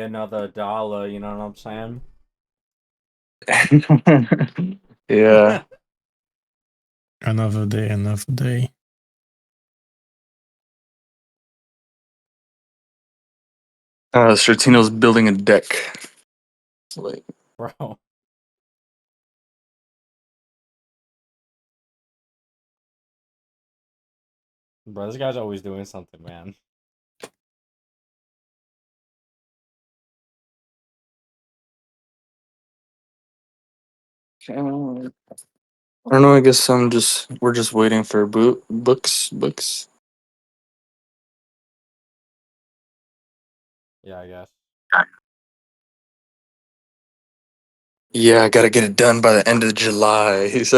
day, another dollar. You know what I'm saying? Yeah. Another day, another day. Sortino's building a deck. It's like, Bro. Bro, this guy's always doing something, man. I don't know. I guess we're just waiting for books. Yeah, I guess. Yeah, I gotta get it done by the end of July. He's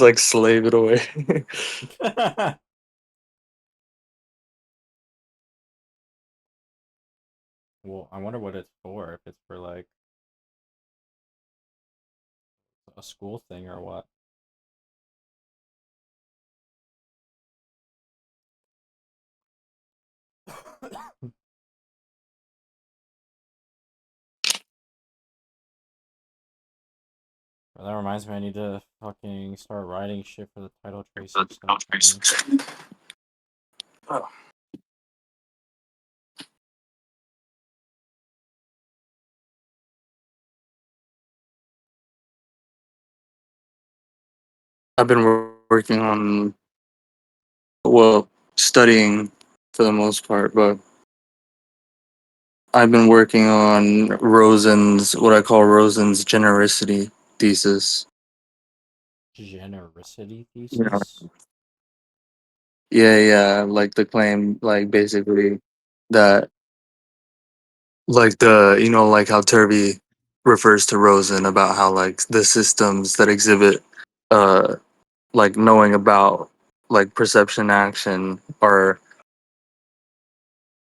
like slave it away. Well, I wonder what it's for. If it's for like a school thing or what. Well, that reminds me, I need to fucking start writing shit for the title tracing stuff, man. Oh, I've been working on, well, studying for the most part, but I've been working on what I call Rosen's genericity thesis. Genericity You know, thesis? yeah, like the claim, like basically that, like like how Turby refers to Rosen about how like the systems that exhibit, uh, like knowing about like perception action are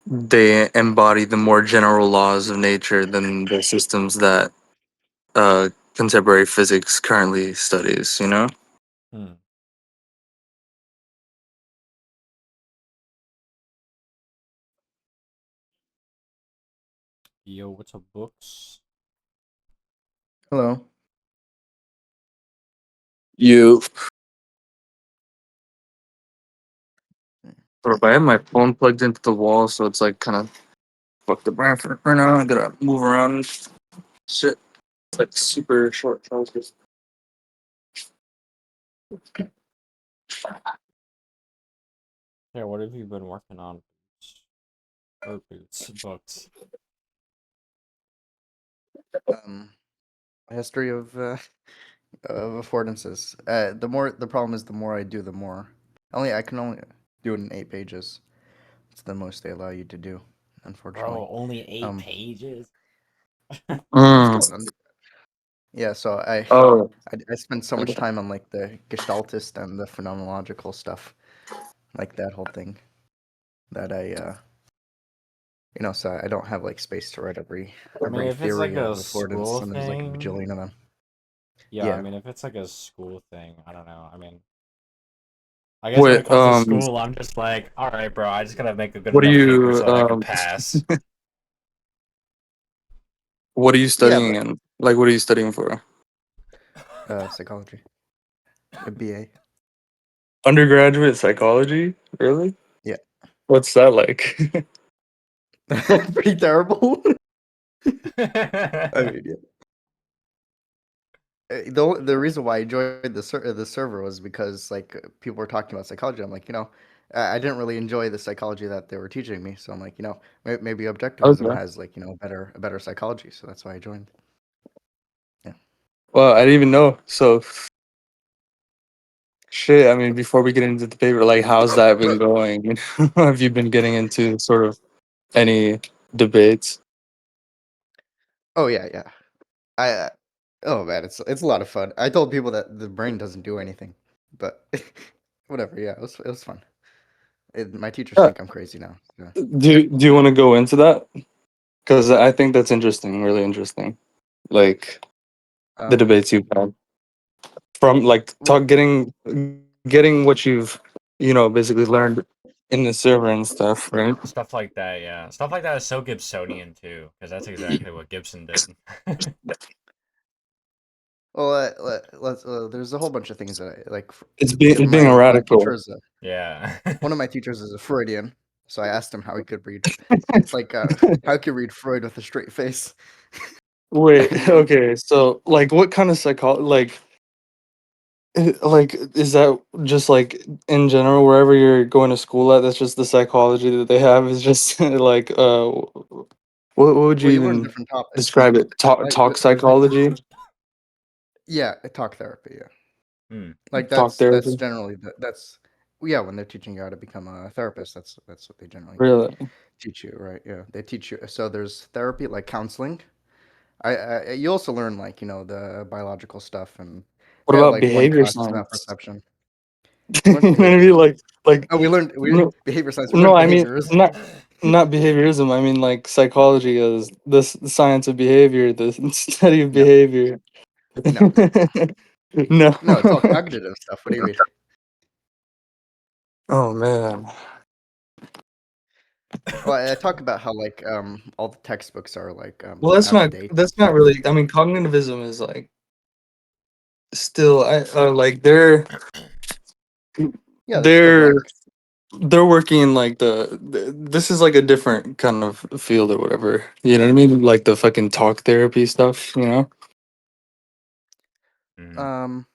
they embody the more general laws of nature than the systems that contemporary physics currently studies, you know? Hmm. Yo, what's up, books? Hello. You, or if I have my phone plugged into the wall, so it's like kind of fucked up right now. I gotta move around and shit. It's like super short trousers. Yeah, what have you been working on? Or boots, books. Um, History of affordances. The problem is the more I do, the more. I can only do it in 8 pages. It's the most they allow you to do, unfortunately. Bro, only eight Um, pages? I'm Mm. still an yeah. So Oh, I spend so much time on like the gestaltist and the phenomenological stuff, like that whole thing, that so I don't have like space to write I mean, every if it's like theory of a affordance, school and there's like a thing, bajillion of them. yeah, I Yeah. mean, if it's like a school thing, I don't know. I mean, I guess when it wait. comes to school, I'm just like, all right, bro, I just gotta make a good What are enough paper you so that I can pass. what are you Yeah, studying but in? Like, what are you studying for? psychology, a BA. Undergraduate psychology? Really? Yeah. What's that like? Pretty terrible. I mean, yeah. The reason why I joined the server was because like people were talking about psychology. I'm like, I didn't really enjoy the psychology that they were teaching me. So I'm like, maybe objectivism Okay. has like a better psychology. So that's why I joined. Yeah. Well, I didn't even know. So shit. I mean, before we get into the paper, like, how's that been going? Have you been getting into sort of any debates? Oh yeah, yeah. I oh man, it's a lot of fun. I told people that the brain doesn't do anything, but whatever. Yeah, it was fun. My teachers Yeah. think I'm crazy now. So. Do you want to go into that? Because I think that's interesting, really interesting. Like the Um. debates you've had from like Well, getting what you've basically learned. in the server and stuff, right? Stuff like that, yeah. Stuff like that is so Gibsonian too, because that's exactly what Gibson did. Well, let's. There's a whole bunch of things that I like. It's being a My radical. teachers. Yeah. One of my teachers is a Freudian, so I asked him how he could read, like, how he could read Freud with a straight face. Wait, And okay, so like, what kind of like, is that just like in general wherever you're going to school at? That's just the psychology that they have. Is just like, what would you well, you learn even different topics. describe it? Talk There's psychology, yeah, talk therapy. Yeah, Hmm. like talk that's therapy. generally that's yeah, when they're teaching you how to become a therapist, that's what they generally Really? teach you, right? Yeah, they teach you. So there's therapy, like counseling. You also learn, like, the biological stuff, and What we had about like one behavior class about science? perception. We learned Maybe behavior. like Oh, we no, learned behavior science. We no. learned I mean behaviorism. not behaviorism. I mean like psychology as the science of behavior, the study of No, behavior. no, No. no. It's all cognitive stuff. What do you mean? Oh man. Well, I talk about how, like, all the textbooks are like Well, out of date and that's not stuff. really. I mean, cognitivism is like still. I like Yeah, they still they're work. they're working in like this is like a different kind of field or whatever. You know what I mean? Like the fucking talk therapy stuff. You know? Mhm. Um,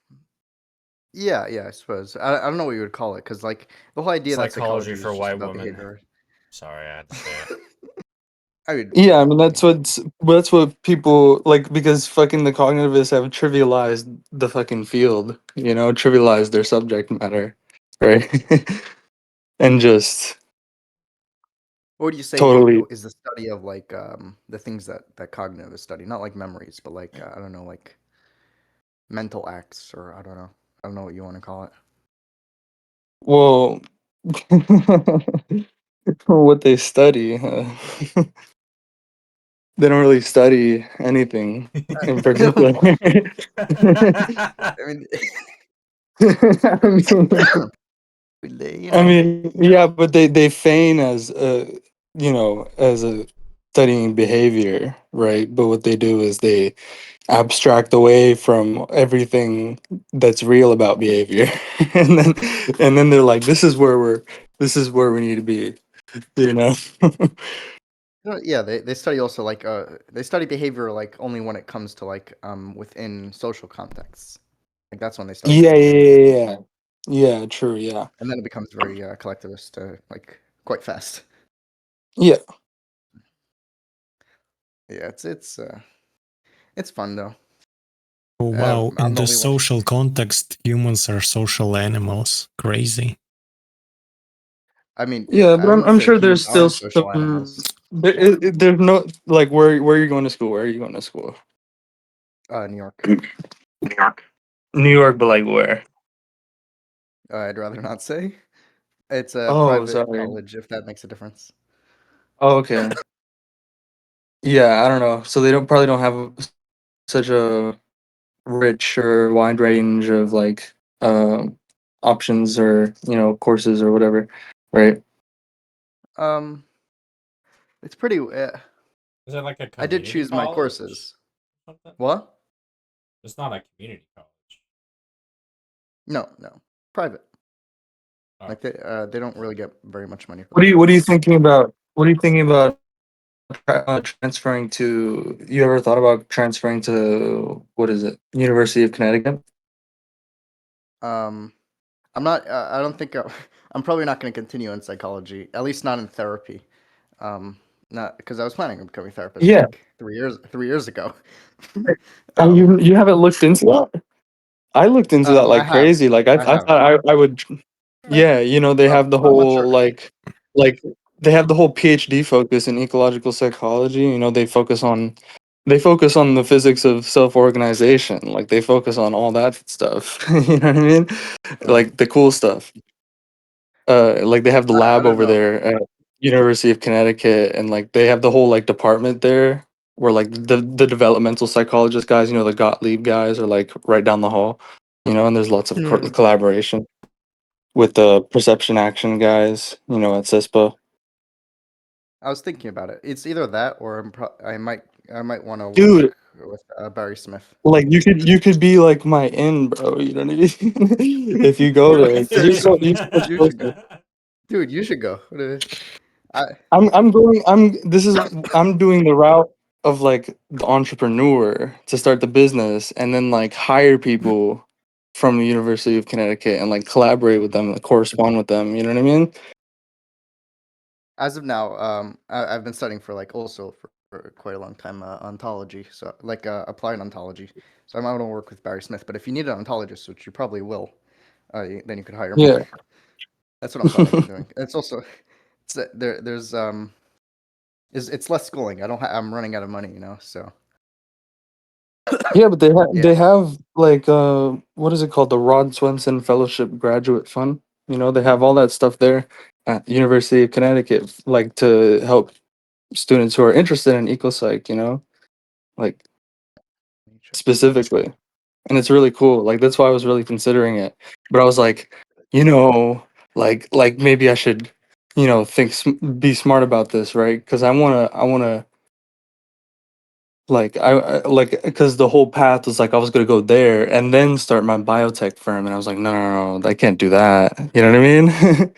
yeah, yeah. I suppose I don't know what you would call it, because, like, the whole idea that Psychology psychology is for just white about women. behavior. Sorry, I had to say it. I mean, Yeah, I mean yeah. that's what people like because fucking the cognitivists have trivialized the fucking field. You know, trivialized their subject matter, right? And just What would you say totally. is the study of, like, the things that cognitive is study, not like memories, but like, I don't know, like mental acts, or I don't know what you want to call it. Well, what they study, they don't really study anything in No, particular. I mean, I mean, you I know, mean, yeah, but they feign as as a studying behavior, right? But what they do is they abstract away from everything that's real about behavior, and then they're like, this is where we need to be, you know. Yeah, they study also, like, they study behavior, like, only when it comes to, like, within social contexts. Like, that's when they start Yeah, studying yeah, behavior, yeah, yeah. Yeah, true, yeah. and then it becomes very collectivist, like, quite fast. Yeah. Yeah, it's fun though. Oh, wow. In I'm the the only one. social context, humans are social animals. Crazy. I mean, Yeah, I but wouldn't I'm say sure there's humans still aren't social some animals. there's no like where are you going to school? Where are you going to school? New York. New York. New York, but like where? I'd rather not say. It's a Oh, private sorry. college, if that makes a difference. Oh, okay. Yeah, I don't know. So they don't probably don't have such a rich or wide range of like options or courses or whatever, right? Um, it's pretty. Is it like a I did community choose my college? courses. Something? What? It's not a community college. No, no, private. Oh. Like, they don't really get very much money for What their are you courses. thinking about? What are you thinking about transferring to? You ever thought about transferring to what is it? University of Connecticut? Um, I'm not. I don't think I'm probably not going to continue in psychology. At least not in therapy. Not because I was planning on becoming a therapist Yeah. like 3 years ago. And um, you haven't looked into that? I looked into that I like have. crazy. Like I I have. thought I would. Yeah, they have the I'm not sure. whole like they have the whole PhD focus in ecological psychology. They focus on the physics of self-organization. Like they focus on all that stuff. You know what I mean? Um, Like the cool stuff. Like they have the I lab don't over know. there at University of Connecticut, and like they have the whole like department there where like the developmental psychologist guys, the Gottlieb guys are like right down the hall, and there's lots of Hmm. collaboration. with the perception action guys, you know, at CISPA. I was thinking about it. It's either that or I might want to Dude, work with Barry Smith. like you could be like my in, bro. You know what I mean? If you go there, 'cause you're so You close should go, to- dude. You should go. I I'm going. I'm doing the route of like the entrepreneur to start the business, and then like hire people from the University of Connecticut and like collaborate with them, like, correspond with them. You know what I mean? As of now, I've been studying for like also for quite a long time ontology, so like applied ontology. So I might want to work with Barry Smith. But if you need an ontologist, which you probably will, then you could hire me. Yeah. That's what I'm planning on doing. It's also there's it's less schooling. I'm running out of money, you know. So Yeah, but yeah, they have like what is it called? The Rod Swenson Fellowship Graduate Fund. You know, they have all that stuff there at the University of Connecticut, like to help students who are interested in ecopsych, you know, like let me check that out. specifically. And it's really cool. Like that's why I was really considering it. But I was like, you know, like maybe I should, you know, be smart about this, right? Because I wanna like like because the whole path was like I was gonna go there and then start my biotech firm, and I was like, no, I can't do that. You know what I mean?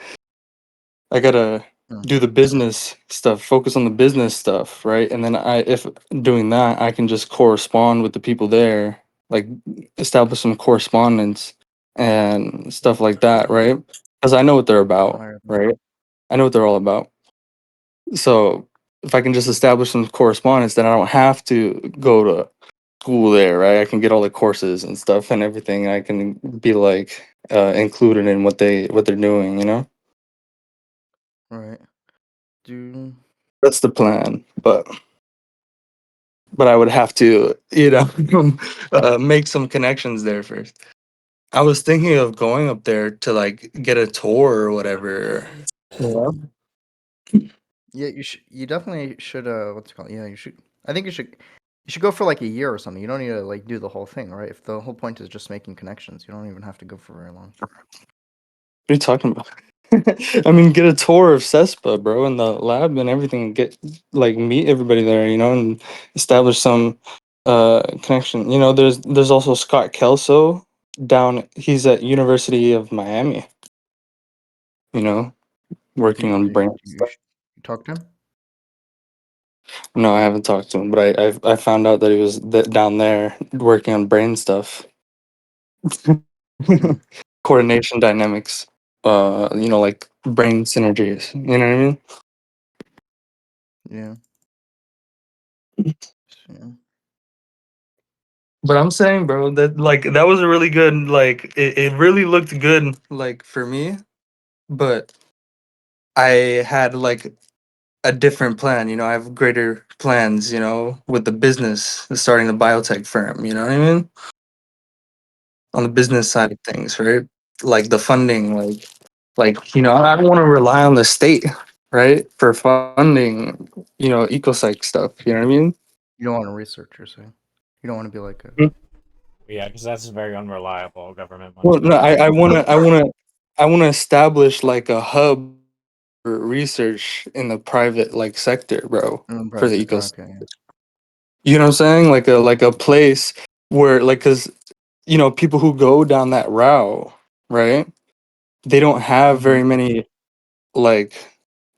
I gotta Hmm. do the business stuff, focus on the business stuff, right? And then if doing that, I can just correspond with the people there, like establish some correspondence and stuff like that, right? Because I know what they're about, Hire them. right? I know what they're all about. So if I can just establish some correspondence, then I don't have to go to school there, right? I can get all the courses and stuff and everything. I can be like included in what they're doing, you know? Right. Do That's the plan. But I would have to, you know, make some connections there first. I was thinking of going up there to like get a tour or whatever. Yeah. Yeah, you should. You definitely should. What's it called? Yeah, you should. I think you should. You should go for like a year or something. You don't need to like do the whole thing, right? If the whole point is just making connections, you don't even have to go for very long. What are you talking about? I mean, get a tour of CESPA, bro, and the lab and everything. Get like meet everybody there, you know, and establish some connection. You know, there's also Scott Kelso down. He's at University of Miami. You know, working on brain stuff. You talk to him? No, I haven't talked to him, but I found out that he was down there working on brain stuff, Hmm. coordination dynamics. You know, like brain synergies. You know what I mean? Yeah. Yeah. But I'm saying, bro, that like that was a really good like it really looked good like for me, but I had like a different plan. You know, I have greater plans. You know, with the business, starting the biotech firm. You know what I mean? On the business side of things, right? Like the funding, like you know, I don't want to rely on the state, right, for funding. You know, ecopsych stuff. You know what I mean? You don't want to research, you're saying. You don't want to be like a. Mm. Yeah, because that's very unreliable government Well, money. no, I wanna establish like a hub for research in the private like sector, bro, for Private the sector. ecosystem. Okay. Yeah. You know what I'm saying? Like a place where like because you know people who go down that route, right? They don't have Mm-hmm. very many like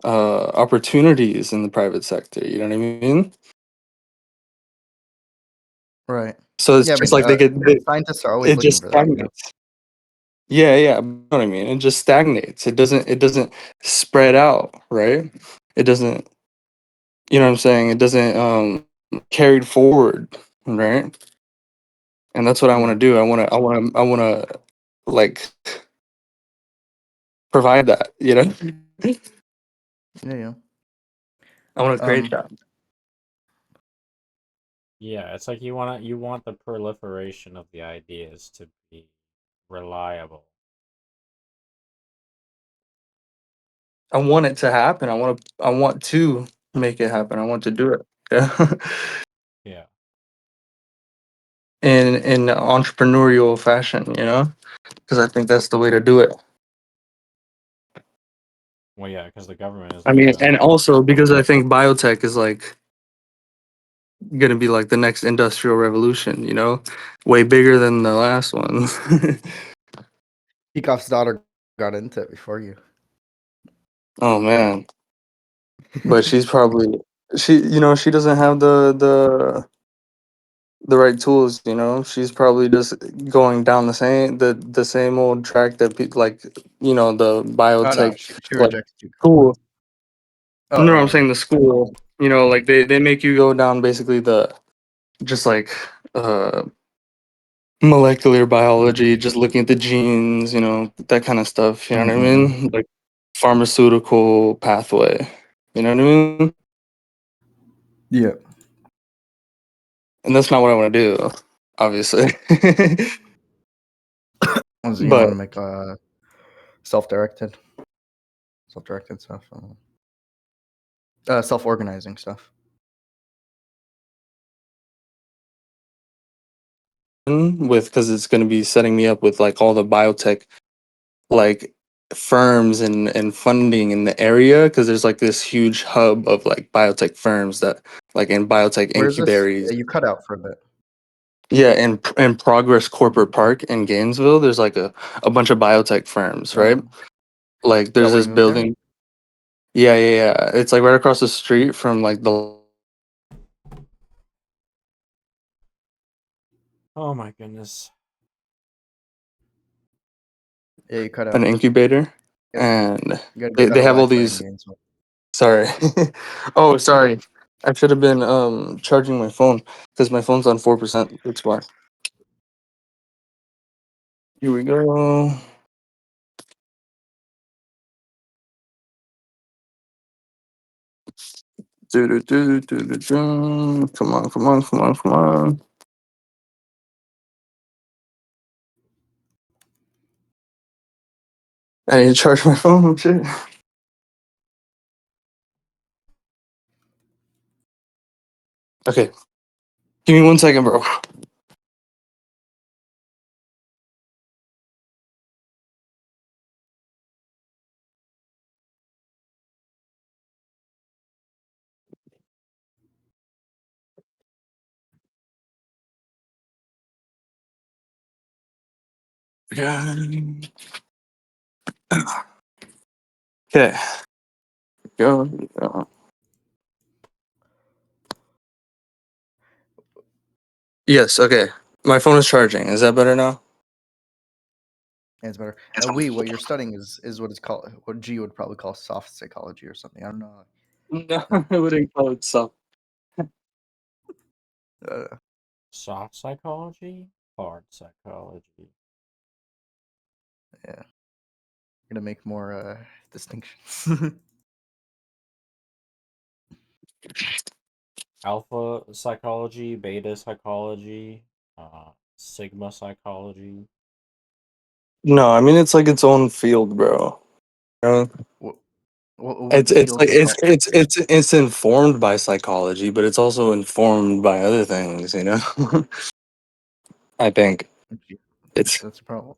opportunities in the private sector. You know what I mean? Right. So it's Yeah, just but like scientists are always it looking just for that, you know. stagnates. Yeah, yeah, you know what I mean. It just stagnates. It doesn't spread out, right? It doesn't. You know what I'm saying? It doesn't carried forward, right? And that's what I want Yeah. to do. I want to like provide that, you know? Yeah. Yeah. I want to create Um. that. Yeah, it's like you want the proliferation of the ideas to be reliable. I want it to happen. I want to make it happen. I want to do it. Yeah. Yeah. In entrepreneurial fashion, you know? Cuz I think that's the way to do it. Well, yeah, because the government is I like mean, the and also because I think biotech is like gonna be like the next industrial revolution, you know, way bigger than the last one. Peacock's daughter got into it before you. Oh man, but she's probably she doesn't have the right tools. You know, she's probably just going down the same old track that like the Oh no, biotech she like rejected you. school. Oh, No, oh, I'm yeah. saying the school. You know, like they make you go down basically the just like uh molecular biology, just looking at the genes, that kind of stuff. You know what I Mm-hmm. mean? Like pharmaceutical pathway. You know what I mean? Yeah. And that's not what I want to do, obviously. You want But to make self-directed, self-directed stuff, self-organizing stuff. because it's going to be setting me up with like all the biotech like firms and funding in the area because there's like this huge hub of like biotech firms that like in biotech Where's this? incubators. You cut out for a bit. Yeah, in Progress Corporate Park in Gainesville, there's like a bunch of biotech firms, right? Is Like that there's why this you moved there? building. Yeah, yeah, yeah. It's like right across the street from like the oh my goodness. Yeah, you cut an out. incubator, You gotta, and you gotta get they better have all Wi-Fi in these. Gainesville. Sorry. Oh, sorry. I should have been charging my phone because my phone's on 4%. That's why. Here we go. Do-do-do-do-do-do. Come on, come on, come on, come on. I need to charge my phone. Shit. Okay. Give me 1 second, bro. Yeah. Okay. Go. Yes, okay. My phone is charging. Is that better now? Yeah, it's better. What you're studying is what it's called. What G would probably call soft psychology or something. I don't know. No, I wouldn't call it so. Uh, Soft psychology? Hard psychology. yeah, gonna make more distinctions. Alpha psychology, beta psychology, sigma psychology. No, I mean it's like its own field, bro. You know? what, what It's field like is it called? it's informed by psychology, but it's also informed by other things, you know? I think Gee, it's that's a problem.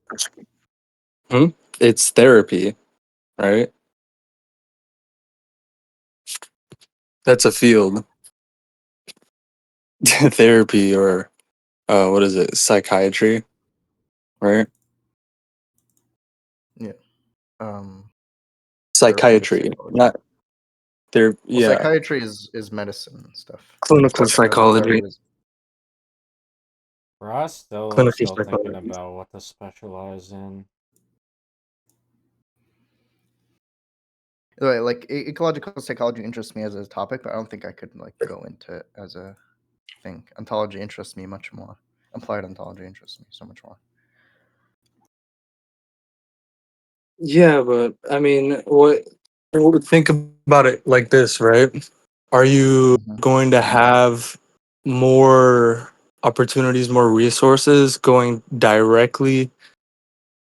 hmm? It's therapy, right? That's a field. Therapy or what is it? Psychiatry, right? Yeah. Therapeutic Psychiatry, psychology. not there. Well, Yeah, psychiatry is medicine and stuff. clinical psychology. Therapy is For us, still Clinical still thinking psychology. about what to specialize in. like ecological psychology interests me as a topic, but I don't think I could like go into it as a thing. Ontology interests me much more. Applied ontology interests me so much more. Yeah, but I mean, think about it like this, right? Are you Hmm. going to have more opportunities, more resources going directly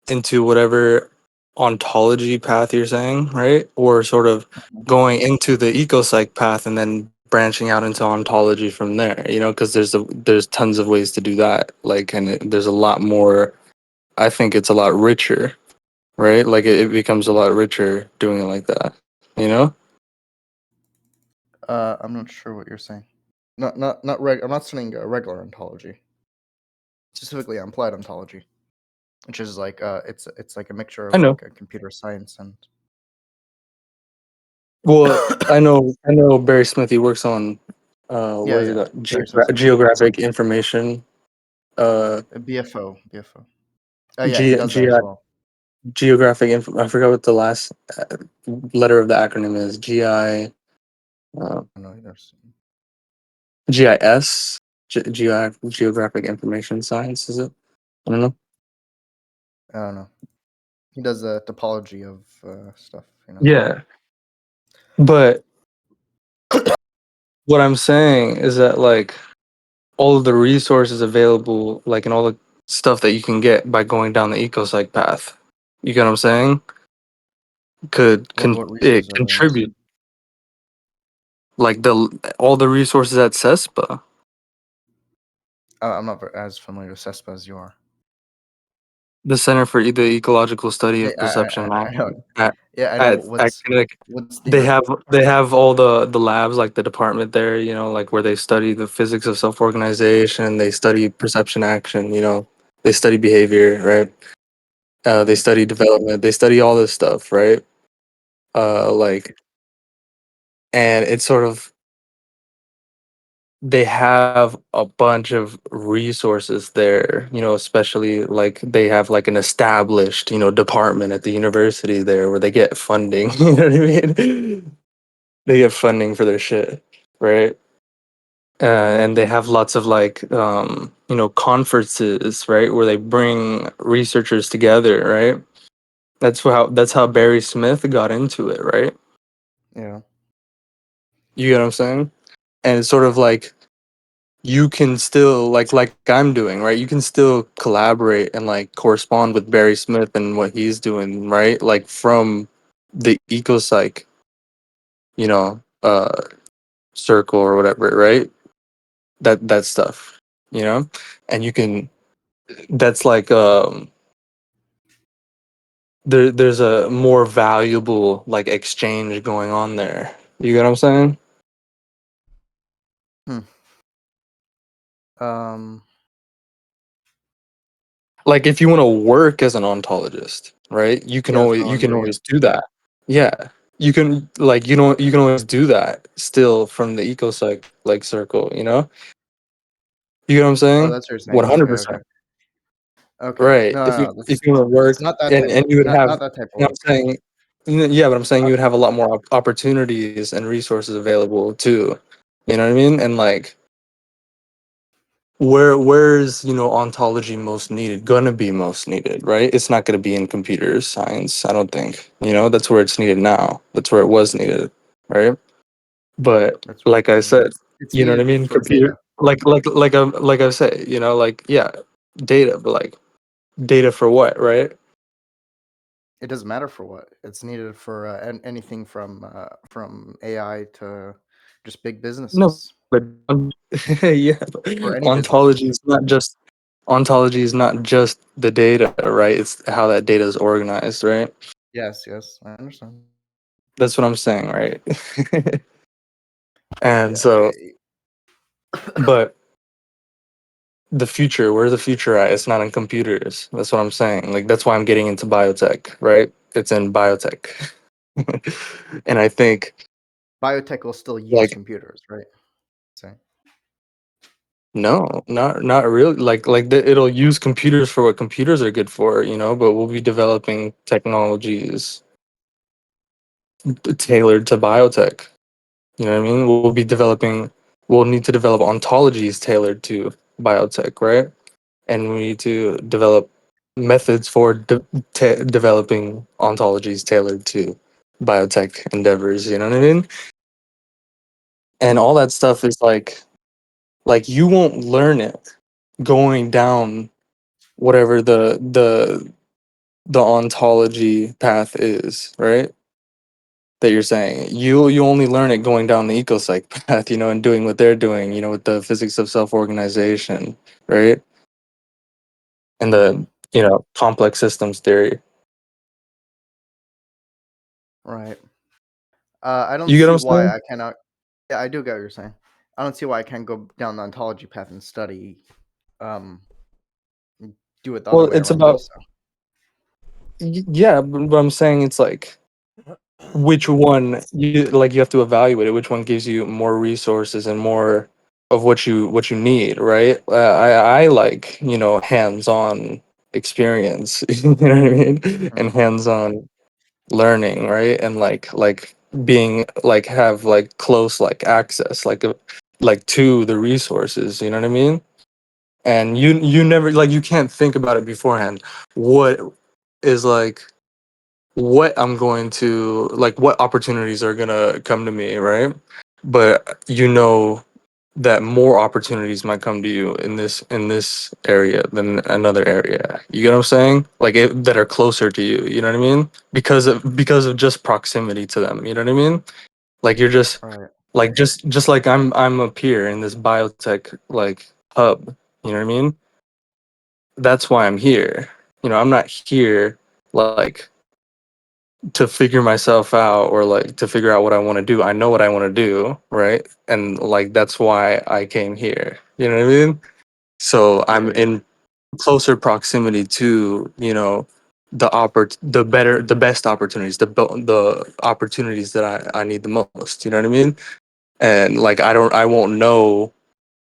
into whatever ontology path you're saying, right? Or sort of going into the ecopsych path and then branching out into ontology from there, because there's tons of ways to do that. Like, and there's a lot more. I think it's a lot richer, right? Like it becomes a lot richer doing it like that. You know? I'm not sure what you're saying. I'm not studying regular ontology. Specifically, applied ontology, which is like it's like a mixture I of know. like a computer science and Well, I know Barry Smith. He works on yeah, what is it yeah, called? very sensible. Geographic information. BFO. Oh yeah, he does that as well. Geographic. I forgot what the last letter of the acronym is. I know he does. GIS. Geographic Information Science. Is it? I don't know. I don't know. He does the topology of stuff. Yeah, but what I'm saying is that like all of the resources available, like and all the stuff that you can get by going down the ecopsych path. You get what I'm saying? What It resources are there? contribute like the all the resources at CESPA, I'm not as familiar with CESPA as you are. the Center for the Ecological Study Yeah, of Perception I know. at Yeah, I know. at Connecticut. What's the They have all the labs, like the department there, you know, like where they study the physics of self-organization, they study perception action, you know, they study behavior, right? They study development, they study all this stuff, right? Like, and it's sort of they have a bunch of resources there, you know, especially like they have like an established, you know, department at the university there where they get funding, you know what I mean? They get funding for their shit, right? And they have lots of like you know, conferences, right, where they bring researchers together, right? That's how Barry Smith got into it, right? Yeah. You get what I'm saying? And it's sort of like you can still like I'm doing, right? You can still collaborate and like correspond with Barry Smith and what he's doing, right? Like from the ecopsych, you know, circle or whatever, right? That stuff, you know? And you can that's like there's a more valuable like exchange going on there. You get what I'm saying? Hmm. Um. Like if you want to work as an ontologist, right? Yeah, that's what I You want to can do. Yeah. always do that. Yeah. You can like you can always do that still from the ecopsych like circle, you know? You get what I'm Oh, saying? that's what you're saying. Okay. Okay. 100%. Okay. Right. No, no, no. If you want to work Not that type of and work. you would have, Not that type of you know what work. I'm saying? Yeah, but I'm saying Not, you would have a lot more opportunities and resources available too. You know what I mean? And like where's, you know, ontology most needed? Gonna be most needed, right? It's not gonna be in computer science, I don't think. You know, that's where it's needed now. That's where it was needed, right? But that's where like I said, it's you know what I needed mean? for Computer data. like I say, you know, like yeah, data, but like data for what, right? It doesn't matter for what. It's needed for anything from AI to just big No, businesses but yeah, but or any business. ontology is not just the data, right? It's how that data is organized, right? Yes, yes, I understand. That's what I'm saying, right? And Yeah. so, but the future, where's the future at? It's not in computers. That's what I'm saying. Like that's why I'm getting into biotech, right? It's in biotech. And I think Biotech will still use like computers, right? So, no, not really. It'll use computers for what computers are good for, you know, but we'll be developing technologies tailored to biotech. You know what I mean? We'll need to develop ontologies tailored to biotech, right? And we need to develop methods for developing ontologies tailored to biotech endeavors. You know what I mean? And all that stuff is like you won't learn it going down whatever the ontology path is, right? That you're saying you only learn it going down the ecopsych path, you know, and doing what they're doing, you know, with the physics of self-organization, right? And hmm the, you know, complex systems theory. right. I don't You get what see I'm why saying? I cannot. Yeah, I do get what you're saying. I don't see why I can't go down the ontology path and study, um, do it the other Well, way it's around about also. yeah, but I'm saying it's like which one you have to evaluate it. Which one gives you more resources and more of what you need, right? I like hands-on experience, you know what I mean, and Mm, hands-on learning, right? And like being like have like close like access like to the resources, you know what I mean? And you never like you can't think about it beforehand. What is like what I'm going to like what opportunities are gonna come to me, right? But that more opportunities might come to you in this area than another area. You get what I'm saying? Like that are closer to you. You know what I mean? Because of just proximity to them. You know what I mean? Like you're just right. like just like I'm up here in this biotech like hub. You know what I mean? That's why I'm here. I'm not here like to figure myself out or like to figure out what I want to do. I know what I want to do, right? And like that's why I came here. You know what I mean? So Yeah, I'm yeah. in closer proximity to, the best opportunities, the opportunities that I need the most. You know what I mean? And like I won't know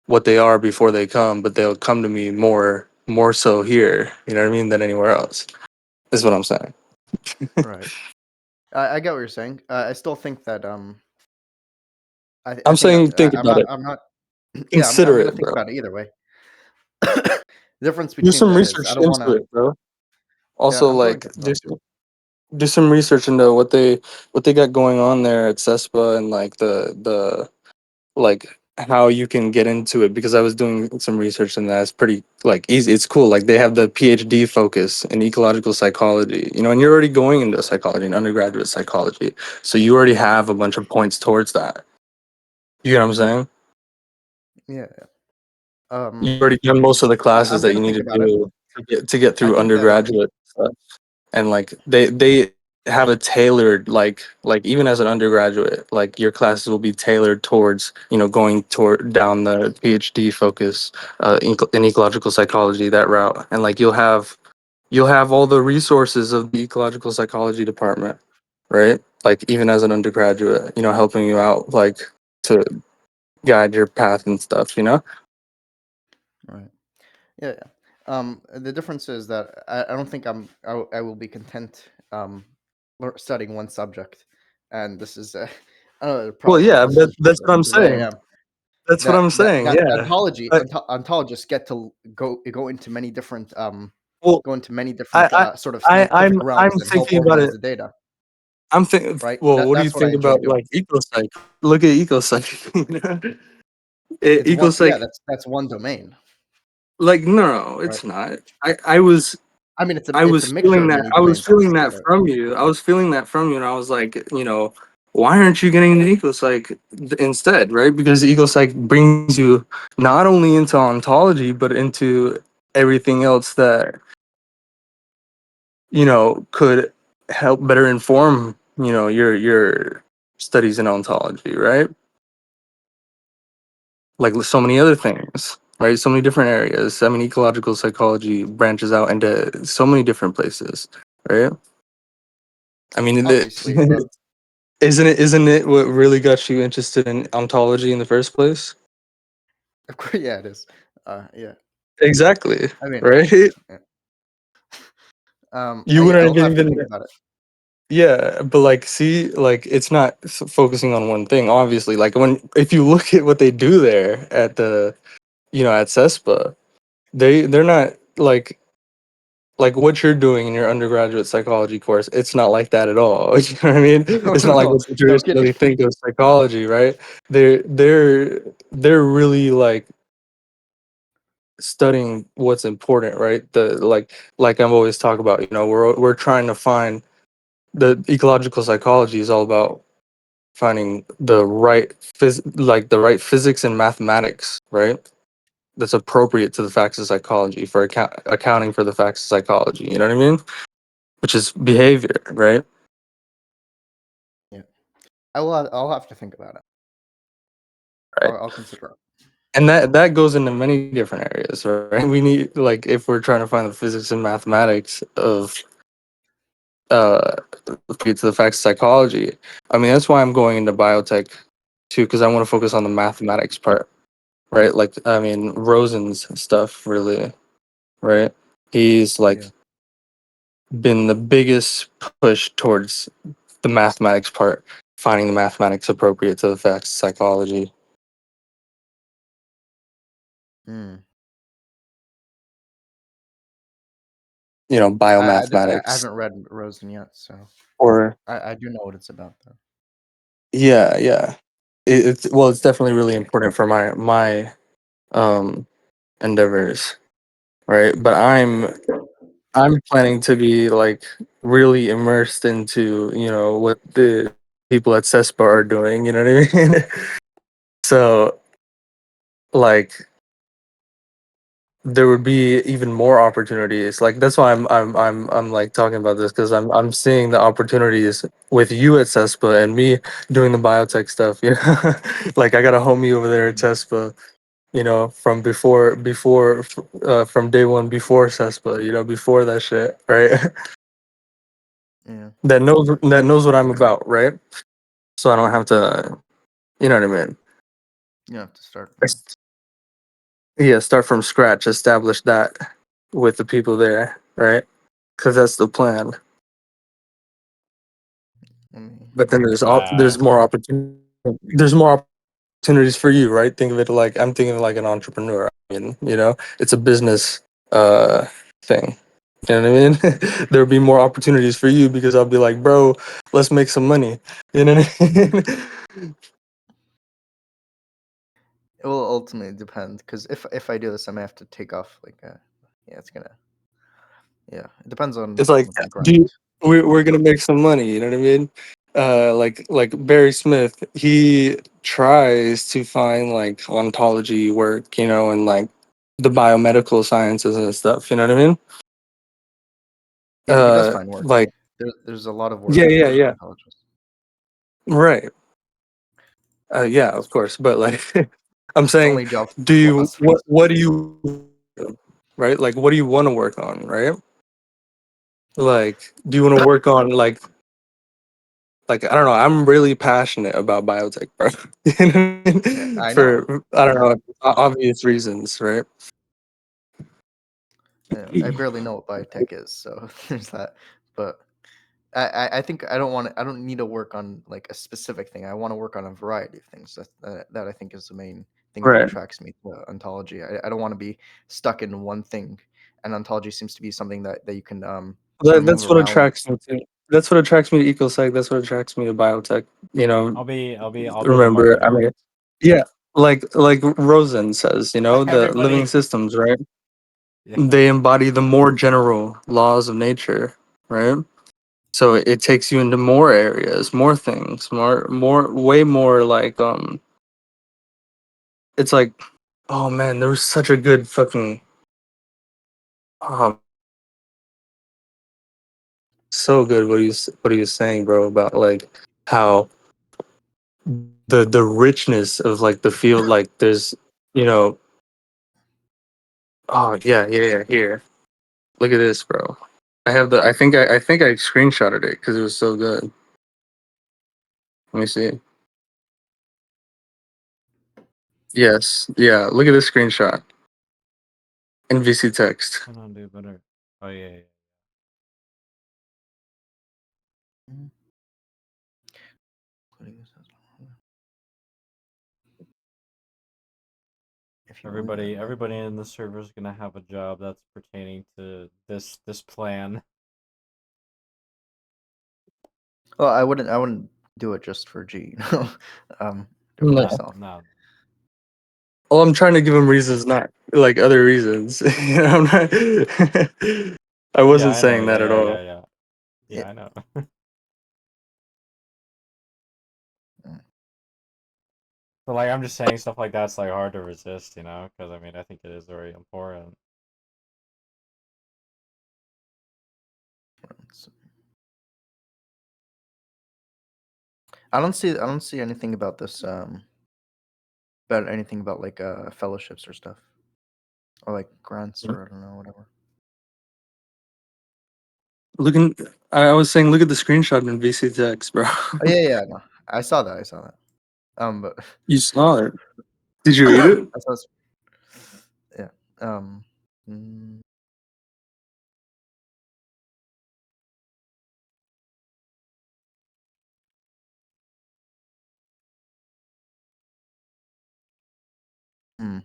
what they are before they come, but they'll come to me more so here. You know what I mean? Than anywhere else. Is what I'm saying. Right. I get what you're saying. I still think that I I'm think saying think I'm about not it. I'm not yeah I'm Consider gonna it, think bro. about it either way. The difference Do between some that is I research don't want into to. it, bro. Yeah, Also, I'm going like to. I'm going to. do some research into what they got going on there at CESPA and like the like how you can get into it because I was doing some research and that's pretty like easy. It's cool. Like they have the PhD focus in ecological psychology, and you're already going into psychology and undergraduate psychology, so you already have a bunch of points towards that. You get what I'm saying? Yeah. You already done most of the classes I'm that you gonna need think to about it. do to get I through think that undergraduate stuff. And like they have a tailored like even as an undergraduate like your classes will be tailored towards going toward down the PhD focus in ecological psychology, that route, and like you'll have all the resources of the ecological psychology department, right? Like even as an undergraduate, helping you out like to guide your path and stuff. right. Yeah, yeah. The difference is that I don't think I will be content studying one subject, and this is another Well, problem. yeah, This is that's what I'm the way I saying. am. That's what That I'm that saying. that Yeah. ontologists get to go into many different Well, I, sort of I'm scientific realms and help thinking about organize it. the data, I'm thinking. right? Well, what do you That's what I think enjoy about doing. like ecopsych? Look at ecopsych. It's one, yeah, Ecopsych, that's one domain, like no, right? it's not. I mean, I it's a was mixture feeling of that. many I was domains, feeling obviously, that but from you. I was feeling that from you, and I was like, why aren't you getting into ecopsych instead, right? Because ecopsych brings you not only into ontology, but into everything else that could help better inform, your studies in ontology, right? Like so many other things, right? So many different areas. I mean, ecological psychology branches out into so many different places, right? I mean, obviously, but isn't it what really got you interested in ontology in the first place? of course, yeah, it is. Yeah, Exactly, I mean, right? yeah. You wouldn't I'll have have to even think about it. yeah, but like, see, like it's not focusing on one thing. Obviously, like if you look at what they do there at at CESPA, they're not like what you're doing in your undergraduate psychology course. It's not like that at all. You know what I mean? No, It's not like no, what you no kidding. traditionally think of psychology, right? They're really like studying what's important, right? The like I'm always talk about. We're trying to find the ecological psychology is all about finding the right physics and mathematics, right? That's appropriate to the facts of psychology for accounting for the facts of psychology. You know what I mean? Which is behavior, right? Yeah. I'll have to think about it. Right. I'll consider it. And that goes into many different areas, right? We need, like, if we're trying to find the physics and mathematics of to the facts of psychology. I mean, that's why I'm going into biotech too, because I want to focus on the mathematics part, right? Like, I mean, Rosen's stuff really, right? He's like Yeah. been the biggest push towards the mathematics part, finding the mathematics appropriate to the facts of psychology. Mm. You know, I biomathematics haven't read Rosen yet, so or I do know what it's about though. yeah, yeah. It's well, it's definitely really important for my um endeavors, right? But I'm planning to be like really immersed into, you know, what the people at CESPA are doing, you know what I mean? So like there would be even more opportunities. Like that's why I'm like talking about this because I'm seeing the opportunities with you at CESPA and me doing the biotech stuff, you know. Like I got a homie over there at Mm. CESPA, you know, from from day one before CESPA, you know, before that shit, right? Yeah. that knows what I'm about, right? So I don't have to, you know what I mean? You have to start. Yeah, start from scratch, establish that with the people there, right? Because that's the plan. Let me. But then Uh, there's more opportunity. There's more opportunities for you, right? Think of it like I'm thinking like an entrepreneur. I mean, you know, it's a business uh thing. You know what I mean? There'll be more opportunities for you because I'll be like, bro, let's make some money. You know what I mean? It will ultimately depend because if I do this, I may have to take off like yeah, it's gonna it depends on It's like, the dude, grind. we're gonna make some money. You know what I mean? Like Barry Smith, he tries to find like ontology work, you know, and like the biomedical sciences and stuff. You know what I mean? Yeah, he does find work. Like There's a lot of work yeah, yeah, for yeah, ontologists. right. Yeah, of course. But like, I'm It's saying, only job do you philosophers. what do you right? Like, what do you want to work on, right? Like, do you want to work on like I don't know. I'm really passionate about biotech, bro. You know what I Yeah, mean? I know. For I don't know obvious reasons, right? Yeah, I barely know what biotech is, so there's that. But I think I don't need to work on like a specific thing. I want to work on a variety of things. That I think is the main thing that Right. attracts me to ontology. I don't want to be stuck in one thing, and ontology seems to be something that you can sort of move That's what around. attracts me to. That's what attracts me to ecosec. That's what attracts me to biotech. You know, I'll be the remember, I marketer. mean, yeah, like Rosen says, you know, the living Everybody. systems, right? Yeah. They embody the more general laws of nature, right? So it takes you into more areas, more things, way more like it's like, oh man, there was such a good fucking um so good what he was saying, bro, about like how the richness of like the field, like there's, you know, oh yeah, here. Look at this, bro. I have the I think I screenshotted it because it was so good. Let me see. Yes, yeah. Look at this screenshot in VC text. Hold on, dude. Better. Oh yeah. Mhm. Putting this as- If you believe it. Everybody in the server is gonna have a job that's pertaining to this plan. Well, I wouldn't do it just for G. Do it for No. myself. No. Well, I'm trying to give him reasons, not like other reasons. You know, I'm not. I Yeah, wasn't I know. saying that Yeah, at yeah, all. yeah, yeah. Yeah. Yeah, I know. Mm. But like, I'm just saying stuff like that's like hard to resist, you know? Because I mean, I think it is very important. I don't see anything about this. About anything about like fellowships or stuff, or like grants or I don't know whatever. Looking, I was saying, look at the screenshot in VC text, bro. Oh yeah, no, I saw that. I saw that. But You saw it. Did you read it? I saw. Yeah. Um. mm, hmm,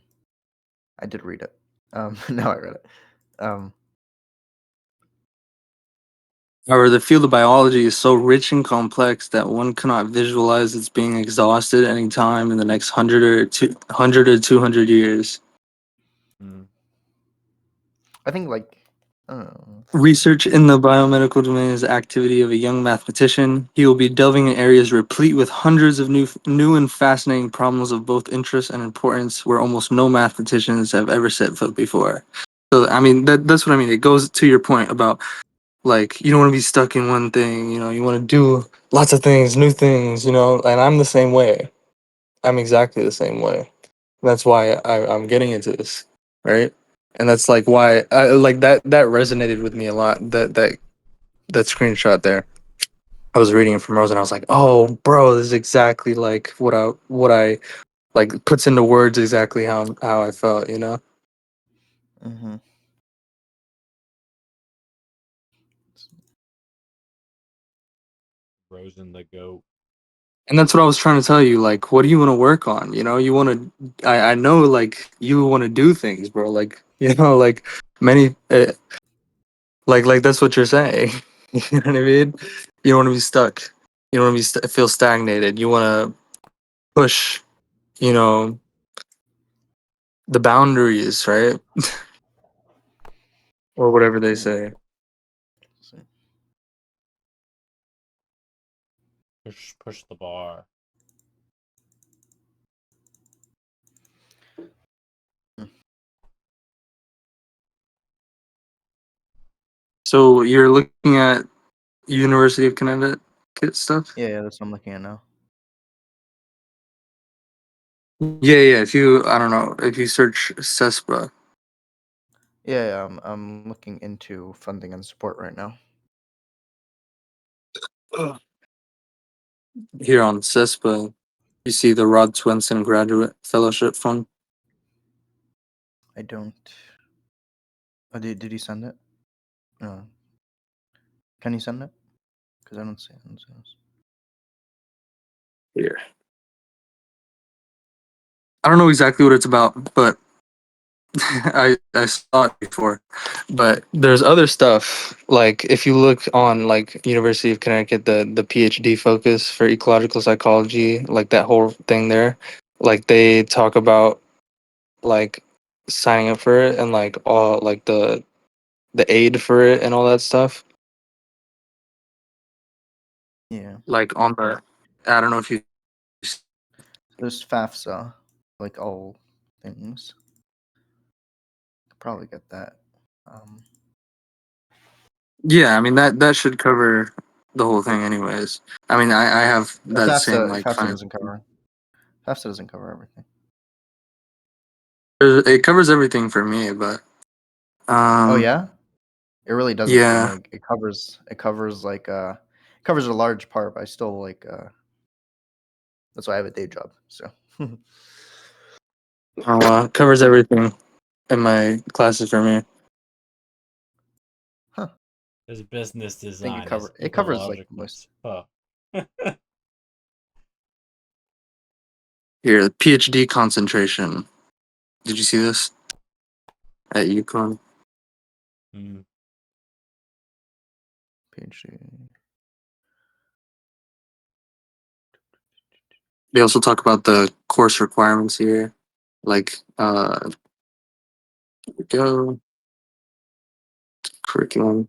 I did read it. No, I read it. Um. However, the field of biology is so rich and complex that one cannot visualize its being exhausted any time in the next 100 or 200 years. Hmm. I think like I don't know. Research in the biomedical domain is the activity of a young mathematician. He will be delving in areas replete with hundreds of new and fascinating problems of both interest and importance where almost no mathematicians have ever set foot before. So, I mean, that's what I mean. It goes to your point about, like, you don't want to be stuck in one thing, you want to do lots of things, new things, and I'm the same way. I'm exactly the same way. That's why I'm getting into this, right? And that's like why like that resonated with me a lot. That screenshot there. I was reading it from Rose and I was like, "Oh, bro, this is exactly like what I like puts into words exactly how I felt." Mm-hmm. Frozen the goat. And that's what I was trying to tell you. Like, what do you want to work on? You want to. I know, like, you want to do things, bro. Like, like many, like that's what you're saying. You know what I mean? You don't want to be stuck. You don't want to feel stagnated. You want to push. You know the boundaries, right? Or whatever they say. Push the bar. So you're looking at University of Connecticut stuff. Yeah, that's what I'm looking at now. Yeah. If you, I don't know, if you search CESPA Yeah, I'm looking into funding and support right now. here on CESPA, you see the Rod Swenson Graduate Fellowship Fund. I don't. Oh, did he send it? No. Can you send it? Because I don't see it. Here, I don't know exactly what it's about, but I saw it before. But there's other stuff, like if you look on like University of Connecticut, the PhD focus for ecological psychology, like that whole thing there, like they talk about like signing up for it and like all like the aid for it and all that stuff. Yeah. Like on the, I don't know if you. There's FAFSA, like all things. Could probably get that. Um, Yeah, I mean that should cover the whole thing, anyways. I mean, I have that same like FAFSA kind doesn't cover. FAFSA doesn't cover everything. it covers everything for me, but Oh um, yeah, it really doesn't for yeah. me. It covers like it covers a large part. But I still like that's why I have a day job. So Covers everything in my classes for me. huh. There's business I think design. There's it covers like ecological. most. Huh. Here, the PhD concentration. Did you see this at UConn? Hmm. PhD. They also talk about the course requirements here, like here we go, curriculum.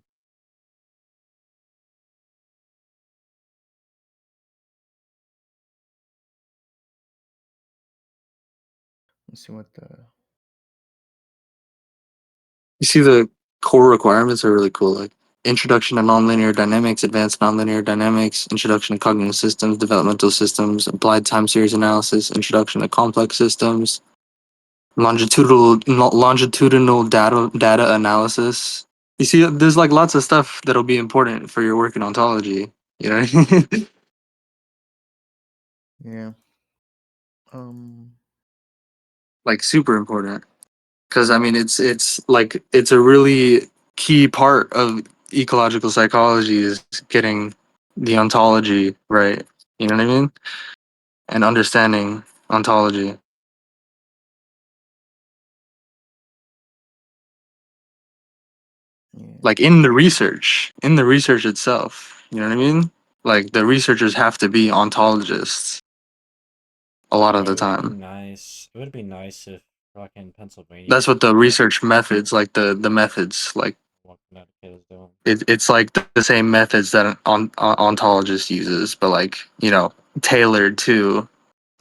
Let's see what the. You see the core requirements are really cool. Like Introduction to Nonlinear Dynamics, Advanced Nonlinear Dynamics, Introduction to Cognitive Systems, Developmental Systems, Applied Time Series Analysis, Introduction to Complex Systems, longitudinal data analysis. You see, there's like lots of stuff that'll be important for your work in ontology. You know, Yeah. Um. like super important. Because I mean, it's like it's a really key part of ecological psychology is getting the ontology right. You know what I mean? And understanding ontology, Yeah. like in the research itself. You know what I mean? Like the researchers have to be ontologists a lot of Bro, the it would be time. nice. It would be nice if fucking Pennsylvania That's could what the do that. research methods, like the methods, like What Connecticut is doing. it's like the same methods that an ontologist uses, but like tailored to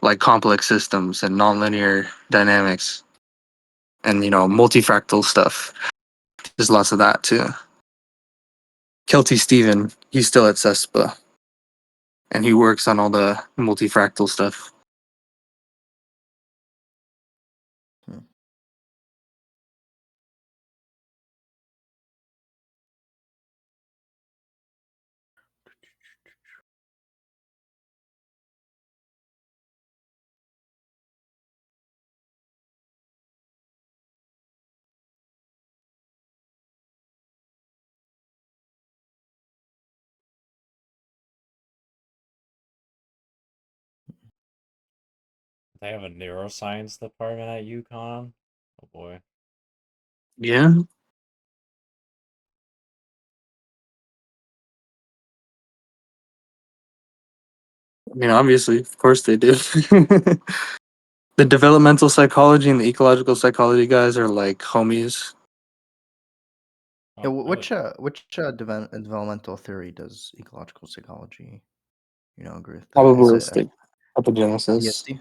like complex systems and nonlinear dynamics and multifractal stuff. There's lots of that too. Kelty Stephen, he's still at CESPA and he works on all the multifractal stuff. Hmm. They have a neuroscience department at UConn. Oh boy. Yeah, I mean, obviously, of course they do. The developmental psychology and the ecological psychology guys are like homies. Yeah, Oh, really? which developmental theory does ecological psychology, agree with? Is it Probabilistic epigenesis. DST?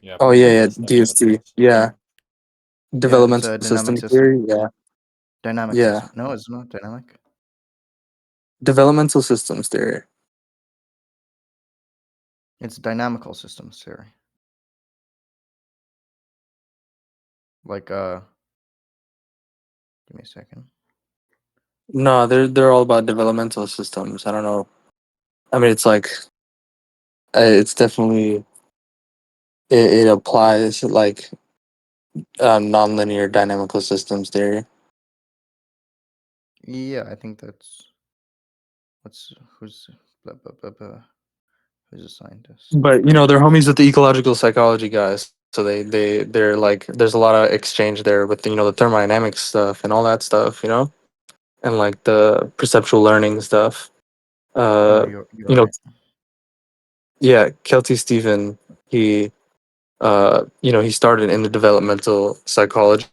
Yeah, Oh yeah, yeah, probabilistic DST. epigenesis. Yeah, Yeah, it's developmental a system dynamic system. theory. Yeah, Dynamic yeah, system. No, it's not dynamic. developmental systems theory. It's dynamical systems theory. Like, give me a second. No, they're all about developmental systems. I don't know. I mean, it's like it's definitely it applies like nonlinear dynamical systems theory. Yeah, I think what's blah, blah, blah, blah, who's a scientist? But they're homies with the ecological psychology guys. So they're like there's a lot of exchange there with the thermodynamics stuff and all that stuff, and like the perceptual learning stuff. No, Uh, you're you know, right. yeah, Kelty Stephen, he he started in the developmental psychology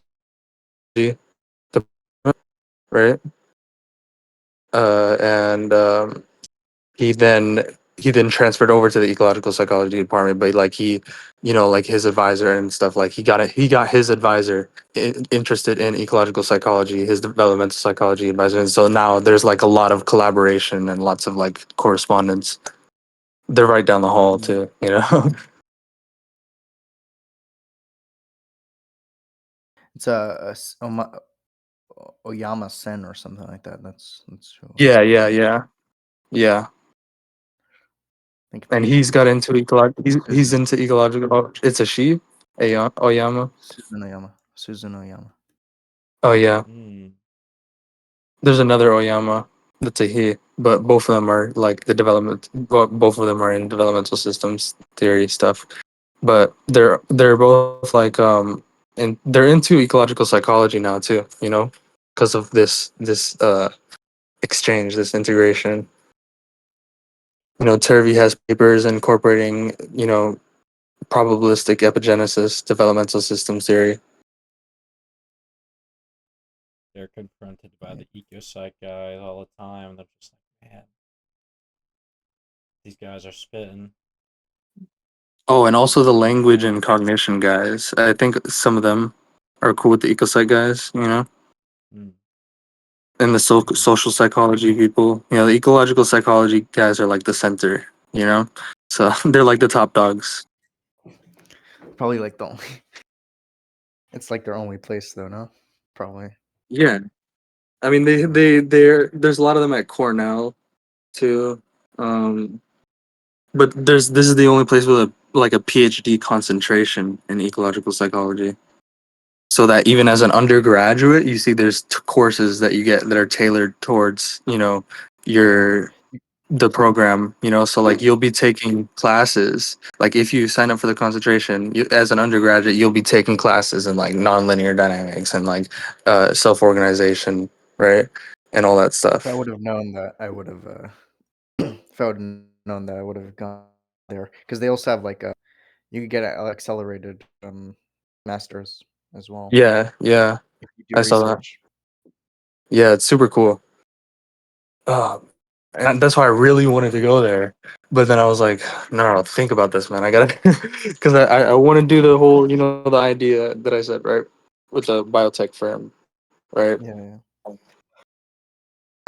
department, right? And he then he then transferred over to the ecological psychology department, but like like his advisor and stuff, like he got his advisor interested in ecological psychology, his developmental psychology advisor, and so now there's like a lot of collaboration and lots of like correspondence. They're right down the hall Mm. too. It's Oyama Sen or something like that. That's who Yeah, it yeah, is. yeah, yeah. I think it's And a he's she. got into he's Susan. into ecological. Oh, it's a she, Oyama. Susan Oyama. Susan Oyama. Oh yeah, Hmm. there's another Oyama that's a he, but both of them are like the development. Both of them are in developmental systems theory stuff, but they're both like and they're into ecological psychology now too. Because of this exchange, this integration. Turvey has papers incorporating probabilistic epigenesis, developmental systems theory. They're confronted by Yeah. the ecopsych guys all the time, and they're just like, man, these guys are spitting. Oh, and also the language and cognition guys. I think some of them are cool with the ecopsych guys. Hmm. and the social psychology people. You know, the ecological psychology guys are like the center. You know, so they're like the top dogs. Probably like the only. It's like their only place, though. No, probably. Yeah, I mean there's a lot of them at Cornell too. Um, but this is the only place with a like a PhD concentration in ecological psychology. So that even as an undergraduate, you see there's courses that you get that are tailored towards Yeah. your the program. So like you'll be taking classes. Like if you sign up for the concentration, as an undergraduate, you'll be taking classes in like nonlinear dynamics and like self organization, right, and all that If I stuff. would have known that, I would have. If I would have known that, I would have gone there because they also have like a. You could get an accelerated masters as well Yeah, yeah, if you do I saw that. research. Yeah, it's super cool. Uh, and that's why I really wanted to go there. But then I was like, no, think about this, man. I gotta, because I want to do the whole, the idea that I said, right, with the biotech firm, right, Yeah, and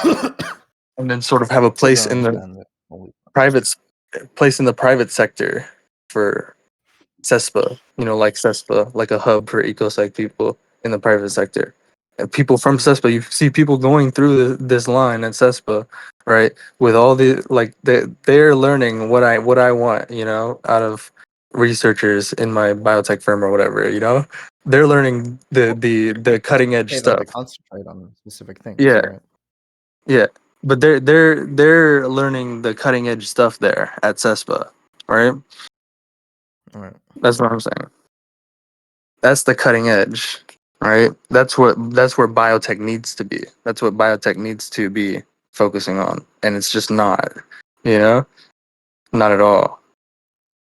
yeah. then sort of have a Still place don't in the understand it. Fully. private, place in the private sector for CESPA, like CESPA, like a hub for ecosec people in the private sector. And people from CESPA, you see people going through this line at CESPA, right? With all the like they're learning what I want, out of researchers in my biotech firm or whatever, They're learning the cutting You edge pay them to stuff. concentrate on specific things, Yeah, right? yeah. But they're learning the cutting edge stuff there at CESPA, right? All right. That's what I'm saying. That's the cutting edge, right? That's where biotech needs to be. That's what biotech needs to be focusing on, and it's just not, you know, not at all.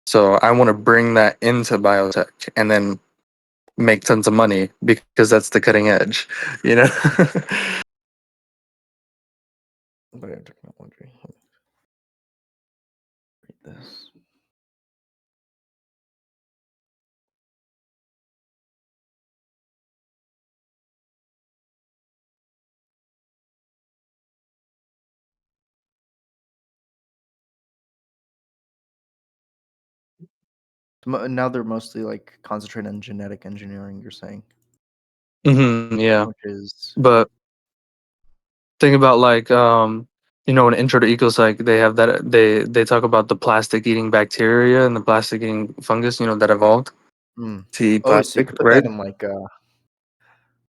So I want to bring that into biotech and then make tons of money because that's the cutting edge, you know. Biotechnology. Read this. Now they're mostly like concentrated on genetic engineering. You're saying, Yeah, which is but think about like in Intro to Ecopsych they have that they talk about the plastic eating bacteria and the plastic eating fungus, that evolved mm. to eat Oh, so you plastic, could put right? that in like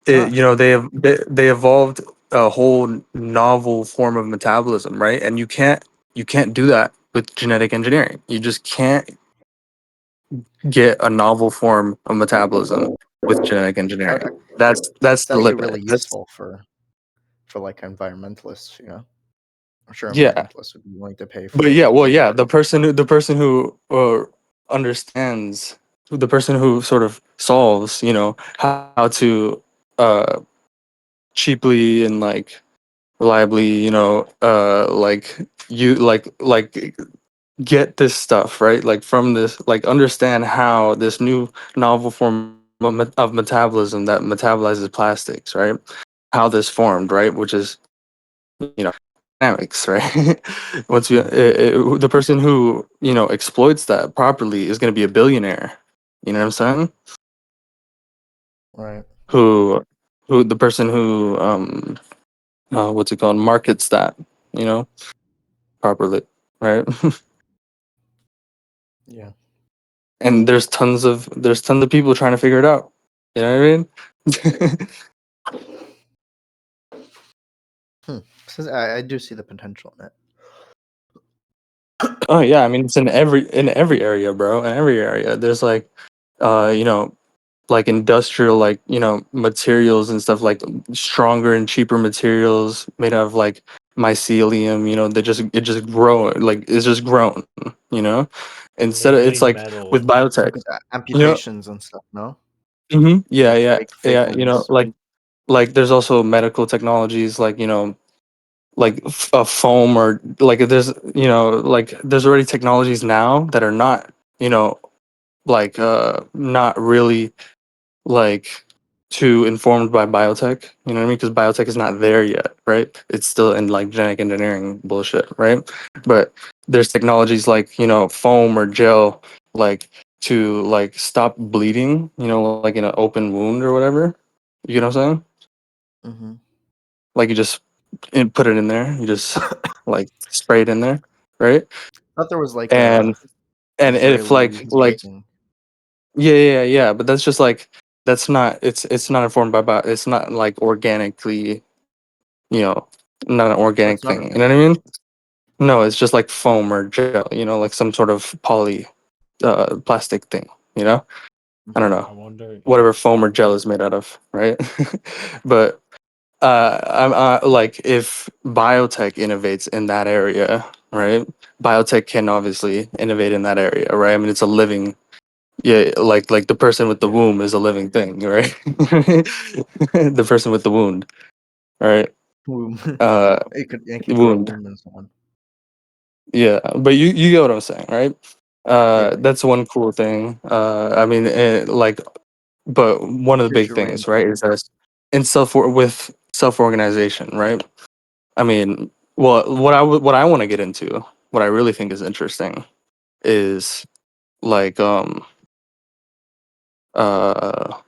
It, huh. they evolved a whole novel form of metabolism, right? And you can't do that with genetic engineering. You just can't get a novel form of metabolism with genetic That, engineering. That's that's the actually limit. really That's useful for like environmentalists. I'm sure yeah. environmentalists would be willing to pay But for yeah, well, genetic. yeah, the person who understands, the person who sort of solves, how to uh cheaply and like reliably, like you like get this stuff right, like from this, like understand how this new novel form of metabolism that metabolizes plastics, right? How this formed, right? Which is dynamics, right? Once you Mm, the person who exploits that properly is going to be a billionaire. You know what I'm saying? right. Who the person who what's it called, markets that, you know properly, right? Yeah. And there's tons of people trying to figure it out. You know what I mean? Hmm. I do see the potential in it. Oh yeah, I mean it's in every area, bro. In every area, there's like, uh, you know, like industrial, like materials and stuff, like stronger and cheaper materials made out of like mycelium. It just grow, like it's just grown. You know, instead of, it's Eliminating like metal. with biotech. With You know, amputations and stuff, no? yeah, Like yeah, fake yeah. limbs. Like there's also medical technologies, like like a foam, or like like there's already technologies now that are not, like not really like. too informed by biotech. You know what I mean? Because biotech is not there yet, right? It's still in like genetic engineering bullshit, right? But there's technologies like foam or gel, like to like stop bleeding. Like in an open wound or whatever. You know what I'm saying? Mm-hmm. Like you just put it in there. You just like spray it in there, right? I thought there was like a And if Israeli like thing. yeah, but that's just like that's not it's not informed by bio. It's not like organically, you know, not an Oh, organic it's not thing. You know what organic. I mean? No, it's just like foam or gel. Like some sort of poly plastic thing. I don't Mm-hmm. know I wonder if whatever foam or gel is made out of, right? But I'm like if biotech innovates in that area, right? Biotech can obviously innovate in that area, right? I mean, it's a living, yeah, like the person with the yeah. womb is a living thing, right? The person with the wound, right? Womb. Uh, It could grow a wound, womb in someone. yeah. But you get what I'm saying, right? Yeah, yeah. That's one cool thing. I mean, like, but one of the big Tissue things, right, reinforcement. is that in with self organization, right? I mean, well, what I want to get into, what I really think is interesting, is like uh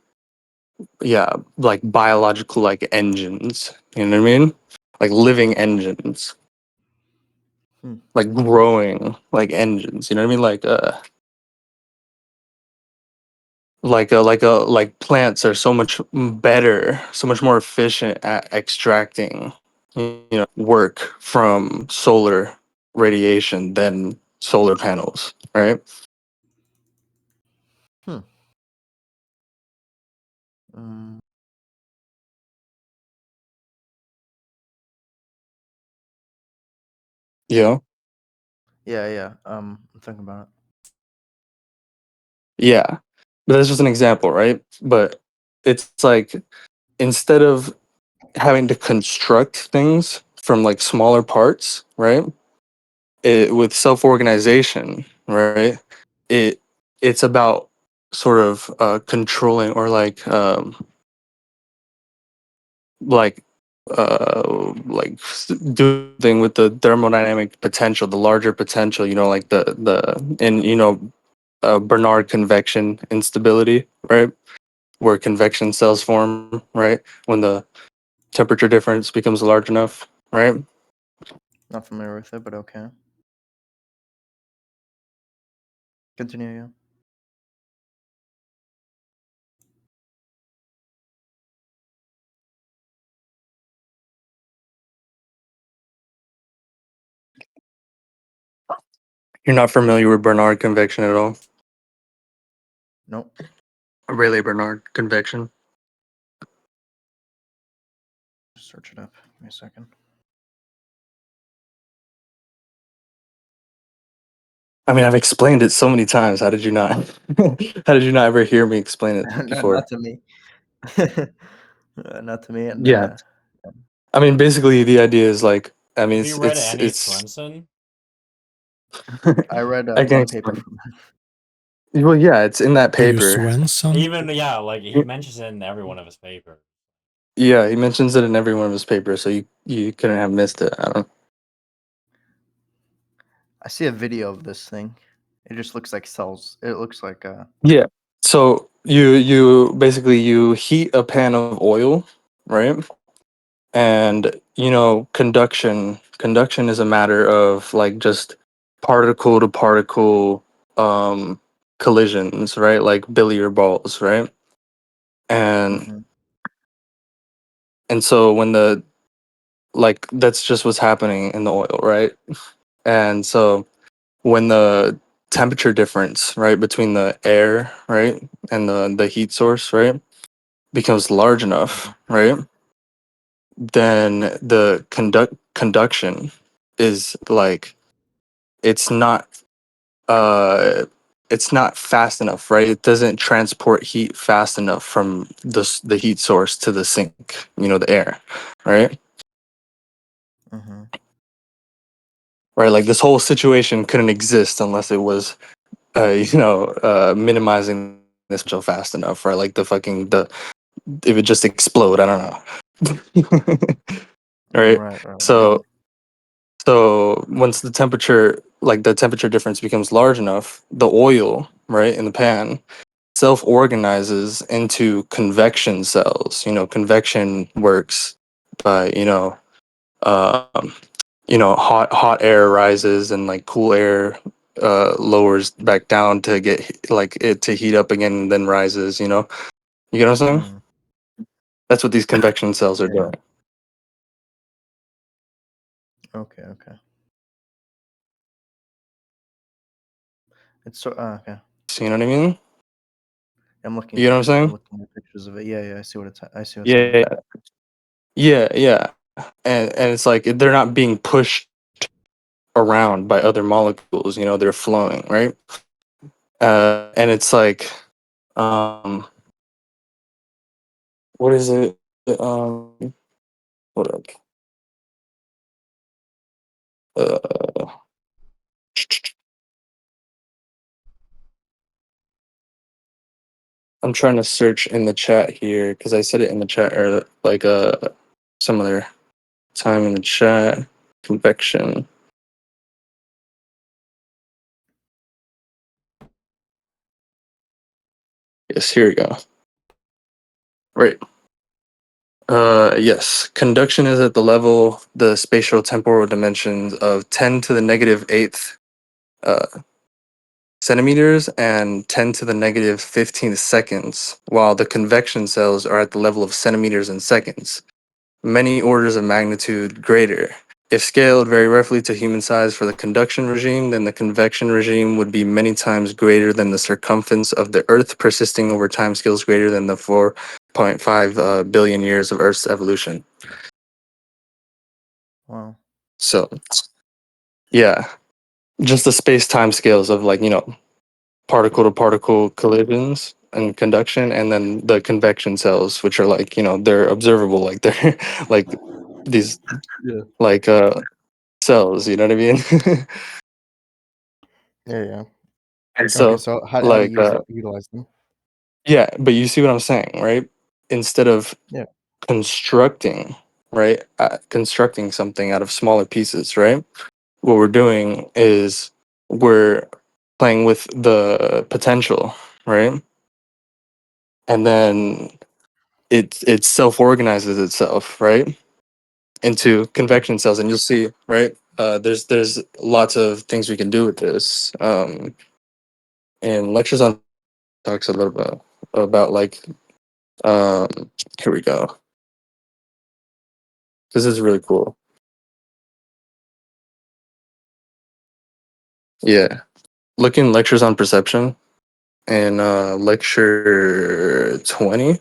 yeah, like biological like engines. You know what I mean? Like living engines, Hmm. like growing like engines. You know what I mean? Like plants are so much better, so much more efficient at extracting, work from solar radiation than solar panels, right? Hmm. Mm, Yeah, yeah, yeah. I'm thinking about yeah. But that's just an example, right? But it's like instead of having to construct things from like smaller parts, right? With self-organization, right? It it's about sort of controlling or like doing with the thermodynamic potential, the larger potential, like the and Bernard convection instability, right? Where convection cells form, right? When the temperature difference becomes large enough, right? it. Not familiar with it, but okay. Continue. Yeah. You're not familiar with Bernard convection at all? Nope. Rayleigh Bernard convection. Search it up. Give me a second. I mean, I've explained it so many times. How did you not? How did you not ever hear me explain it Not before? to me. Not to me. And Yeah. I mean, basically, the idea is like, I mean, Have you read any it's. Swenson? I read I can one paper explain. from him. Well, yeah, it's in that Hugh paper. Swenson? Even yeah, like he mentions it in every one of his papers. Yeah, he mentions it in every one of his papers, so you couldn't have missed it. I don't. I see a video of this thing. It just looks like cells. It looks like Yeah. So you basically you heat a pan of oil, right? And conduction is a matter of like just particle to particle collisions, right? Like billiard balls, right? And mhm. and so when the like that's just what's happening in the oil, right? And so when the temperature difference, right, between the air, right, and the heat source, right, becomes large enough, right, then the conduction is like it's not uh it's not fast enough, right? It doesn't transport heat fast enough from the heat source to the sink, the air, right? Mhm. Right, like this whole situation couldn't exist unless it was minimizing this so fast enough, right? Like the it would just explode. I don't know. Right. Right, right, right. So once the temperature difference becomes large enough, the oil, right, in the pan self-organizes into convection cells. Convection works by, um, hot air rises and like cool air lowers back down to get like it to heat up again and then rises. You get what I'm saying? Mm. That's what these convection cells are Yeah. doing. Okay, okay. It's so okay. So, you know what I mean? I'm looking You know what I'm saying? looking at pictures of it. Yeah, yeah. I see what's Yeah, happening. yeah. And it's like they're not being pushed around by other molecules. They're flowing, right? And it's like, um, what is it? What up? Uh, I'm trying to search in the chat here because I said it in the chat or like some other time in the chat. Convection. Yes, here we go. Right. Yes. Conduction is at the level, the spatial temporal dimensions of 10 to the negative eighth uh, centimeters and 10 to the negative 15th seconds, while the convection cells are at the level of centimeters and seconds, many orders of magnitude greater. If scaled very roughly to human size for the conduction regime, then the convection regime would be many times greater than the circumference of the Earth, persisting over timescales greater than the 4.5 billion years of Earth's evolution. Wow. So, yeah, just the space time scales of like, particle to particle collisions and conduction, and then the convection cells, which are like, they're observable, like they're like these Yeah. like cells, you know what I mean? Yeah, yeah. And Okay, so so how do like you utilize them? yeah, but you see what I'm saying, right? Instead of Yeah. constructing, right? Constructing something out of smaller pieces, right? What we're doing is we're playing with the potential, right? And then it self-organizes itself, right? Into Okay. convection cells, and you'll see, right? There's lots of things we can do with this. And lectures on talks a little bit about like um here we go. This is really cool. Yeah. Look in lectures on perception and lecture 20.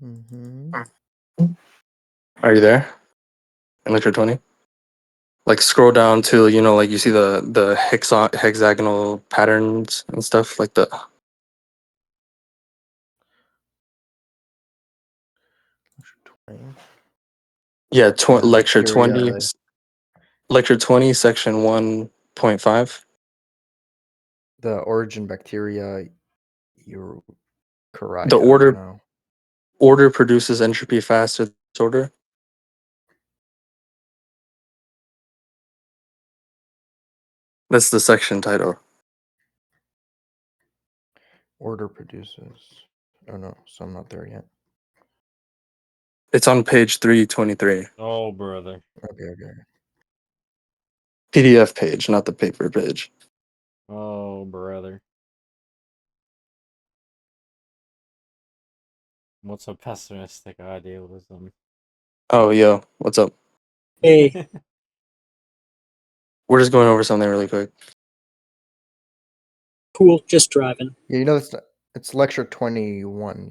Mm-hmm. Are you there? In lecture 20? Like scroll down to, like you see the hexagonal patterns and stuff like the 20. yeah, Yeah, the lecture bacteria, 20, lecture 20 section 1.5. the origin bacteria, The eukarya. order No. order produces entropy faster than disorder. That's the section title. Order produces. Oh no, so I'm not there yet. It's on page 323. Oh, brother. Okay, okay. PDF page, not the paper page. Oh, brother. What's a pessimistic idealism? Oh, yo, what's up? Hey, We're just going over something really quick. cool. Just driving. Yeah, it's lecture 21.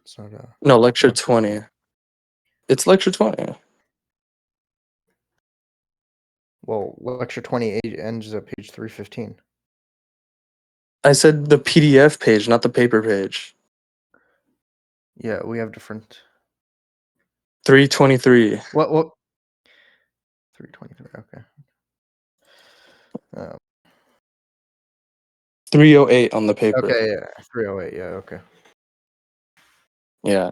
It's not No, lecture lecture 20. It's lecture 20. Well, lecture 28 ends at page 315. I said the PDF page, not the paper page. Yeah, we have different. 323. What? 323. Okay. 308 on the paper. Okay, yeah, 308. Yeah, okay. Yeah.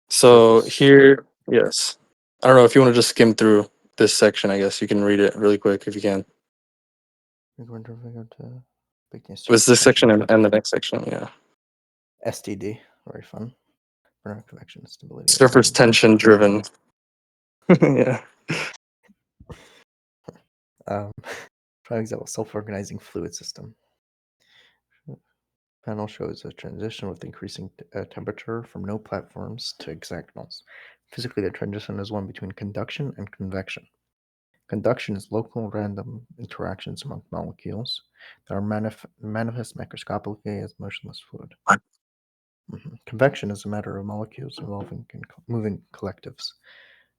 So Surface. here, yes. I don't know if you want to just skim through this section. I guess you can read it really quick if you can. We're going to figure to big It's surface this section tension. and the next section. Yeah. STD, very fun. Burnout convection stability. Surface tension driven. Yeah. For example, self-organizing fluid system. Panel shows a transition with increasing temperature from no platforms to hexagonals. Physically, the transition is one between conduction and convection. Conduction is local random interactions among molecules that are manifest macroscopically as motionless fluid. Convection is a matter of molecules involving moving collectives.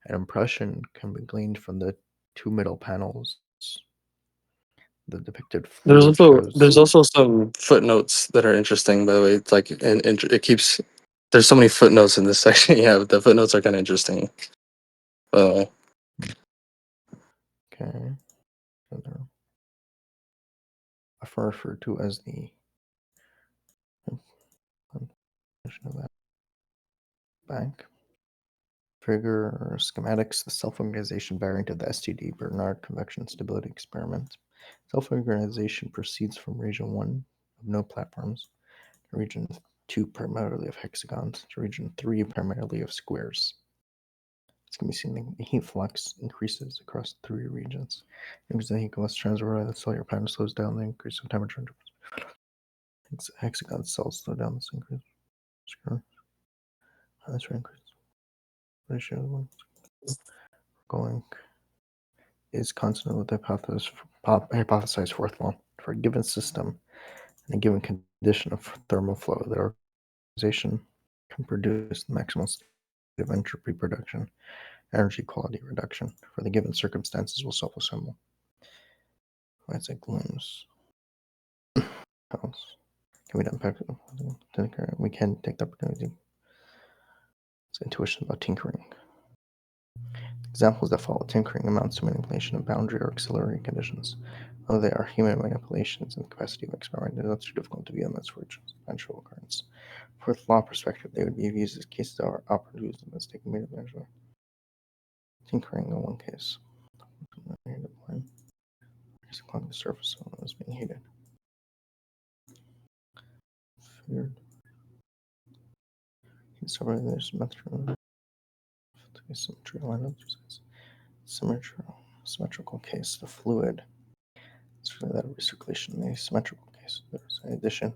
An impression can be gleaned from the two middle panels. The depicted fluid shows. There's also some footnotes that are interesting. By the way, it's like and it keeps. There's so many footnotes in this section. Yeah, the footnotes are kind of interesting. By the way. Okay. Often referred to as the of that bank. Figure schematics, the self-organization variant of the STD Bernard convection stability experiment. Self-organization proceeds from region 1 of no platforms, to region 2 primarily of hexagons, to region 3 primarily of squares. As can be seen, the heat flux increases across 3 regions. Because the heat loss transfer by the cellular pattern slows down the increase of temperature. Hexagon cells slow down this increase. Sure. That's right. Ratio going is consonant with the hypothesized fourth law. For a given system and a given condition of thermal flow, the organization can produce the maximal state of entropy production, energy quality reduction. For the given circumstances, will self-assemble. Let's say glooms. Else. Can we unpack it? We can take the opportunity. It's intuition about tinkering. Examples that follow tinkering amounts to manipulation of boundary or auxiliary conditions. Though they are human manipulations and the capacity of experiment is not too difficult to view them as for eventual occurrence. Fourth law perspective, they would be used as cases that are opportunities of mistaken made of measure. Tinkering in one case. Clogging the surface when it was being heated. Figured. There's symmetrical case, the fluid. It's really that recirculation. In a symmetrical case, there's an addition,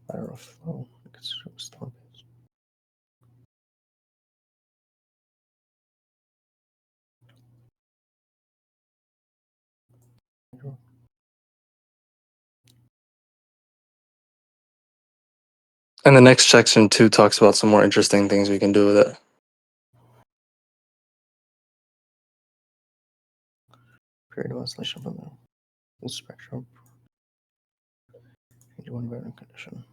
lateral flow, storm base. And the next section too talks about some more interesting things we can do with it. Period of oscillation from the full spectrum into one variant condition.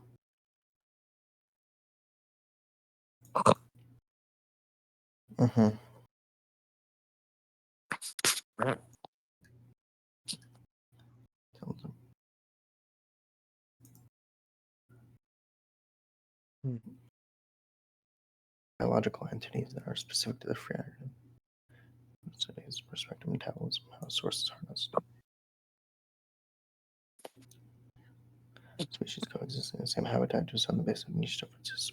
Biological entities that are specific to the free aggregate. Today's perspective metabolism, how sources harnessed. Species coexist in the same habitat just on the basis of niche differences,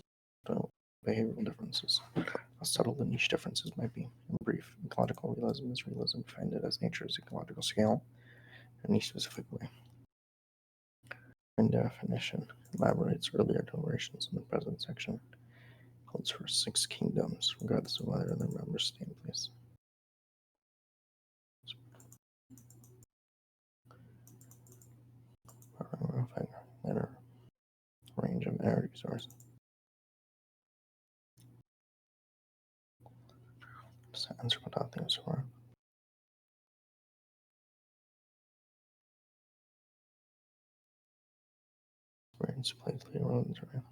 behavioral differences. How subtle the niche differences might be. In brief, ecological realism is realism defined it as nature's ecological scale, in niche specific way. In definition, elaborates earlier deliberations in the present section. Holds for 6 kingdoms, regardless of whether their members stay in place. Later range of energy sources. Just answer without things for range plays lead role in terrain.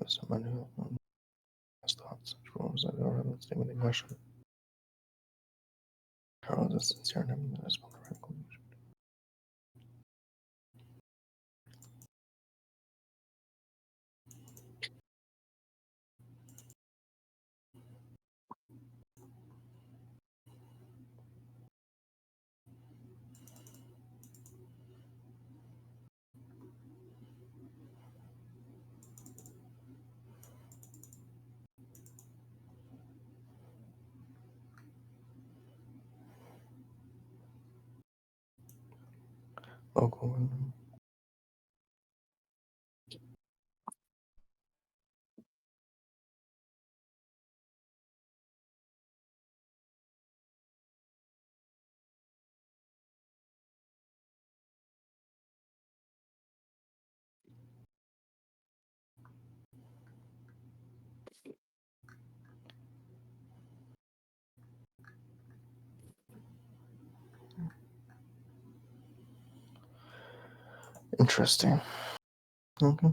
Someone who has thoughts, such rules that are statement in question. Oh, this is your name. Local. Interesting. Okay.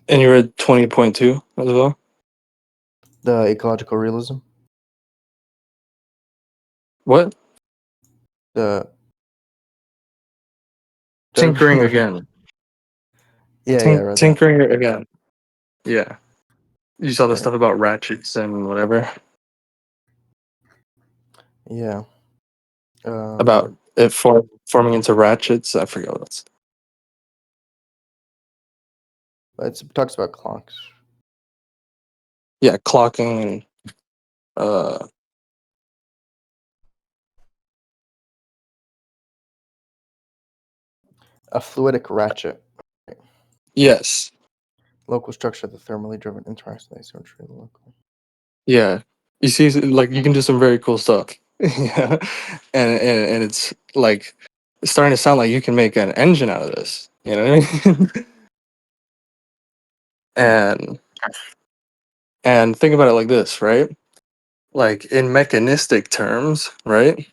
And you read 20.2 as well? The ecological realism. What? The Tinkering again. Yeah, I read that. Tinkering again. Yeah. You saw the Yeah. stuff about ratchets and whatever? Yeah. About it forming into ratchets? I forget what it's. It talks about clocks. Yeah, clocking and A fluidic ratchet. yes. Local structure, the thermally driven interaction with the asymmetry of the local. Yeah. You see, like, you can do some very cool stuff. Yeah. And it's like, it's starting to sound like you can make an engine out of this. You know what I mean? and think about it like this, right? Like, in mechanistic terms, right?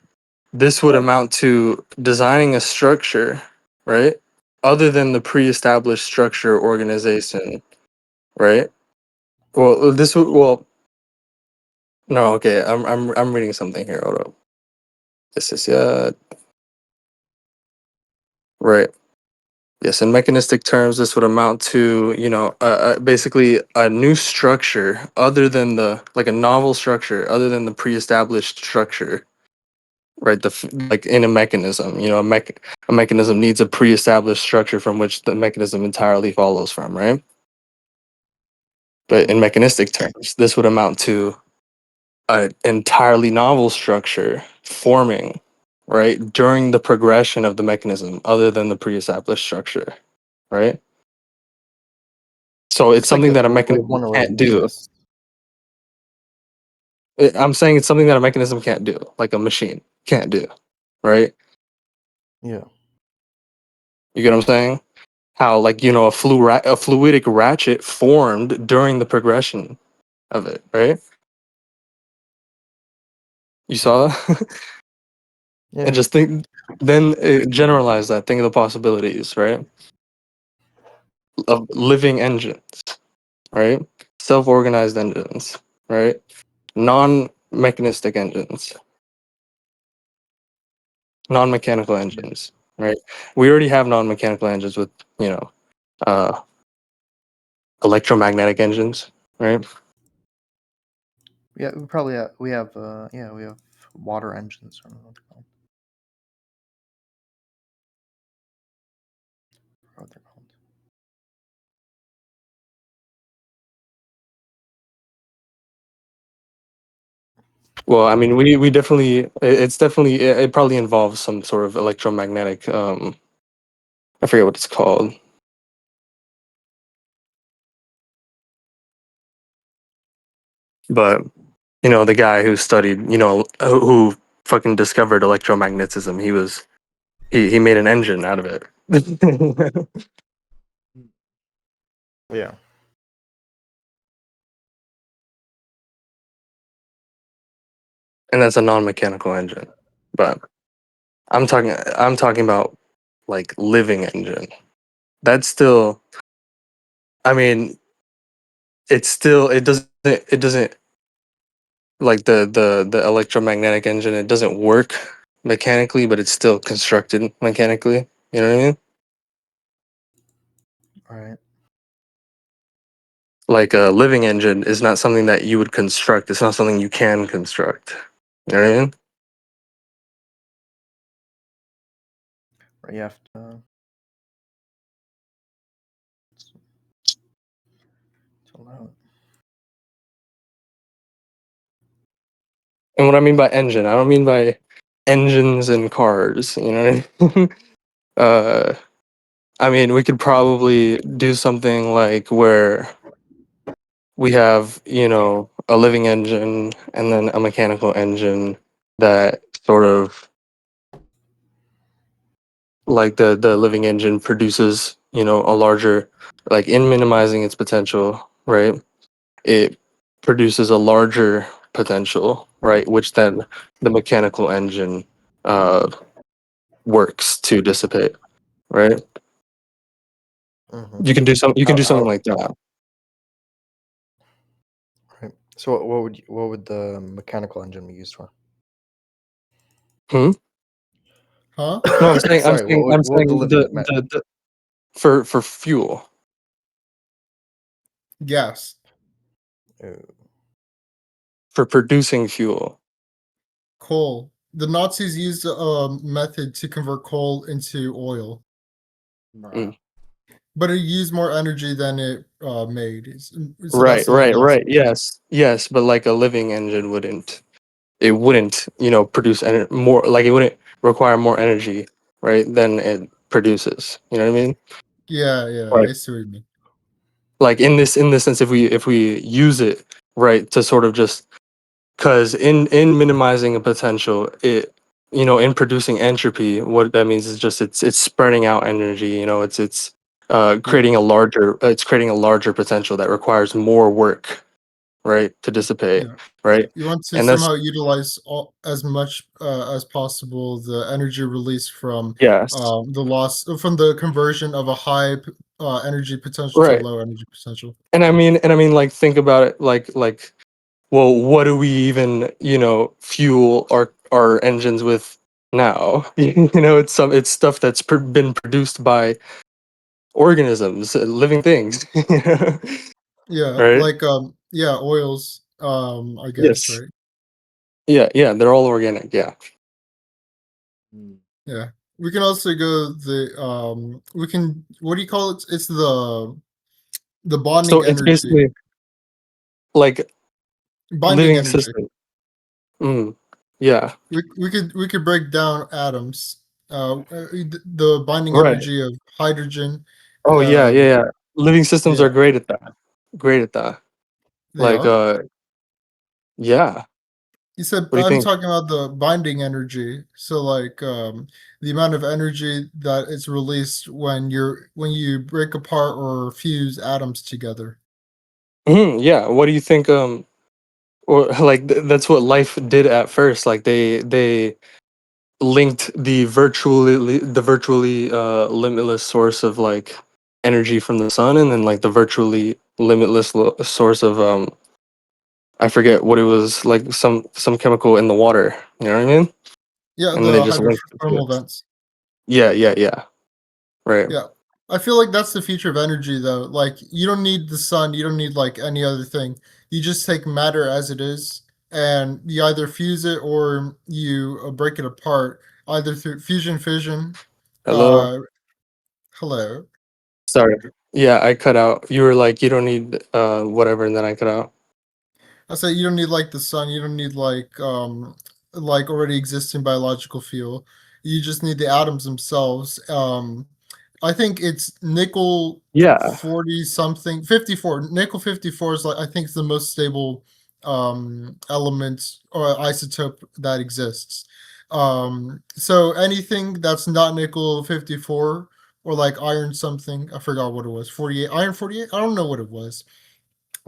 This would amount to designing a structure, right? Other than the pre-established structure organization, right? Well, this would well, no, okay. I'm reading something here. Hold up. This is right. Yes, in mechanistic terms, this would amount to, basically a new structure other than like a novel structure other than the pre-established structure, right? Like in a mechanism, a mechanism needs a pre-established structure from which the mechanism entirely follows from, right? But in mechanistic terms, this would amount to an entirely novel structure forming, right, during the progression of the mechanism other than the pre-established structure, right? So it's It's like something that a like mechanism one already can't do. exists. I'm saying it's something that a mechanism can't do, like a machine can't do, right? Yeah. You get what I'm saying? How, like, a fluidic ratchet formed during the progression of it, right? You saw that? Yeah. And just think, then generalize that. Think of the possibilities, right? Of living engines, right? Self-organized engines, right? Non-mechanistic engines, non-mechanical engines, right? We already have non-mechanical engines with, you know, uh, electromagnetic engines, right? Yeah, we probably have, we have water engines. I don't know what they're called. I forgot what they're called. Well, I mean, we definitely, it's definitely, it probably involves some sort of electromagnetic, I forget what it's called. But, the guy who studied, who fucking discovered electromagnetism, he made an engine out of it. Yeah. And that's a non-mechanical engine. But I'm talking about, like, living engine. That's still, I mean, it doesn't like the electromagnetic engine, it doesn't work mechanically, but it's still constructed mechanically. You know what I mean? All right. Like a living engine is not something that you would construct. It's not something you can construct. You know what I mean? Right. You have to allow it. And what I mean by engine, I don't mean by engines and cars. You know what I mean? uh, I mean, we could probably do something like where we have, a living engine and then a mechanical engine that sort of like the living engine produces, a larger, like in minimizing its potential, right? It produces a larger potential, right? Which then the mechanical engine uh, works to dissipate, right? Mm-hmm. You can do something How like that. right. So what would the mechanical engine be used for? Hmm? Huh? No, Sorry. I'm What would the saying living the for fuel. Gas. For producing fuel. Coal. The Nazis used a method to convert coal into oil, Mm. but it used more energy than it made. So Right, that's the right, loss. right. Yes, yes, but like a living engine wouldn't. It wouldn't, produce more. Like it wouldn't require more energy, right? Than it produces. You know what I mean? Yeah, Right. I see what you mean. Like in this sense, if we use it right to sort of just because in minimizing a potential, in producing entropy, what that means is just it's spreading out energy. Creating a larger potential that requires more work, right, to dissipate, Yeah. right? You want to And that's somehow utilize as much as possible the energy released from yes, the loss from the conversion of a high energy potential to a right. low energy potential. And I mean, like think about it, like, well, what do we even, fuel our engines with now? It's stuff that's been produced by organisms, living things, Yeah, right? like oils, I guess, Yes. right? Yeah, they're all organic. Yeah. Yeah. We can also go we can, what do you call it? It's the So bonding it's energy. basically like Binding living energy. system. Mm, yeah. We could break down atoms. The binding Right. energy of hydrogen. Oh yeah, yeah, Um, yeah. Living systems yeah, are great at that. Great at that. they Like, are. yeah. You said What do you I'm think? talking about the binding energy. So like the amount of energy that is released when you break apart or fuse atoms together. Yeah. What do you think? Or like that's what life did at first. Like they linked the virtually limitless source of like energy from the sun, and then like the virtually limitless source of I forget what it was, like some chemical in the water. You know what I mean? Yeah, And then they the just linked the two. hydrothermal vents. Yeah, yeah, yeah. Right. Yeah. I feel like that's the future of energy though. Like you don't need the sun, you don't need like any other thing. You just take matter as it is and you either fuse it or you break it apart either through fusion fission. Hello. Uh hello. Sorry. Yeah, I cut out. You were like, you don't need whatever, and then I cut out. I say you don't need like the sun, you don't need like already existing biological fuel. You just need the atoms themselves. I think it's nickel Yeah. 40 something 54. Nickel 54 is like I think it's the most stable element or isotope that exists. So anything that's not nickel 54 or like iron something, I forgot what it was. 48 iron 48. I don't know what it was,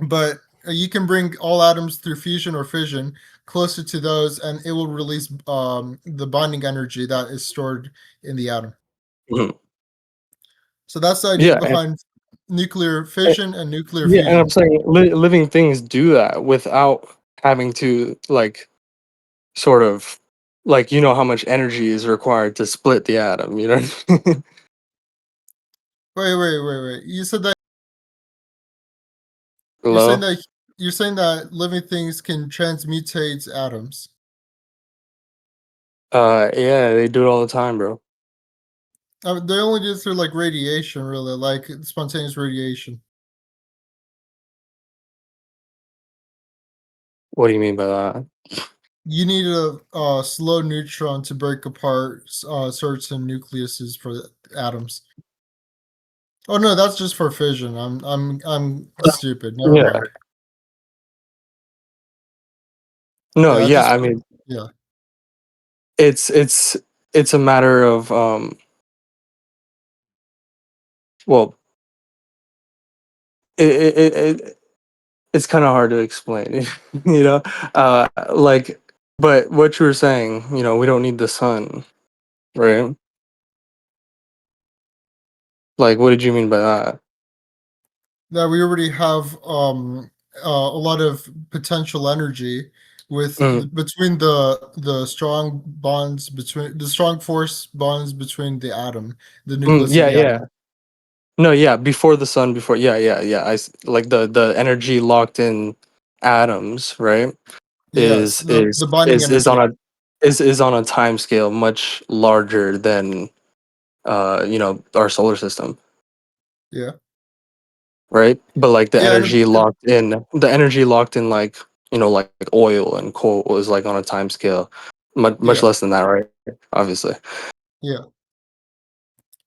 but you can bring all atoms through fusion or fission closer to those, and it will release the bonding energy that is stored in the atom. Mhm. So that's the idea Yeah, and, behind nuclear and- fission and nuclear yeah, and I'm fusion. saying living things do that without having to like sort of like you know how much energy is required to split the atom, you know? Wait. You said that you're saying Hello? that you're saying that living things can transmutate atoms. Yeah, they do it all the time, bro. They only do it through like radiation, really, like spontaneous radiation. What do you mean by that? You need a slow neutron to break apart certain nucleuses for the atoms. Oh no, that's just for fission. I'm stupid. Never Yeah. mind. No, Yeah, yeah, just I mean yeah. it's a matter of well it it's kind of hard to explain, you know? Like but what you were saying, you know, we don't need the sun, right? Like what did you mean by that? That we already have a lot of potential energy with Mm, between the strong bonds between the strong force bonds between the atom, the nucleus of yeah, the yeah. atom. No, yeah, before the sun, before yeah. Like the energy locked in atoms, right? Yes, the binding Is on energy. a is on a time scale much larger than you know, our solar system, Yeah. right? But like Yeah, and the energy locked in like, you know, like oil and coal is like on a time scale much yeah. less than that, right? Obviously. Yeah.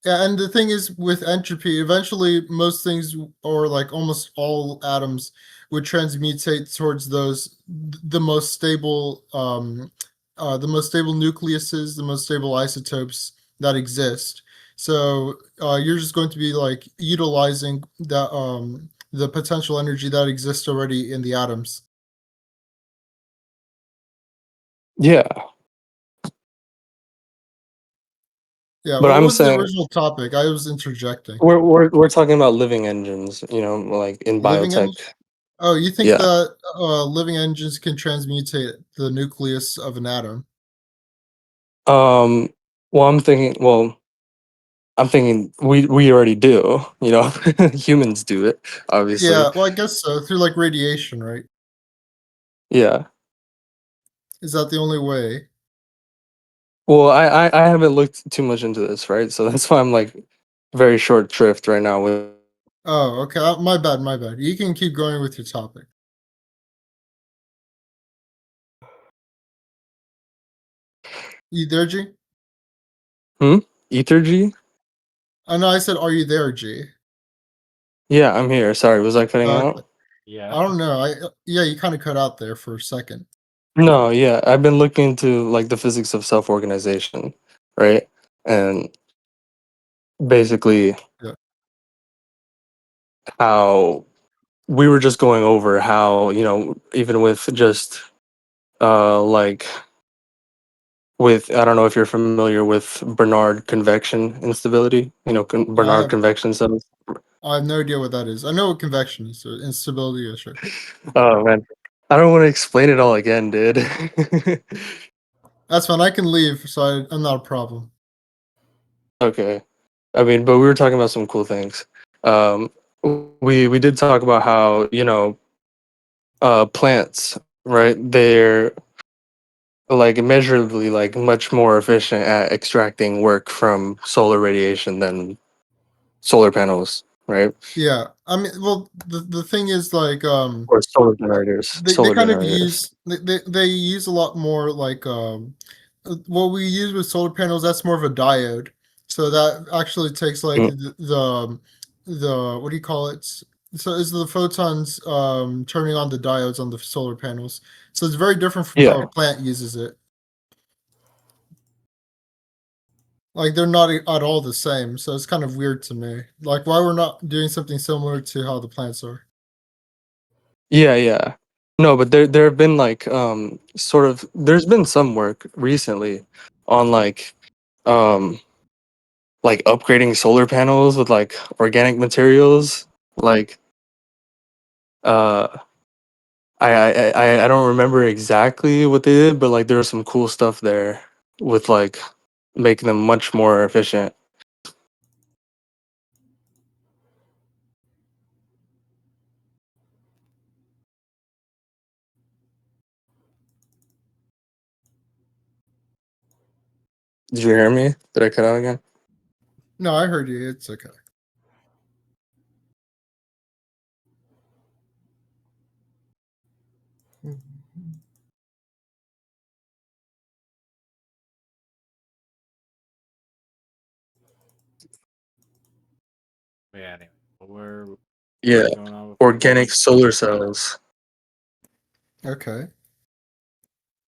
Yeah, and the thing is with entropy, eventually most things or like almost all atoms would transmutate towards the most stable the most stable nucleuses, the most stable isotopes that exist. So you're just going to be like utilizing the potential energy that exists already in the atoms. Yeah. Yeah, But what I'm was the saying original topic? I was interjecting. we're talking about living engines, you know, like in Living biotech. engine? Oh, you think Yeah. that living engines can transmutate the nucleus of an atom? Um, well, I'm thinking we already do, you know, humans do it, obviously. Yeah, well, I guess so. Through like radiation, right? Yeah. Is that the only way? Well, I haven't looked too much into this, right? So that's why I'm like very short shrift right now with. Oh, okay. My bad, my bad. You can keep going with your topic. You there, G? Hmm? Ether G? Oh no, I said, are you there, G? Yeah, I'm here. Sorry, was I cutting Okay. out? Yeah. I don't know. Yeah, you kind of cut out there for a second. No, yeah, I've been looking into like the physics of self-organization, right? And basically Yeah. how we were just going over how, you know, even with just like with I don't know if you're familiar with Bernard convection instability, you know, I Bernard have convection cells. I have no idea what that is. I know what convection is. So instability, yeah, sure. Oh man, I don't want to explain it all again, dude. That's fine. I can leave, so I'm not a problem. Okay, I mean, but we were talking about some cool things. Um, we did talk about how, you know, plants, right? They're like immeasurably like much more efficient at extracting work from solar radiation than solar panels, right? Yeah, I mean, well, the thing is like Or solar generators. they Solar kind of generators. use they use a lot more like what we use with solar panels. That's more of a diode, so that actually takes like Mm, the what do you call it? So is the photons turning on the diodes on the solar panels. So it's very different from how yeah. a plant uses it. Like they're not at all the same, so it's kind of weird to me. Like why we're not doing something similar to how the plants are. Yeah, yeah. No, but there have been like sort of there's been some work recently on um like upgrading solar panels with like organic materials like uh I don't remember exactly what they did, but like there was some cool stuff there with like making them much more efficient. Did you hear me? Did I cut out again? No, I heard you. It's okay. But yeah, anyway, what were Yeah, going on with organic solar cells Okay.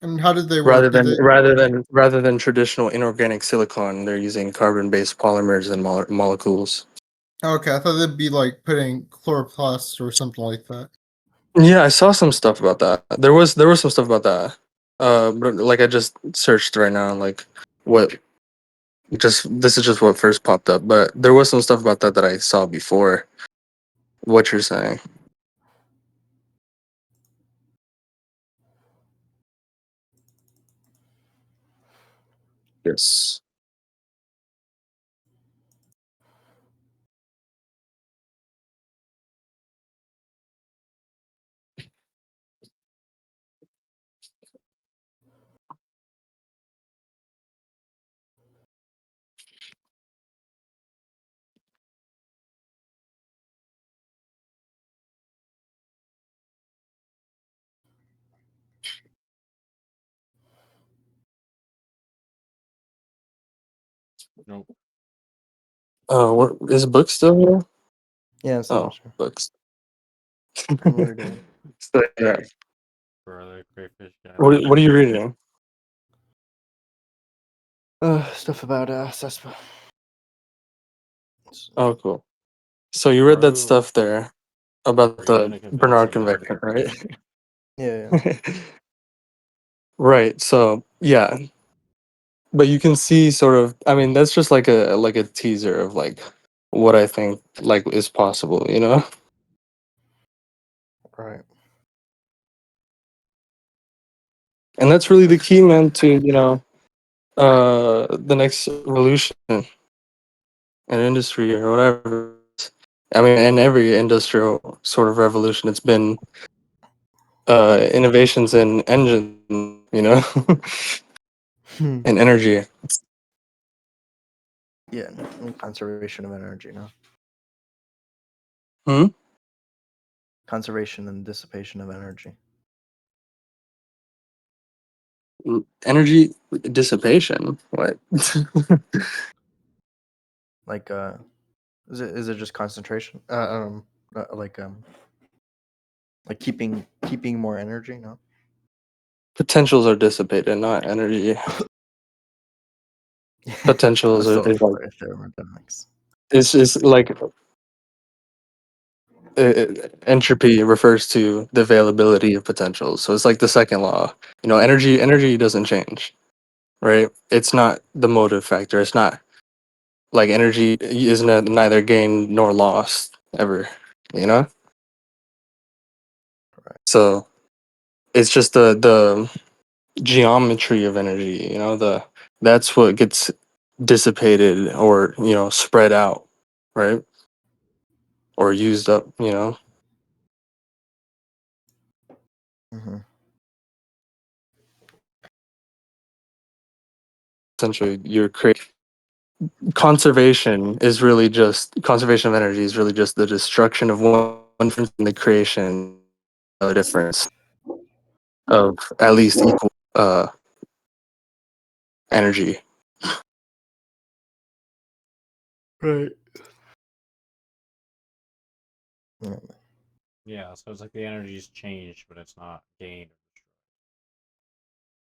And how did they rather work? Did than they? rather than traditional inorganic silicon. They're using carbon-based polymers and molecules. Okay, I thought they'd be like putting chloroplast or something like that. Yeah, I saw some stuff about that. There was some stuff about that. But like I just searched right now, like what just this is just what first popped up. But there was some stuff about that I saw before what you're saying. Yes. nope. What is book still here? Yeah, so Oh, much. books. I'm reading. So, yeah. For other crayfish guys. What are you reading? Stuff about CESPA. Oh, cool. So you read that Bro, stuff there about are you the gonna convince Bernard me to Convection, right? Yeah, yeah. Right. So yeah, but you can see sort of. I mean, that's just like a teaser of like what I think like is possible. You know, Right. and that's really the key, man. To the next revolution in industry or whatever. I mean, in every industrial sort of revolution, it's been innovations in engine, Hmm. and energy. Yeah, and conservation of energy, no? Hmm? Conservation and dissipation of energy. Energy dissipation. What? Like, is it just concentration? Like like keeping more energy, no? Potentials are dissipated, not energy. I'm Potentials are still is like thermodynamics. it's like entropy refers to the availability of potentials. So it's like the second law. Energy doesn't change, right? It's not the motive factor. It's not like energy is neither gained nor lost ever. You know. Right. So it's just the geometry of energy. That's what gets dissipated or spread out, right? Or used up. Mm-hmm. Essentially, you're creating conservation of energy is really just the destruction of one difference and the creation of a difference of at least equal energy. Right. Yeah. Yeah, so it's like the energy's changed, but it's not gained.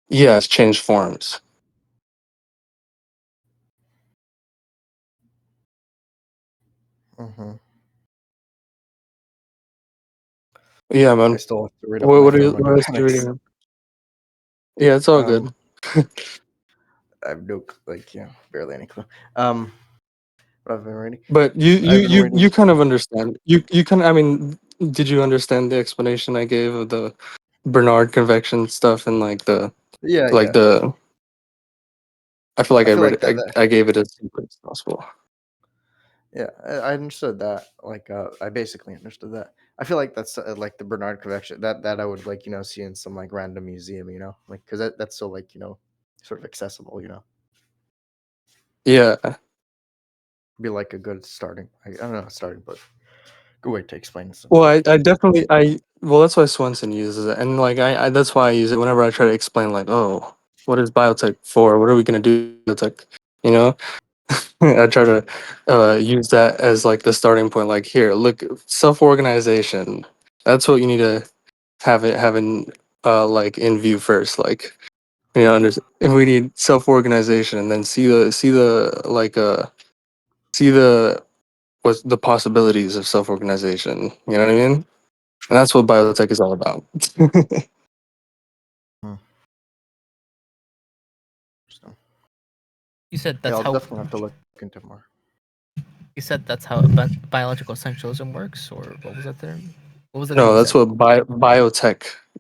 Yeah, it's changed forms. Mm-hmm. Yeah, I man. still have to read up What my what else are you thermodynamics. reading? Yeah, it's all good. I have barely any clue. What I've been reading. But you you I've been you reading. you kind of understand. You kind of, I mean, did you understand the explanation I gave of the Bernard convection stuff and like the Yeah, like yeah. the I feel like I I feel read like it. that. I gave it as simply as possible. Yeah, I understood that. Like, I basically understood that. I feel like that's like the Bernard collection that I would like, see in some like random museum, like because that's so like sort of accessible. Yeah. Be like a good starting. I don't know starting, but good way to explain Well, something. I definitely well that's why Swenson uses it, and like I that's why I use it whenever I try to explain like, oh, what is biotech for? What are we gonna do with biotech? You know, I try to use that as like the starting point. Like here, look, self organization. That's what you need to have in like in view first. Like and we need self organization, and then see the like see the what's the possibilities of self organization. You know what I mean? And that's what biotech is all about. Hmm. So, You said yeah, that's I'll how definitely have to look into more. you said that's how biological essentialism works, or what was that term? What was the thing No, you that's said? what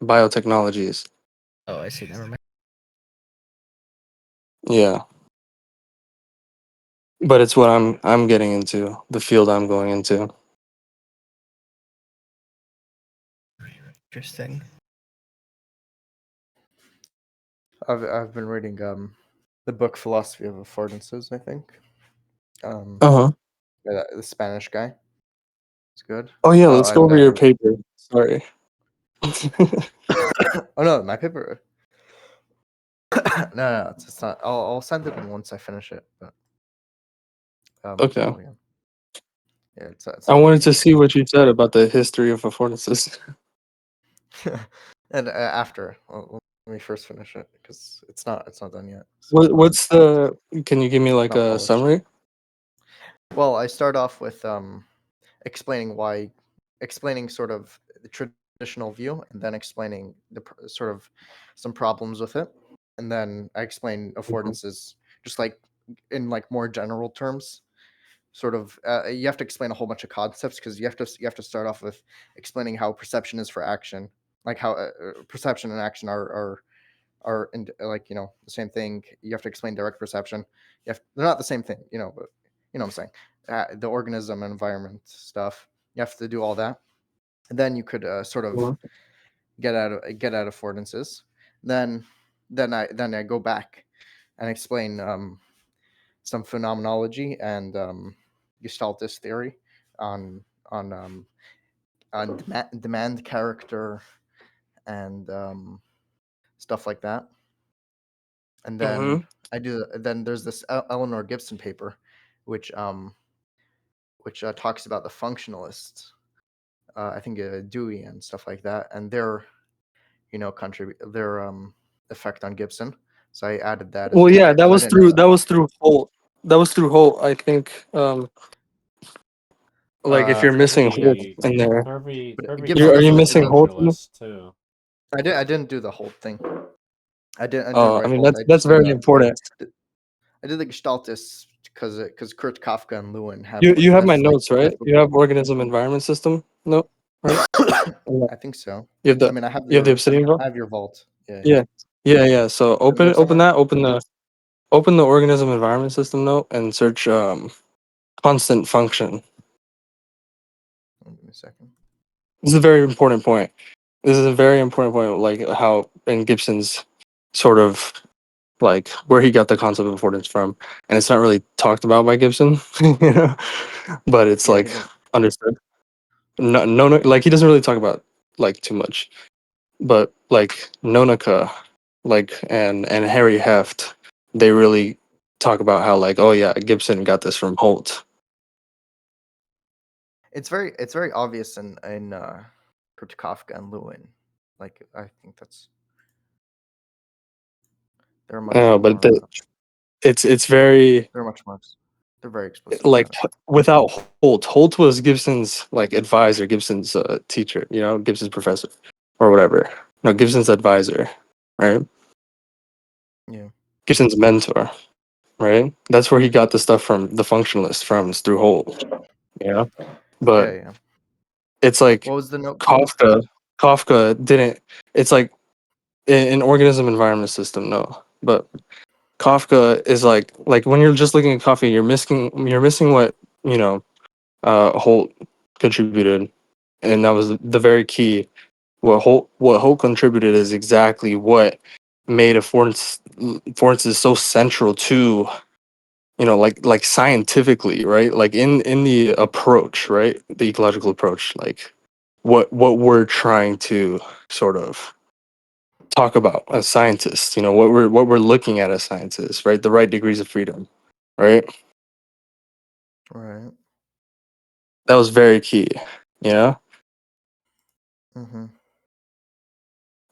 biotechnology is. Oh, I see. Never mind. Yeah, but it's what I'm getting into, the field I'm going into. Interesting. I've been reading the book Philosophy of Affordances. I think Uh huh. by the Spanish guy. It's good. Oh yeah, Oh, let's go and over your paper. Sorry. oh no, my paper. No, it's not. I'll send it in once I finish it. But Okay. so yeah, it's I not done wanted to yet. see what you said about the history of affordances. And after, let me first finish it because it's not done yet. So What's the? Can you give me like not a polished. summary? Well, I start off with explaining why, explaining sort of the traditional view, and then explaining the sort of some problems with it, and then I explain Mhm. affordances just like in like more general terms. Sort of, you have to explain a whole bunch of concepts because you have to start off with explaining how perception is for action, like how perception and action are in, like the same thing. You have to explain direct perception. They're not the same thing, but you know what I'm saying. The organism and environment stuff. You have to do all that, and then you could sort of Mhm. get out affordances. Then then I go back and explain some phenomenology and Gestaltist theory on on um, on demand character and stuff like that. And then Mhm. then there's this Eleanor Gibson paper, which talks about the functionalists. I think Dewey and stuff like that, and their their effect on Gibson. So I added that as Well, well yeah, because I didn't know that. that was through Holt. That was through Holt. I think. Like if you're missing Holt Turvey, in there, But Thought are it you was missing Holt? functionalist too. I didn't do the whole thing. I didn't I write mean whole. I that's just did very the important. I did the Gestaltist because Kurt Kafka and Lewin have You have my that's like notes, right? that's You have organism environment system. No, right? Or I think so. you have I the mean, I have you have the your obsidian vault. I have your vault. Yeah, yeah. Yeah, yeah. So Is it there open somewhere? that. Open the organism environment system note and search constant function. Give me a second. This is a very important point. This is a very important point. Like how in Gibson's sort of like where he got the concept of affordance from, and it's not really talked about by Gibson, you know, but it's Yeah, he like didn't. understood. No, like he doesn't really talk about like too much, but like Nonica, like and Harry Heft, they really talk about how like oh yeah, Gibson got this from Holt. It's very obvious in Kurt Kafka and Lewin. Like I think they're much But more it's very they're much more they're very explicit like about it. without Holt. Holt was Gibson's like advisor, Gibson's teacher, Gibson's professor or whatever. No, Gibson's advisor, right? Yeah, Gibson's mentor, right? That's where he got the stuff from the functionalist from is through Holt, you know. yeah, But yeah. It's like What was the note called? Kafka didn't. It's like an organism environment system. No, but Kafka is like when you're just looking at Kafka, you're missing what you know Holt contributed, and that was the very key. What Holt contributed is exactly what made Affordance is so central to like scientifically, right? Like in the approach, right? The ecological approach, like what we're trying to sort of talk about as scientists, what we're looking at as scientists, right? The right degrees of freedom, right? Right. That was very key, you know? Mm-hmm.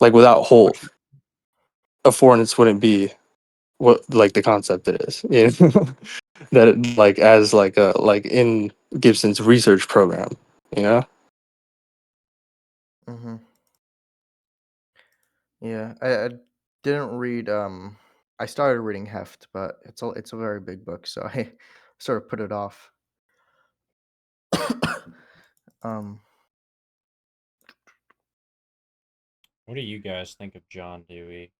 Like without Holt, Which affordance wouldn't be what like the concept it is. You know? That like as like in Gibson's research program, you know? Mm-hmm. Yeah, I didn't read. I started reading Heft, but it's a very big book, so I sort of put it off. um, What do you guys think of John Dewey?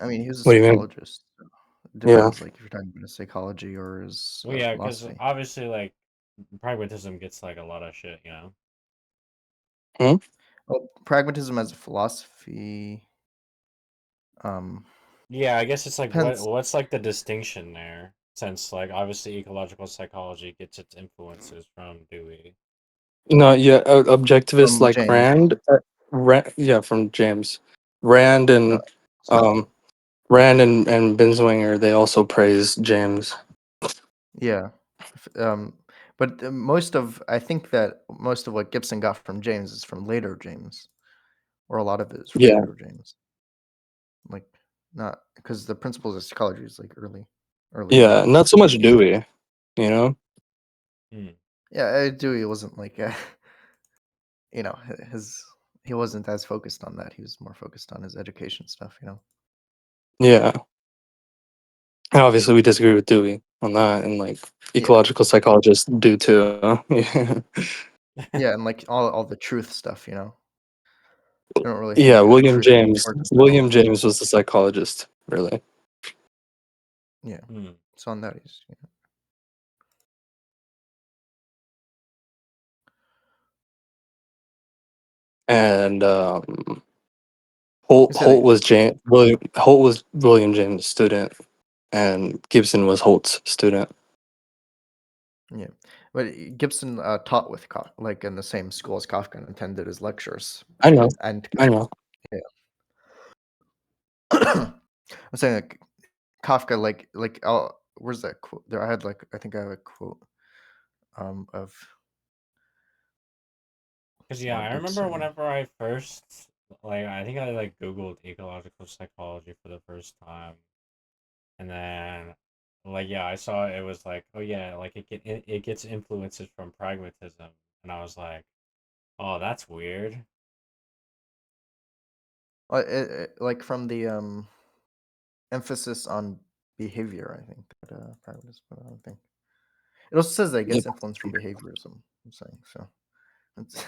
I mean, he was a What do you mean? psychologist. So it Yeah. depends, like if you're talking about his psychology or his Well, yeah, because philosophy. obviously, like, pragmatism gets like a lot of shit, you know. Hmm? Well, pragmatism as a philosophy, um, Yeah, I guess it's like depends what's like the distinction there, since like obviously ecological psychology gets its influences from Dewey. No, yeah, objectivists from like James. Yeah, from James, Rand Uh, and um, and Binswanger. They also praise James. yeah, but I think that most of what Gibson got from James is from later James, or a lot of it is from Yeah, later James. Like, not because the principles of psychology is like earlier yeah, on. not so much Dewey. You know, Hmm. Yeah, Dewey wasn't like, his he wasn't as focused on that. He was more focused on his education stuff. yeah. And obviously, we disagree with Dewey on that, and like Yeah, ecological psychologists do too. Yeah, yeah, and like all the truth stuff. I don't really yeah. think William truth is James. important at William all. James was the psychologist, really, Yeah, Hmm. so on that he's and he said Holt was William James' student, and Gibson was Holt's student. yeah, but Gibson taught with like in the same school as Kafka and attended his lectures, I know, and I know. yeah. I'm saying like Kafka, like where's that quote? There, I think I have a quote of Because yeah, more I remember Gibson. whenever I first like I think I like Googled ecological psychology for the first time, and then like yeah, I saw it was like oh yeah, like it gets influences from pragmatism, and I was like oh that's weird. Like from the emphasis on behavior, I think that pragmatism, but I don't think it also says that it Yeah, gets influence from behaviorism. I'm saying so. It's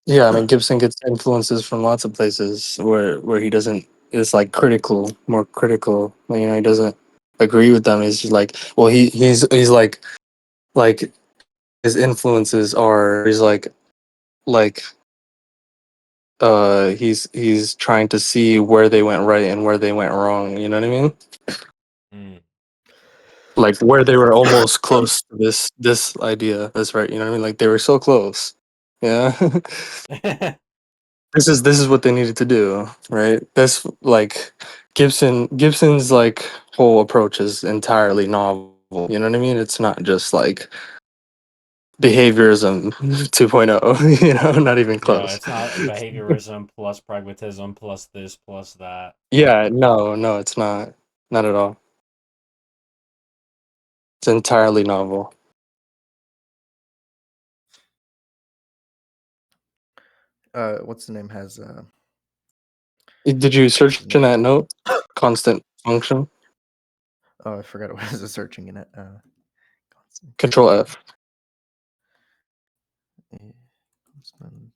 yeah. I mean, Gibson gets influences from lots of places where he doesn't. It's like critical, more critical. He doesn't agree with them. He's just like, well, he's like his influences are. He's like he's trying to see where they went right and where they went wrong. You know what I mean? Hmm. Like where they were almost close to this idea. That's right. You know what I mean? Like they were so close. Yeah. This is what they needed to do, right? This like Gibson's like whole approach is entirely novel. You know what I mean? It's not just like behaviorism 2.0, not even Yeah, close. it's not behaviorism plus pragmatism plus this plus that. Yeah, no, it's not. Not at all. It's entirely novel. what's the name has Did you what's search the in name? that note? Constant function? Oh, I forgot what I was searching in it. Control F. A constant,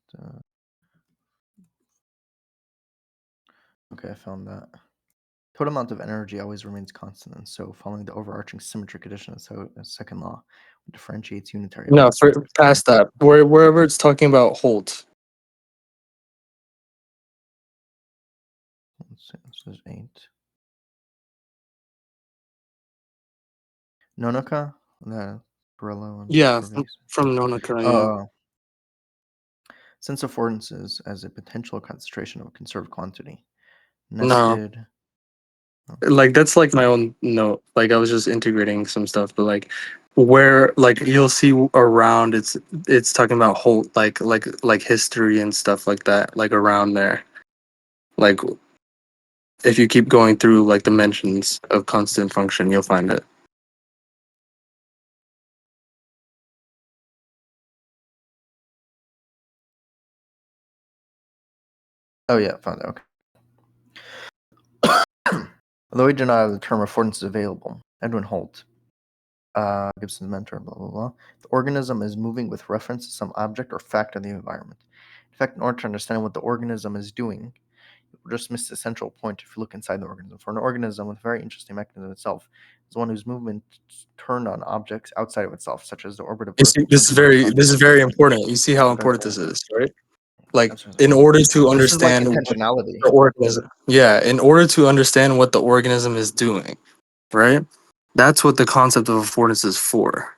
okay, I found that. Total amount of energy always remains constant, and so following the overarching symmetry condition of the second law, differentiates unitary No, elements. for past that, wherever it's talking about Holt. Let's see, this is 8. Nonaka? The Brillo and Yeah, Pervasive. from Nonaka, yeah. Uh, since affordances as a potential concentration of a conserved quantity, No, nested. like that's like my own note. Like I was just integrating some stuff, but like where like you'll see around it's talking about Holt, like history and stuff like that, like around there. Like if you keep going through like the mentions of constant function, you'll find it. Oh yeah, found it. Okay. Although we do not have the term affordances available, Edwin Holt, Gibson's mentor, blah blah blah. The organism is moving with reference to some object or fact of the environment. In fact, in order to understand what the organism is doing, you just miss the central point if you look inside the organism. For an organism with a very interesting mechanism itself is one whose movement turned on objects outside of itself, such as the orbit of You Earth see, in front of the sun. this is very important. You see how important this is, right? Like in order to This is like understand what intentionality. the organism, yeah, in order to understand what the organism is doing, right? That's what the concept of affordance is for.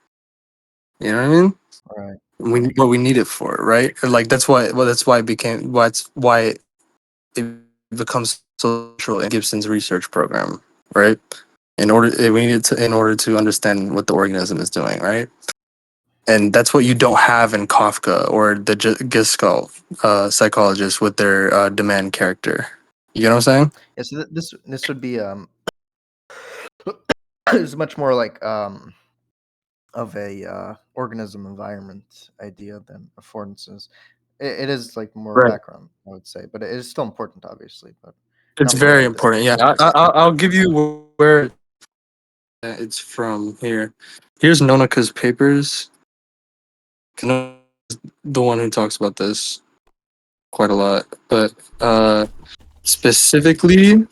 You know what I mean? Right. What we need it for, right? Like that's why. Well, that's why it became. Why it becomes social in Gibson's research program, right? We need it to in order to understand what the organism is doing, right? And that's what you don't have in Kafka or the Gestalt psychologists with their demand character. You know what I'm saying? Yeah, so this would be is much more like of a organism environment idea than affordances. It is like more Right. background, I would say, but it is still important, obviously, but It's not more very like this. important. Yeah, I'll give you where it's from here. Here's Nonaka's papers. Nonaka's the one who talks about this quite a lot, but specifically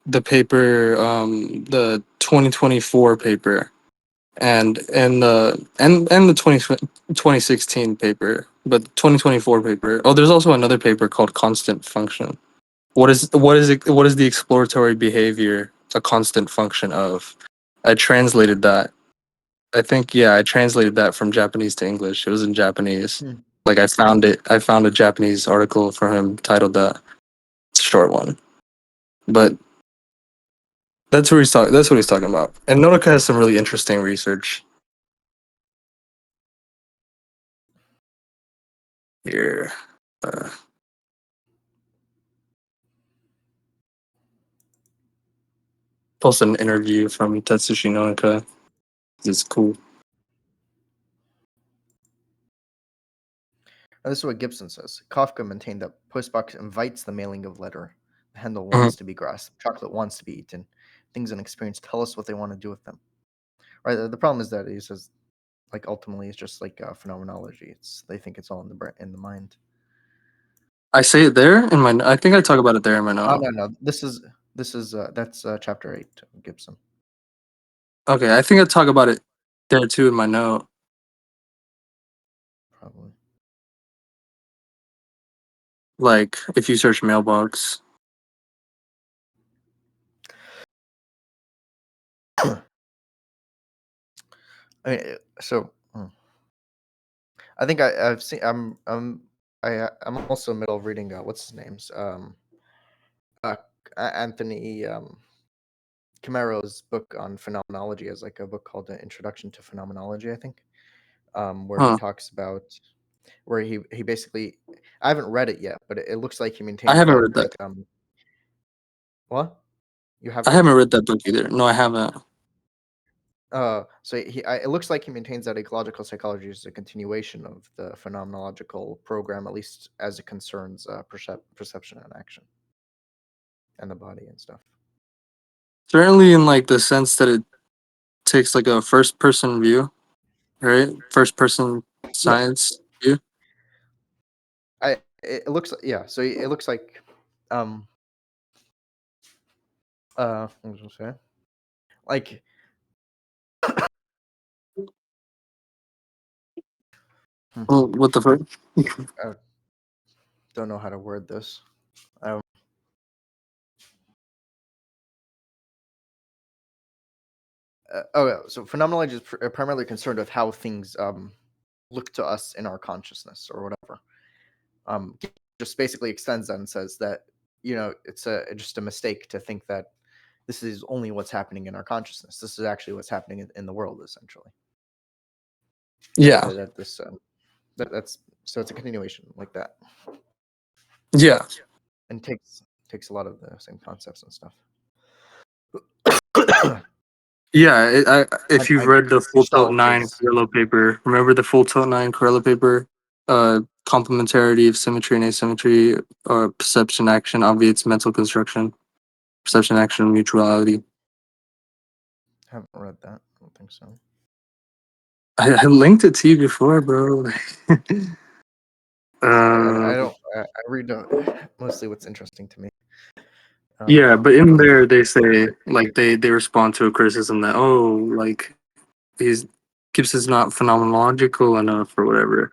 the paper, the 2024 paper, and the 2016 paper, but 2024 paper. Oh, there's also another paper called Constant Function. What is the exploratory behavior a constant function of? I translated that. I think yeah, I translated that from Japanese to English. It was in Japanese. Hmm. Like I found it. I found a Japanese article for him titled that. It's a short one, but That's what he's talking about. And Nonaka has some really interesting research here. Uh, Post an interview from Tetsushi Nonaka. It's cool. This is what Gibson says. Kafka maintained that postbox invites the mailing of letter. The handle Mhm. wants to be grasped. Chocolate wants to be eaten. Things and experience tell us what they want to do with them. Right. The problem is that he says, like, ultimately, it's just like phenomenology. They think it's all in the mind. I say it there in my. I think I talk about it there in my Oh note. no. This is that's chapter 8 of Gibson. Okay, I think I talk about it there too in my note. Probably. Like if you search mailbox. I mean, so I think I've seen. I'm also middle of reading. What's his name's uh, Anthony Camaro's book on phenomenology as like a book called Introduction to Phenomenology, I think, where he Huh. talks about where he basically I haven't read it yet, but it looks like he I maintains haven't that read that. like what you I haven't read haven't it? read that book either. No, I haven't. So it looks like he maintains that ecological psychology is a continuation of the phenomenological program, at least as it concerns perception and action and the body and stuff. Certainly in like the sense that it takes like a first person view. right? First person Yeah, science view. it looks yeah. So it looks like what was I gonna say? Like Well, what the fuck? I don't know how to word this. So phenomenology is primarily concerned with how things look to us in our consciousness or whatever. Just basically extends that and says that it's just a mistake to think that this is only what's happening in our consciousness. This is actually what's happening in the world, essentially. Yeah, That's so it's a continuation like that, yeah, and takes a lot of the same concepts and stuff. yeah. If you've I read the Full Tilt Gestalt 9 is Corella paper, remember the Full Tilt 9 Corella paper? Complementarity of symmetry and asymmetry, or perception action obviates mental construction. Perception action mutuality. haven't read that. I don't think so. I linked it to you before, bro. I uh, don't. I read mostly what's interesting to me. yeah, but in there they say like they respond to a criticism that like he's Gibbs is not phenomenological enough or whatever,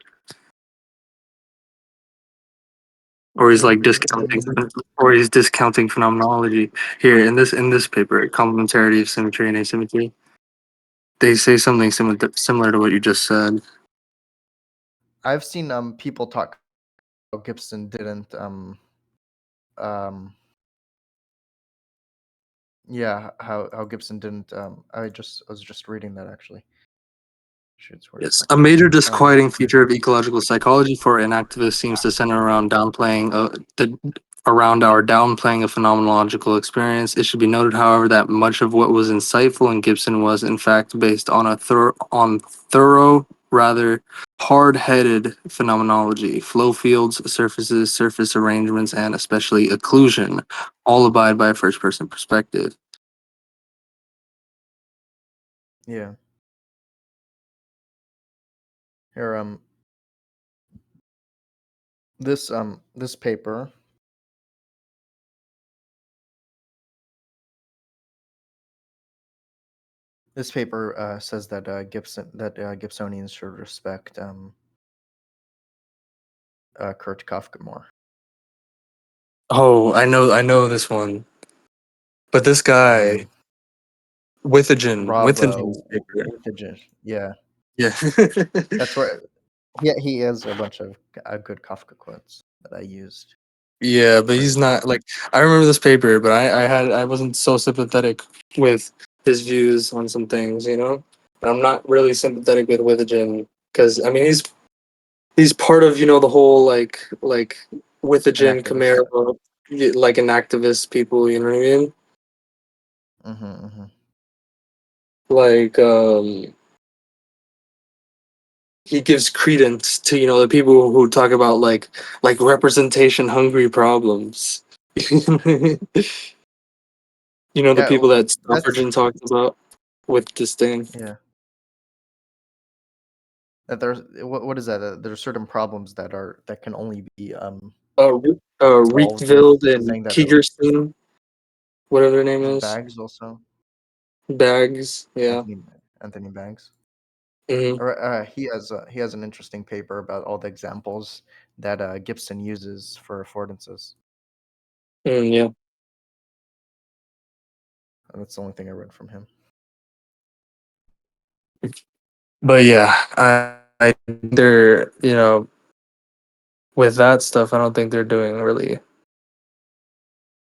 or he's like discounting, or he's discounting phenomenology. Here in this paper, complementarity of symmetry and asymmetry, they say something similar to what you just said. I've seen people talk how Gibson didn't um yeah, how Gibson didn't I was just reading that actually. Shoots where it's Yes, from. a major disquieting feature of ecological psychology for an activist seems to center around downplaying around our downplaying of phenomenological experience. It should be noted, however, that much of what was insightful in Gibson was, in fact, based on thorough, rather hard-headed phenomenology. Flow fields, surfaces, surface arrangements, and especially occlusion all abide by a first-person perspective. Yeah. Here this paper says that Gibsonians should respect Kurt Kafka more. I know this one, but this guy. Rob Withagen's paper. Withagen. Yeah, Yeah. that's where he has a bunch of good Kafka quotes that I used Yeah, but for he's his not paper. like I remember this paper, but I wasn't so sympathetic with his views on some things, you know? And I'm not really sympathetic with Withagen because I mean he's part of, the whole like An Withagen activist. Camaro like an activist people, you know what I mean? Mm-hmm. Like he gives credence to, the people who talk about like representation hungry problems. The Yeah, people that that's Stoffergen talked about with disdain. yeah. That there's what is that? There are certain problems that can only be solved with Riekveld and saying that Tigerstein, whatever their name is it is. Bags also Bags, yeah. Anthony Anthony Bags. Hmm. Or he has an interesting paper about all the examples that Gibson uses for affordances. Yeah. And that's the only thing I read from him. But yeah, they're, with that stuff, I don't think they're doing really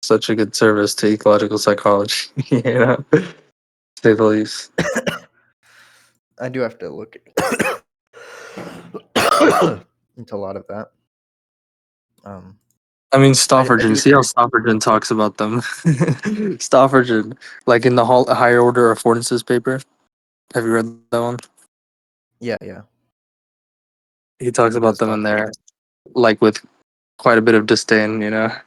such a good service to ecological psychology, to say the least. I do have to look into a lot of that. I mean, I Stoffergen. do See how think Stoffergen talks about them. Stoffergen, like in the higher order affordances paper. Have you read that one? yeah, He talks he about does them talk in about there, like with quite a bit of disdain. yeah.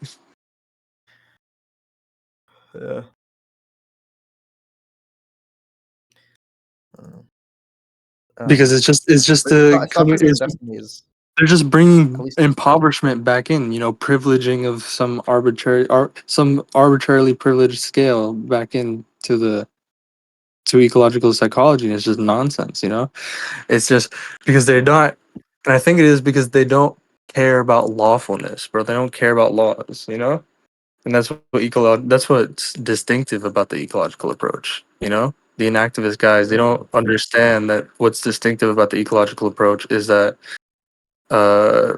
Uh, because it's just But the it's not because the it's destiny is they're just at bringing least. impoverishment back in, privileging of some arbitrarily privileged scale back into the to ecological psychology, and it's just nonsense. It's just because they're not, and I think it is because they don't care about lawfulness, bro. They don't care about laws. And that's what's distinctive about the ecological approach. The inactivist guys, they don't understand that what's distinctive about the ecological approach is that uh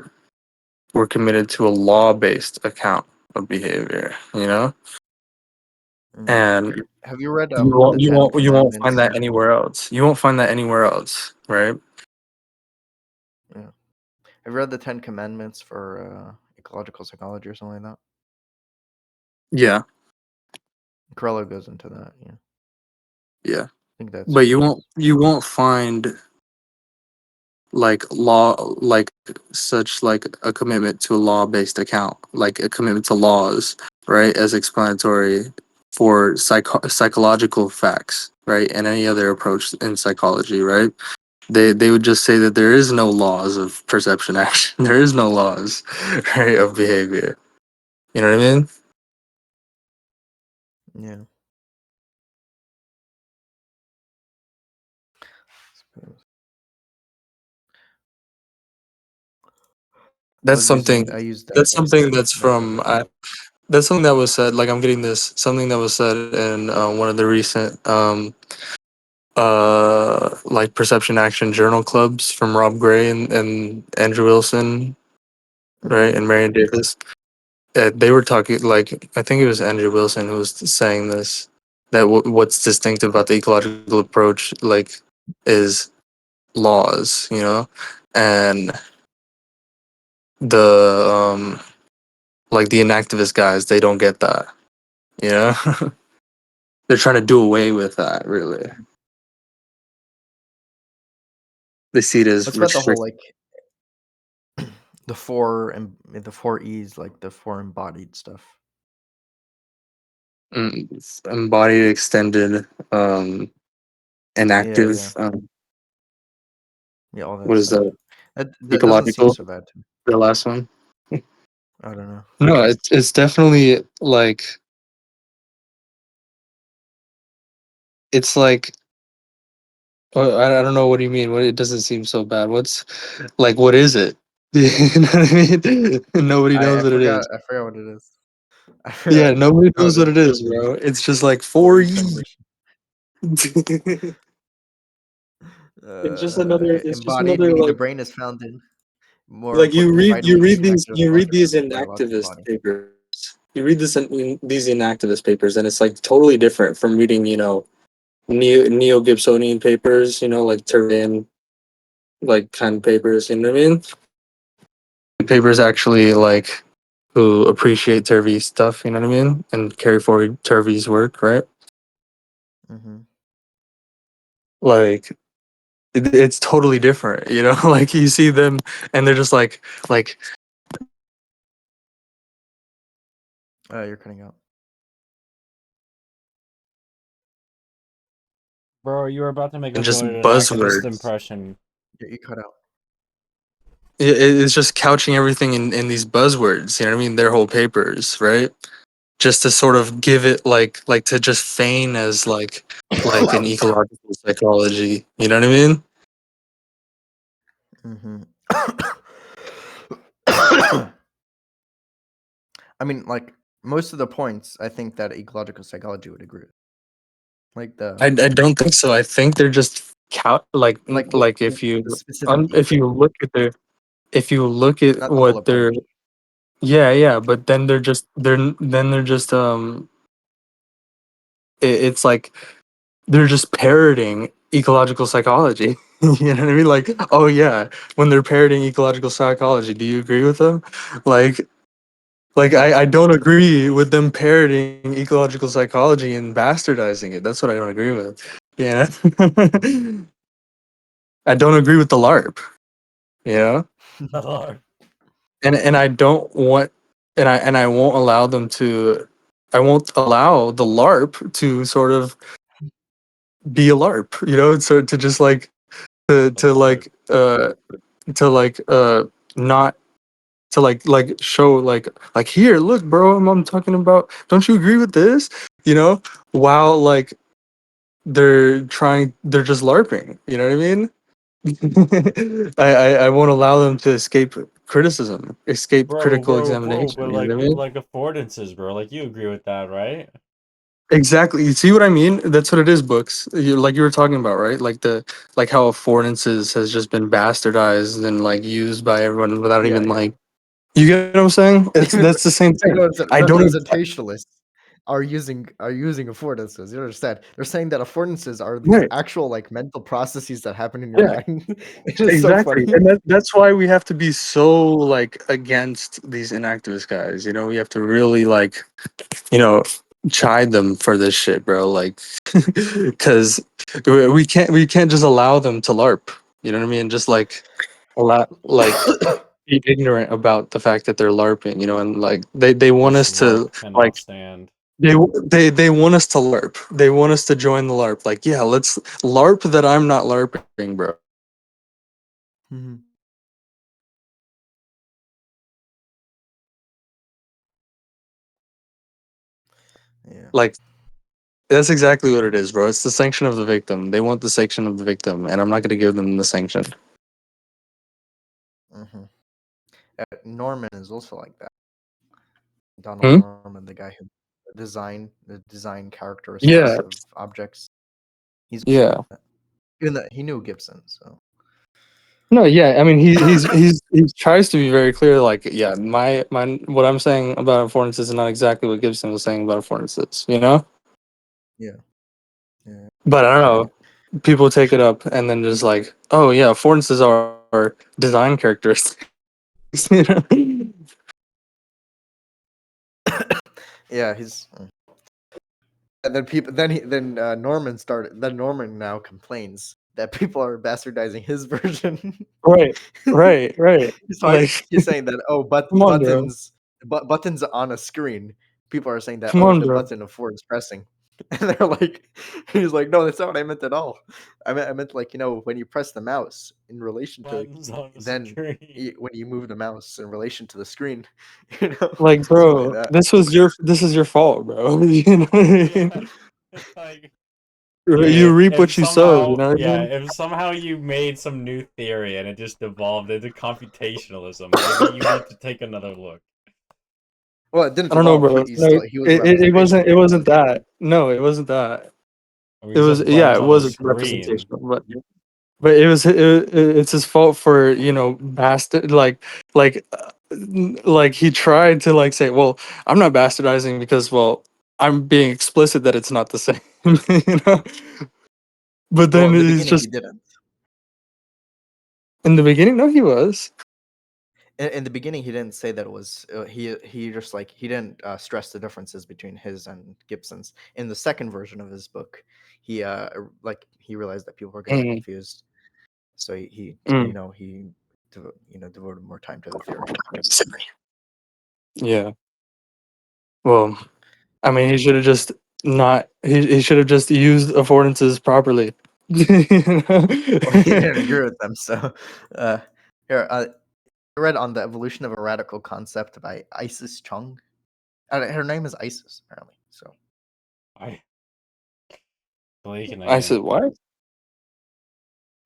we're committed to a law-based account of behavior. Mm. And Have you read you the won't you Ten won't you won't find Commandments? that anywhere else. You won't find that anywhere else, right? Yeah. Have you read the Ten Commandments for ecological psychology or something like that? Yeah, Corello goes into that. Yeah, I yeah. think that's But pretty you good. won't find like law like such like a commitment to a law-based account, like a commitment to laws, right, as explanatory for psychological facts, right, and any other approach in psychology, right? They would just say that there is no laws of perception action. There is no laws, right, of behavior. You know what I mean? Yeah. I That's was using. something. I used That's something that's that from. earlier. That's something that was said. Like I'm getting this. Something that was said in one of the recent like perception action journal clubs from Rob Gray and Andrew Wilson, right, Mm-hmm. and Marion Davis. They were talking, like, I think it was Andrew Wilson who was saying this, that what's distinctive about the ecological approach, like, is laws, and the like the inactivist guys, they don't get that. They're trying to do away with that, really. They see it as What's about the whole restrict. like the 4 E's, like the 4 embodied stuff? Embodied, extended, Yeah, yeah, inactive. yeah. All that What is stuff. that? That doesn't seem Ecological. so bad to me. The last one. I don't know. No, it's definitely like it's like I don't know what do you mean. What it doesn't seem so bad. What's like what is it? You know what I mean? Nobody knows I what it forgot. is. I forgot what it is. I Yeah, forgot nobody how knows it what is. it is, bro. It's just like Four for E you. transition. It's just another. It's just Embodied another meaning the like brain is found in. More like you importantly, read you vitally read these interactive you read these biological inactivist body. papers. You read these inactivist papers, and it's like totally different from reading neo Gibsonian papers. Like Turin like kind of papers. You know what I mean? Papers actually like who appreciate Turvey's stuff. You know what I mean? And carry forward Turvey's work, right? Mm-hmm. Like it's totally different. Like you see them and they're just like You're cutting out. Bro, you were about to make a just good activist buzzwords. impression. You cut out. It's just couching everything in these buzzwords. You know what I mean? Their whole papers, right? Just to sort of give it like to just feign as like an ecological psychology. You know what I mean? Mm-hmm. I mean, like most of the points, I think that ecological psychology would agree with. Like I don't think so. I think they're just like like the specific if you details, look at not the what bullet point. they're yeah, but then they're just it's like they're just parroting ecological psychology. You know what I mean? Like, oh yeah, when they're parroting ecological psychology, do you agree with them? Like, I don't agree with them parroting ecological psychology and bastardizing it. That's what I don't agree with. Yeah. I don't agree with the LARP. Yeah. And I don't want and I won't allow them to I won't allow the LARP to sort of be a LARP, so to just like That's good. To like not to like show like here look bro I'm talking about don't you agree with this you know while like they're just larping you know what I mean. I won't allow them to escape criticism, escape critical Bro, examination. but You know like what I with mean? like affordances, bro. Like you agree with that, right? Exactly. You see what I mean? That's what it is. Books, like you were talking about, right? Like how affordances has just been bastardized and like used by everyone without Yeah, even yeah. like. You get what I'm saying? It's Even that's the same thing. I don't. representationalists are using affordances. You understand? They're saying that affordances are these Right. actual like mental processes that happen in your Yeah. mind. It's just so Exactly. funny. And that's why we have to be so like against these inactivist guys. You know, we have to really like chide them for this shit, bro. Like, because we can't just allow them to LARP. You know what I mean? Just like allow like be ignorant about the fact that they're LARPing. You know, and like they want This us LARP to cannot like stand. they want us to LARP. They want us to join the LARP. Like, yeah, let's LARP that I'm not LARPing, bro. Mhm. Yeah. Like, that's exactly what it is, bro. It's the sanction of the victim. They want the sanction of the victim, and I'm not going to give them the sanction. Hmm. Norman is also like that. Donald Hmm? Norman, the guy who the design characteristics Yeah, of objects. He's yeah. even that he knew Gibson, so No, yeah. I mean, he tries to be very clear. Like, yeah, my what I'm saying about affordances is not exactly what Gibson was saying about affordances. You know, yeah, yeah. but I don't And know. People take it up and then just like, oh yeah, affordances are design characteristics. You know? yeah, and then people then Norman started then Norman now complains that people are bastardizing his version. Right, right, right. Sorry, Like, he's saying that come on, bro. buttons on a screen. People are saying that Come if on, the bro. button affords pressing, and they're like, he's like, no, that's not what I meant at all. I meant like when you press the mouse in relation to Buttons on the then screen. when you move the mouse in relation to the screen, you know, Like, something like bro, that. this is your fault, bro. You know what I Yeah. mean? Like You reap what you sow. You know what I mean? if somehow you made some new theory and it just evolved into computationalism, maybe you need to take another look. Well, it didn't I don't know, evolve. bro. He No, still he was a it wasn't. representation. It wasn't that. No, it wasn't that. We It was. said Yeah, buttons it on the was a screen. representation, but it was. It's his fault for bastard. Like he tried to like say, well, I'm not bastardizing because well, I'm being explicit that it's not the same. you know. But Well, then in the he's beginning, he just didn't. in the beginning. No, he was. In the beginning, he didn't say that it was. He just like he didn't stress the differences between his and Gibson's. In the second version of his book, he realized that people were getting Mm, confused, so he mm. devoted more time to the theory. Yeah. Well, I mean, he should have just not. He should have just used affordances properly. You Well, he know? didn't agree with them, so uh, here I read on the evolution of a radical concept by Isis Chung. Her name is Isis apparently. So I Blake I name. said what?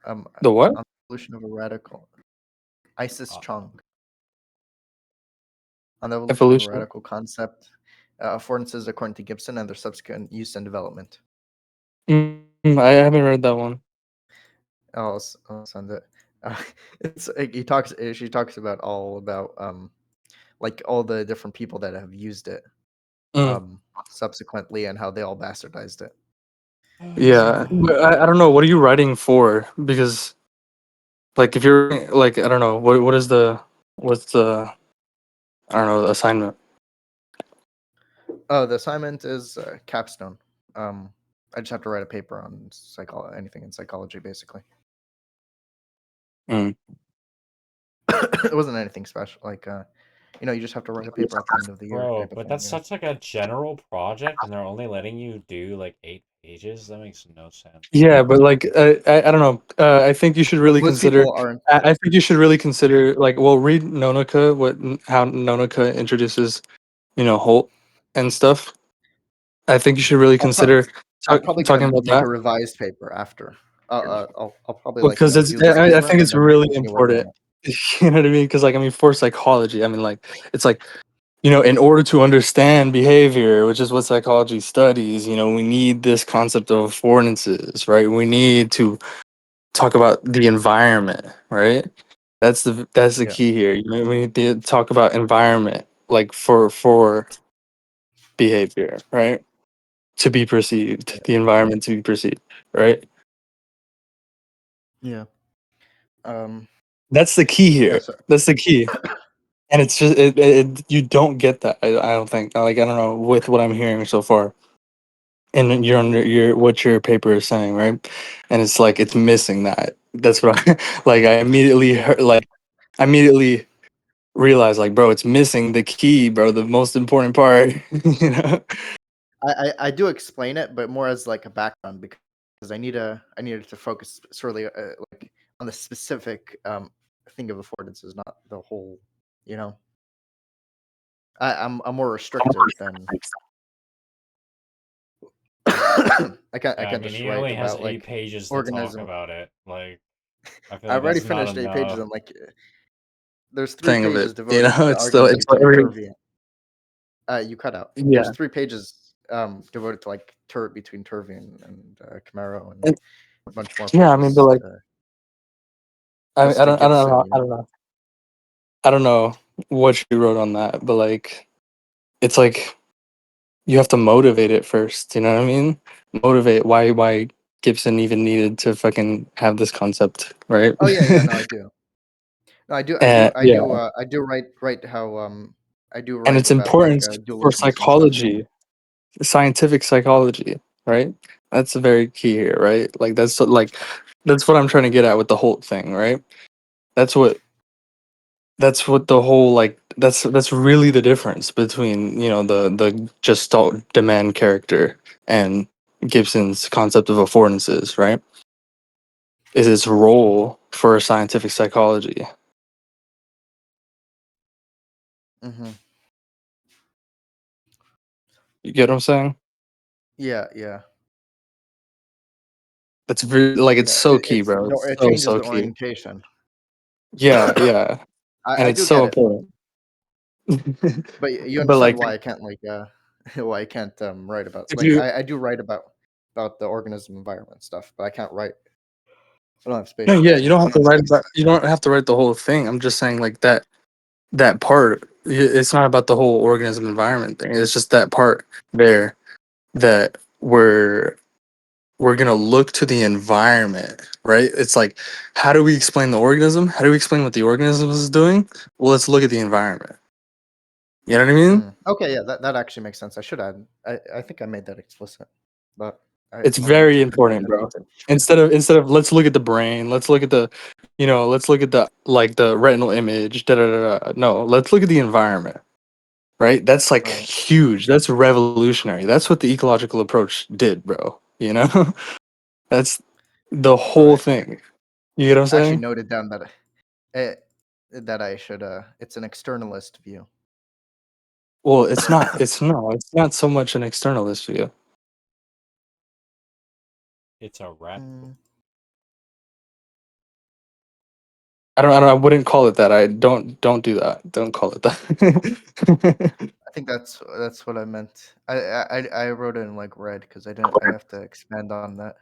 um, The what? on the evolution of a radical Isis Uh, Chung on the evolution of a Evolution. radical concept, affordances according to Gibson and their subsequent use and development. I haven't read that one. I'll send it. Uh, it's he talks. She talks about all about like all the different people that have used it Mm, subsequently and how they all bastardized it. yeah, but I don't know. What are you writing for? Because like if you're like I don't know what's the I don't know the assignment. Oh, the assignment is capstone. I just have to write a paper on anything in psychology, basically. Mm, It wasn't anything special. Like You just have to write a paper at the end of the year Bro, type of but thing. that's such like a general project, and they're only letting you do like 8 pages. That makes no sense. Yeah, but like I don't know. I think you should really Most consider. people aren't. I think you should really consider like well, read Nonaka how Nonaka introduces Holt and stuff. I think you should really I'll pro- consider I'm probably talking gonna about make that a revised paper after. I'll probably because it's do this I paper think and it's then really continue working on important. it. You know what I mean? Because like I mean, for psychology, I mean like it's like in order to understand behavior, which is what psychology studies, we need this concept of affordances, right? We need to talk about the environment, right? That's the Yeah. key here. We need to talk about environment, like for behavior, right? To be perceived, the environment to be perceived, right? Yeah. Um. That's the key Yeah. here. So That's the key, and it's just you don't get that. I don't think. Like I don't know with what I'm hearing so far, and you're under what your paper is saying, right? And it's like it's missing that. That's what I like. I immediately yeah. heard, like I immediately realized like, bro, it's missing the key, bro, the most important part. you know? I do explain it, but more as like a background because I needed to focus solely like on the specific thing of affordances, not the whole. You know, I'm more restrictive than I Yeah, I can't mean, just he write only has about 8 pages to talk organism. about it. Like, I feel like I've already that's not finished 8 pages. enough. I'm like, there's three Thing of pages it, devoted to the it's so argument it's so between every Turvey. You cut out. There's yeah. 3 pages devoted to like between Turvey and Camaro and And, a bunch more yeah, I mean, but pages like just to I don't Gibson. know, I don't know what you wrote on that, but like it's like you have to motivate it first, you know what I mean? Motivate why Gibson even needed to fucking have this concept, right? Oh yeah, no, I do. No, And yeah, I do write how I do and write its about like importance for dualisms and stuff. psychology, scientific psychology, right? That's very key here, right? That's what I'm trying to get at with the whole thing, right? That's what that's what the whole like that's really the difference between the Gestalt demand character and Gibson's concept of affordances, right? Is its role for scientific psychology. Hmm. You get what I'm saying? Yeah, yeah, That's very like it's yeah. so key, It's bro. It's it so changes so the key. orientation. Yeah, yeah, and I it's do so get it, important. but you But understand like, why I can't like why I can't write about if like you I do write about the organism environment stuff, but I can't write. I don't have space no, for yeah, it. you don't have to write the whole thing. I'm just saying like that part. It's not about the whole organism environment thing. It's just that part there that we're gonna look to the environment, right? It's like, how do we explain the organism? How do we explain what the organism is doing? Well, let's look at the environment. You know what I mean? Okay, yeah, that actually makes sense. I should add. I think I made that explicit, but It's I'll need very to write important, that bro. paper. Instead of let's look at the brain, let's look at let's look at the like the retinal image. Da da da. Da. No, let's look at the environment. Right? That's like Right. huge. That's revolutionary. That's what the ecological approach did, bro. You know? That's the whole Right. thing. You get what I'm I actually saying? noted down uh, that I should. It's an externalist view. Well, it's not. It's no. It's not so much an externalist view. It's a wrap. Mm, I wouldn't call it that. I don't do that. Don't call it that. I think that's what I meant. I wrote it in like red because I didn't. I have to expand on that.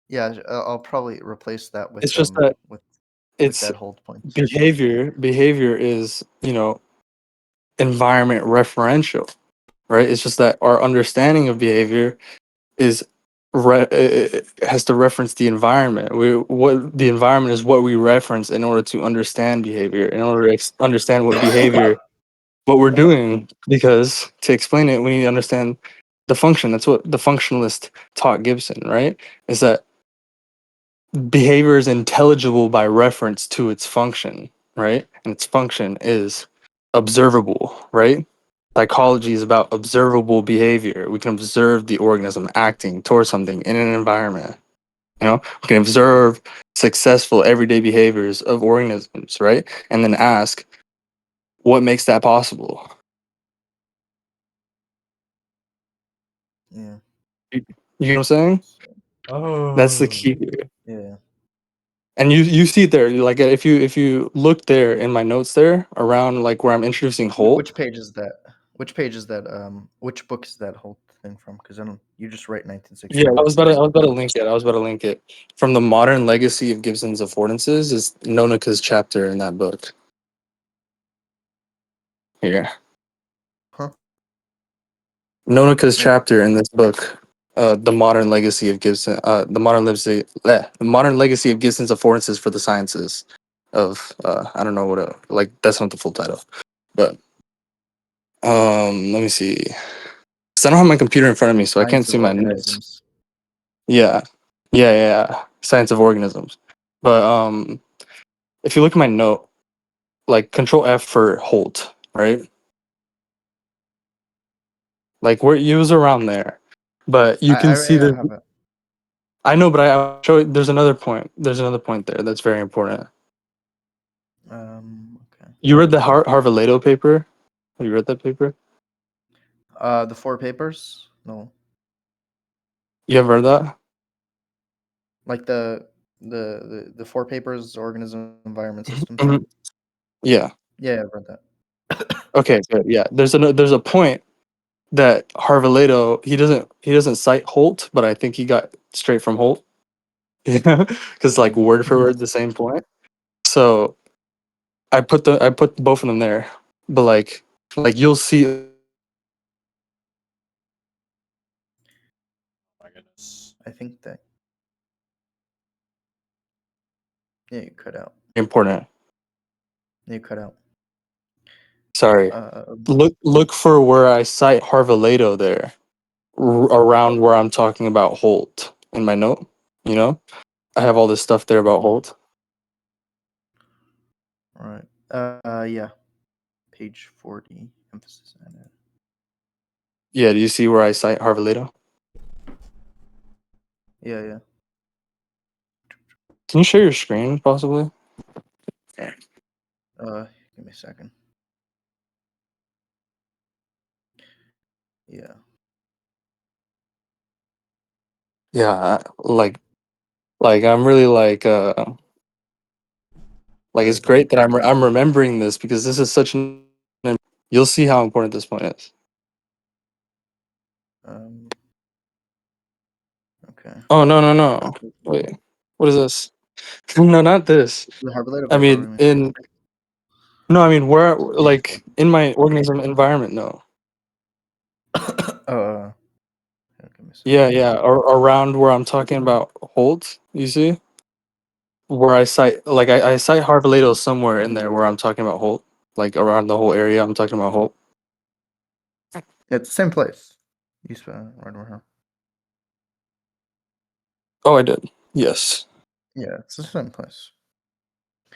Yeah, I'll probably replace that it's just that with it's dead hold points. behavior is, environment referential, right? It's just that our understanding of behavior is has to reference the environment. What the environment is what we reference in order to understand behavior, in order to understand what we're doing. Because to explain it, we need to understand the function. That's what the functionalist taught Gibson, right? Is that behavior is intelligible by reference to its function, right? and its function is observable, right? Psychology is about observable behavior. We can observe the organism acting towards something in an environment. You know, we can observe successful everyday behaviors of organisms, right? And then ask, what makes that possible? Yeah. You know what I'm saying? That's the Oh. key here. Yeah. And you see it there, like if you look there in my notes there around like where I'm introducing Holt. Which page is that? Which page is that? Which book is that whole thing from? Because I don't. You just write 1960. Yeah, I was about to link it. I was about to link it from the modern legacy of Gibson's affordances is Nonaka's chapter in that book. Here, Huh? Nonaka's Wait. chapter in this book, the modern legacy of Gibson, the modern legacy of Gibson's affordances for the sciences of I don't know what like that's not the full title, but let me see. 'Cause I don't have my computer in front of me, so I can't Science see of my notes. organisms. Yeah, yeah. Science of organisms, but if you look at my note, like Control F for Holt, right? Like where it was around there, but you can see I the. have it. I know, but I'll show you. There's another point. There's another point there that's very important. Okay. You read the Harvard paper? Have you read that paper? The 4 papers. No. You ever read that? Like the 4 papers, organism, environment, system thing. Mhm. Yeah. Yeah, I've read that. Okay. Good. Yeah. There's a point that Harvard he doesn't cite Holt, but I think he got straight from Holt. Yeah, because like word for word the same point. So I put both of them there, but like you'll see My goodness. I think that. Yeah, you cut out. important. You cut out. Sorry. Uh, Look for where I cite Harvaledo there, around where I'm talking about Holt in my note. You know, I have all this stuff there about Holt. all right. Yeah. Page 40. Emphasis on it. Yeah, do you see where I cite Harvaledo? Yeah, yeah. Can you share your screen possibly? Give me a second. Yeah. Yeah, like I'm really like it's There's a great that I'm remembering this because this is such an you'll see how important this point is. um. Okay. Oh no. Wait. What is this? No, not this. The Harvard I paper. mean What do you mean? in no, I mean where Yeah. like in my organism environment, no. Oh. Give me a Yeah, second. or around where I'm talking about Holt, you see? Where I cite like I cite Harvaledo somewhere in there where I'm talking about Holt. Like around the whole area I'm talking about Holt. Yeah, it's the same place. You spent right over here. Oh, I did. Yes. Yeah, it's the same place.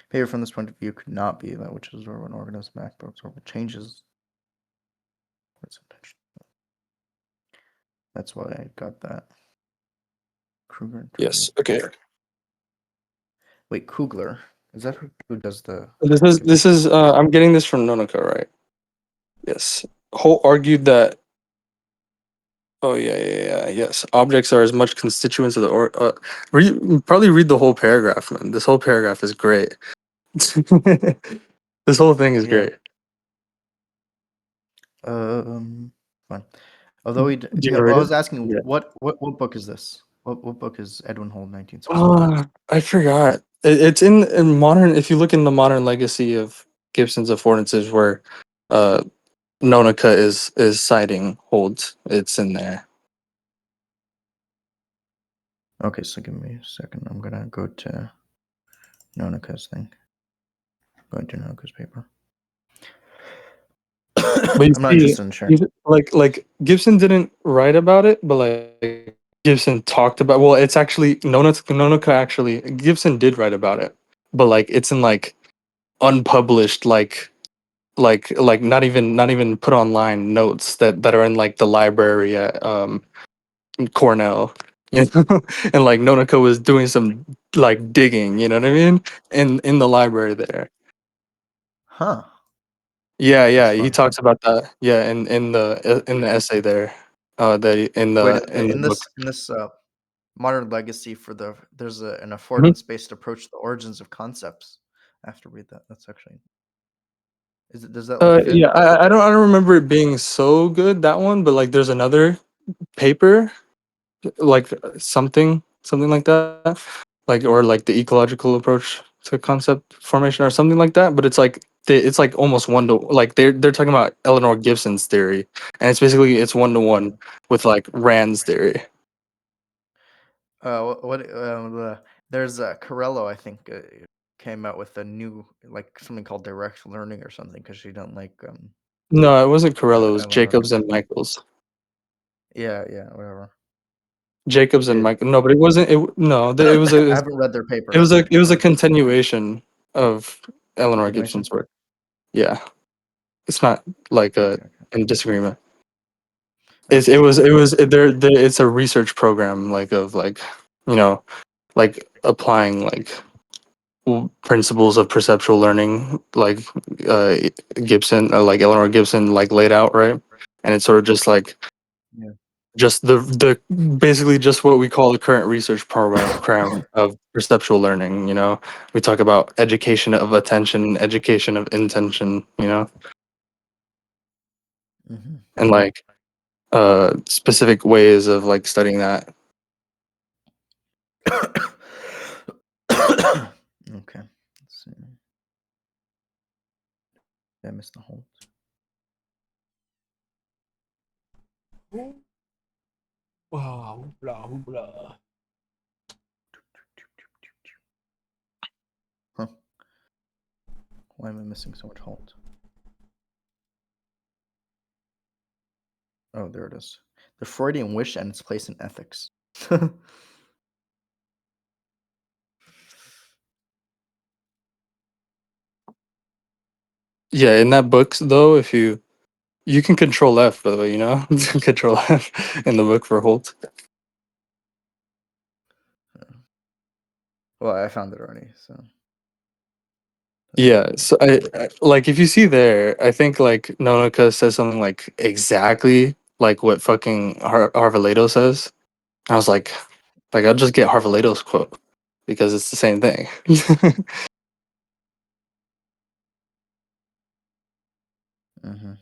Behavior from this point of view could not be that which is where an organism acts or absorb changes. Its intention. That's why I got that. Kruger and Yes. Turvey. Okay. Wait, Kugler. Is that who does the This is I'm getting this from Nonaka, right? Yes. Holt argued that yes. Objects are as much constituents of the probably read the whole paragraph, man. This whole paragraph is great. This whole thing is Yeah. great. Fine. Although Do you yeah, wanna well, read I it? was asking Yeah. what book is this? What book is Edwin Hall 1960? I forgot. It's in modern. If you look in the modern legacy of Gibson's affordances, where uh, Nonaka is citing Holt, it's in there. Okay, so give me a second. I'm gonna go to Nonaka's thing. Going to Nonaka's paper. But you I'm not see, interested in sharing. like Gibson didn't write about it, but like Gibson talked about. Well, it's actually Nonaka actually Gibson did write about it, but like it's in like unpublished like not even put online notes that are in like the library at Cornell, you know, and like Nonoko was doing some like digging, you know what I mean, in the library there. Huh. Yeah, That's yeah, he fun. talks about that. Yeah, in the essay there, Wait, in the book. in this modern legacy for there's an Mhm. affordance based approach to the origins of concepts. I have to read that. That's actually does that like fit? Yeah, I don't remember it being so good, that one, but like there's another paper like something like that, like, or like the ecological approach to concept formation or something like that, but it's like almost one to like they're talking about Eleanor Gibson's theory, and it's one to one with like Rand's theory. There's Corello, I think, came out with a new like something called direct learning or something because she don't like No, it wasn't Corello, it was Eleanor. Jacobs and Michaels. Yeah, whatever. Jacobs and It, Michael. No, but it wasn't. It was I a haven't read their it paper. was a it was a Or continuation of Eleanor continuation. Gibson's work. Yeah, it's not like a Okay. in disagreement. I see. It's a research program like of like, you know, like applying like principles of perceptual learning like uh Gibson, like Eleanor Gibson like laid out, right? And it's sort of just like Yeah. just the basically just what we call the current research program of perceptual learning, you know. We talk about education of attention, education of intention, you know, Hmm. and like specific ways of like studying that. Okay. Let's see. Did I miss the whole? Wow, blah, blah. Huh. Why am I missing so much halt? Oh, there it is. The Freudian wish and its place in ethics. Yeah, in that book though, if you can control F, by the way, you know, control F in the book for Holt. Well, I found it already, so that's Yeah, cool. so I like if you see there, I think like Nonoka says something like exactly like what fucking Harvalato says. I was like I'll just get Harvalato's quote because it's the same thing. Hmm.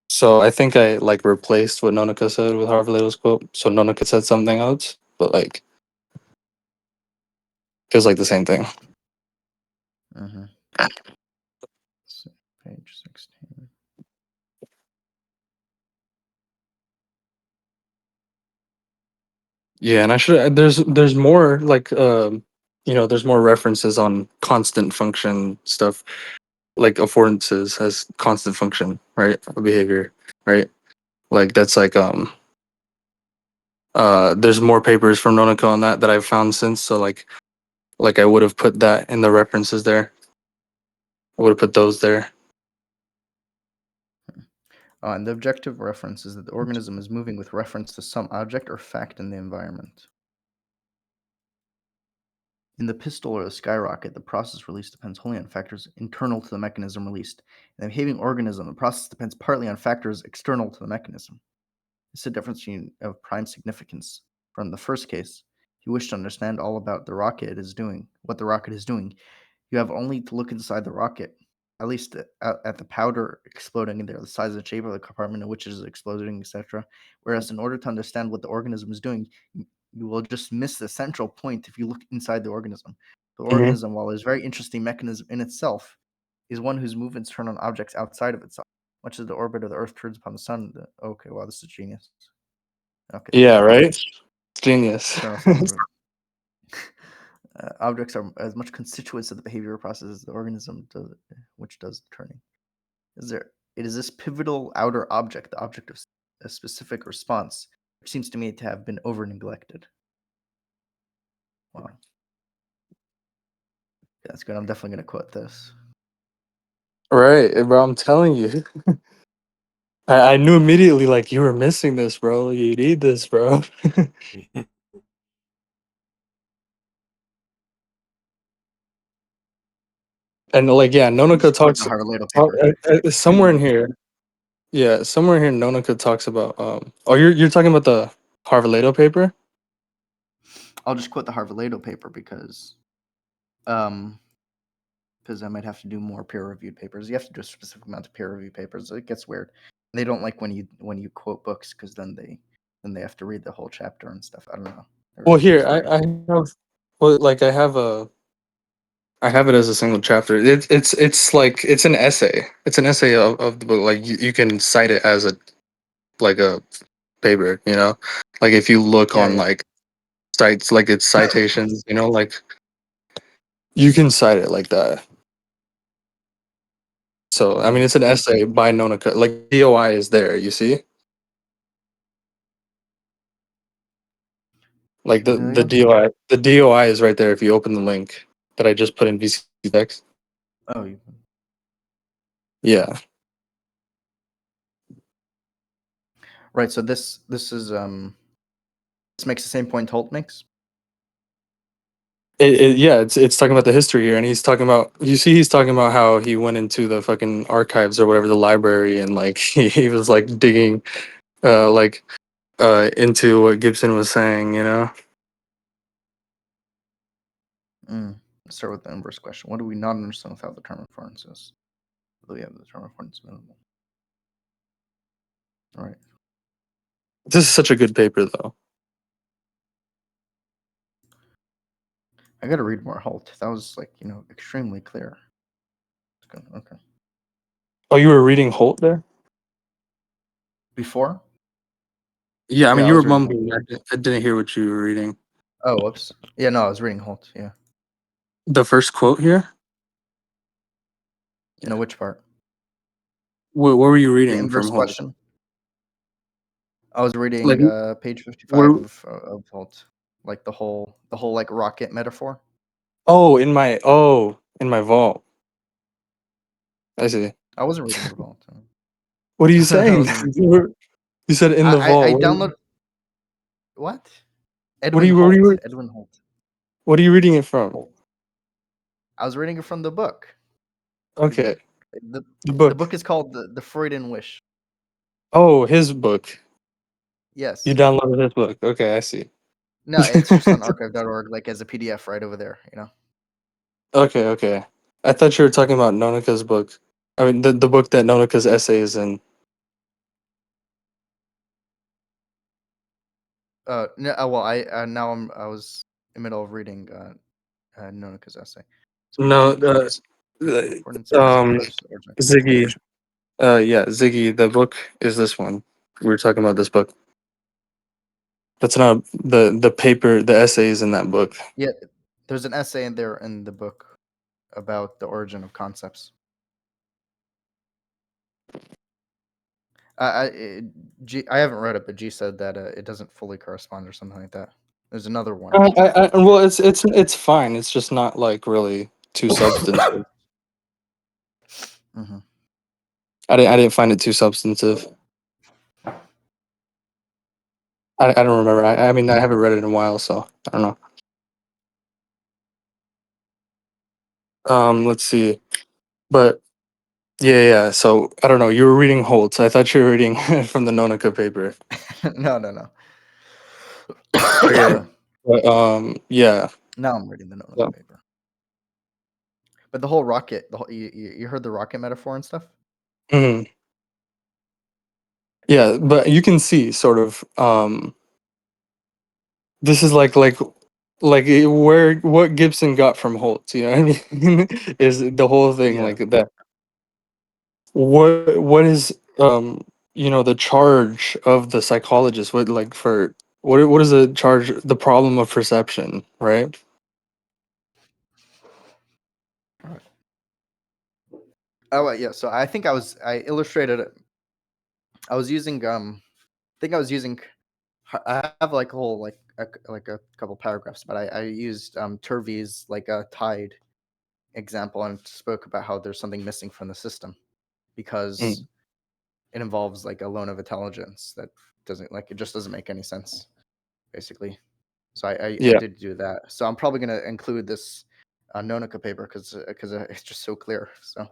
So I think I like replaced what Nonoka said with Harvalato's quote. So Nonoka said something else, but like it was like the same thing. Hmm. Page 16. Yeah, and I should there's more like you know, there's more references on constant function stuff, like affordances as constant function, right? Of behavior, right? Like that's like there's more papers from Nonoko on that I've found since, so like I would have put that in the references there. I would have put those there. And the objective reference is that the organism is moving with reference to some object or fact in the environment. In the pistol or the skyrocket, the process release depends wholly on factors internal to the mechanism released. In the behaving organism, the process depends partly on factors external to the mechanism. This is a difference of prime significance. From the first case, if you wish to understand all about the rocket is doing, what the rocket is doing, you have only to look inside the rocket, at least at the powder exploding in there, the size and shape of the compartment in which it is exploding, etc. Whereas in order to understand what the organism is doing, you will just miss the central point if you look inside the organism. The Hmm. organism, while is a very interesting mechanism in itself, is one whose movements turn on objects outside of itself, much as the orbit of the Earth turns upon the sun. Okay, wow, this is genius. Okay, Yeah, right. It's genius. external self movement. Objects are as much constituents of the behavioral process as the organism does, which does the turning. It is this pivotal outer object, the object of a specific response, which seems to me to have been over neglected. Wow. That's good. I'm definitely gonna quote this. Right, bro. I'm telling you. I knew immediately, like, you were missing this, bro. You need this, bro. And like, yeah, I'm Nonaka just quoting the talks Harvard paper. somewhere in here. Yeah, somewhere here, Nonaka talks about. Oh, you're talking about the Harvard paper? I'll just quote the Harvard paper um, because I might have to do more peer-reviewed papers. You have to do a specific amount of peer-reviewed papers. It gets weird. They don't like when you quote books because then they have to read the whole chapter and stuff. I don't know. Well, It's here very I have. Well, like I have it as a single chapter. It's like it's an essay. It's an essay of the book. Like you can cite it as a paper. Like if you look yeah, on yeah. like sites, like it's citations. Like you can cite it like that. So I mean, it's an essay by Nonaka. Like DOI is there. You see, like the Yeah. DOI is right there. If you open the link that I just put in VC text. Oh, Yeah. right. So this is this makes the same point Holt makes. Yeah, it's talking about the history here, and he's talking about he's talking about how he went into the fucking archives or whatever, the library, and like he was like digging like into what Gibson was saying. Let's start with the inverse question. What do we not understand without the term affordances? Do we have the term affordance available? All right. This is such a good paper though. I got to read more Holt. That was extremely clear. It's good. Okay. Oh, you were reading Holt there? Before? Yeah, I mean Yeah, I you were was reading Holt. mumbling. I didn't hear what you were reading. Oh, whoops. Yeah, no, I was reading Holt. Yeah. The first quote here. No, which part? What were you The reading from inverse Holt? question. I was Like reading page 55 where? of Holt, like the whole like rocket metaphor. Oh, in my vault. I see. I wasn't reading the vault. What are you I saying? wasn't. You said in the I vault. download what? What are Edwin you? What are Holt. you? Edwin Holt. What are you reading it from? I was reading it from the book. Okay, The the the book. book is called the Freudian Wish. Oh, his book. You Yes. downloaded his book. Okay, I see. No, it's just on archive.org, like as a PDF right over there. Okay, okay. I thought you were talking about Nonaka's book. I mean, the book that Nonaka's essay is in. No, well, I was in the middle of reading Nonaka's essay. So No, Affordance is origin. Ziggy. Yeah, Ziggy. The book is this one. We were talking about this book. That's not the paper. The essay is in that book. Yeah, there's an essay in there in the book about the origin of concepts. I haven't read it, but G said that it doesn't fully correspond or something like that. There's another one. Well, it's fine. It's just not like really too substantive. Hmm. I didn't find it too substantive. I don't remember. I mean, I haven't read it in a while, so I don't know. Let's see. But yeah. So I don't know. You were reading Holtz. I thought you were reading from the Nonaka paper. No. Okay. But yeah. Now I'm reading the Yeah. Nonaka paper. But the whole rocket, you heard the rocket metaphor and stuff. Mhm. Yeah, but you can see sort of this is where what Gibson got from Holtz, you know what I mean? Is the whole thing Yeah. like that. What is the charge of the psychologist? What like for what is the charge, the problem of perception, right? Oh yeah. So I illustrated it. I was using I think I was using. I have like a whole like a couple paragraphs, but I used Turvey's like a tide example and spoke about how there's something missing from the system because Mm. it involves like a loan of intelligence that doesn't like it just doesn't make any sense, basically. So I Yeah. did do that. So I'm probably gonna include this Nonica paper because it's just so clear. So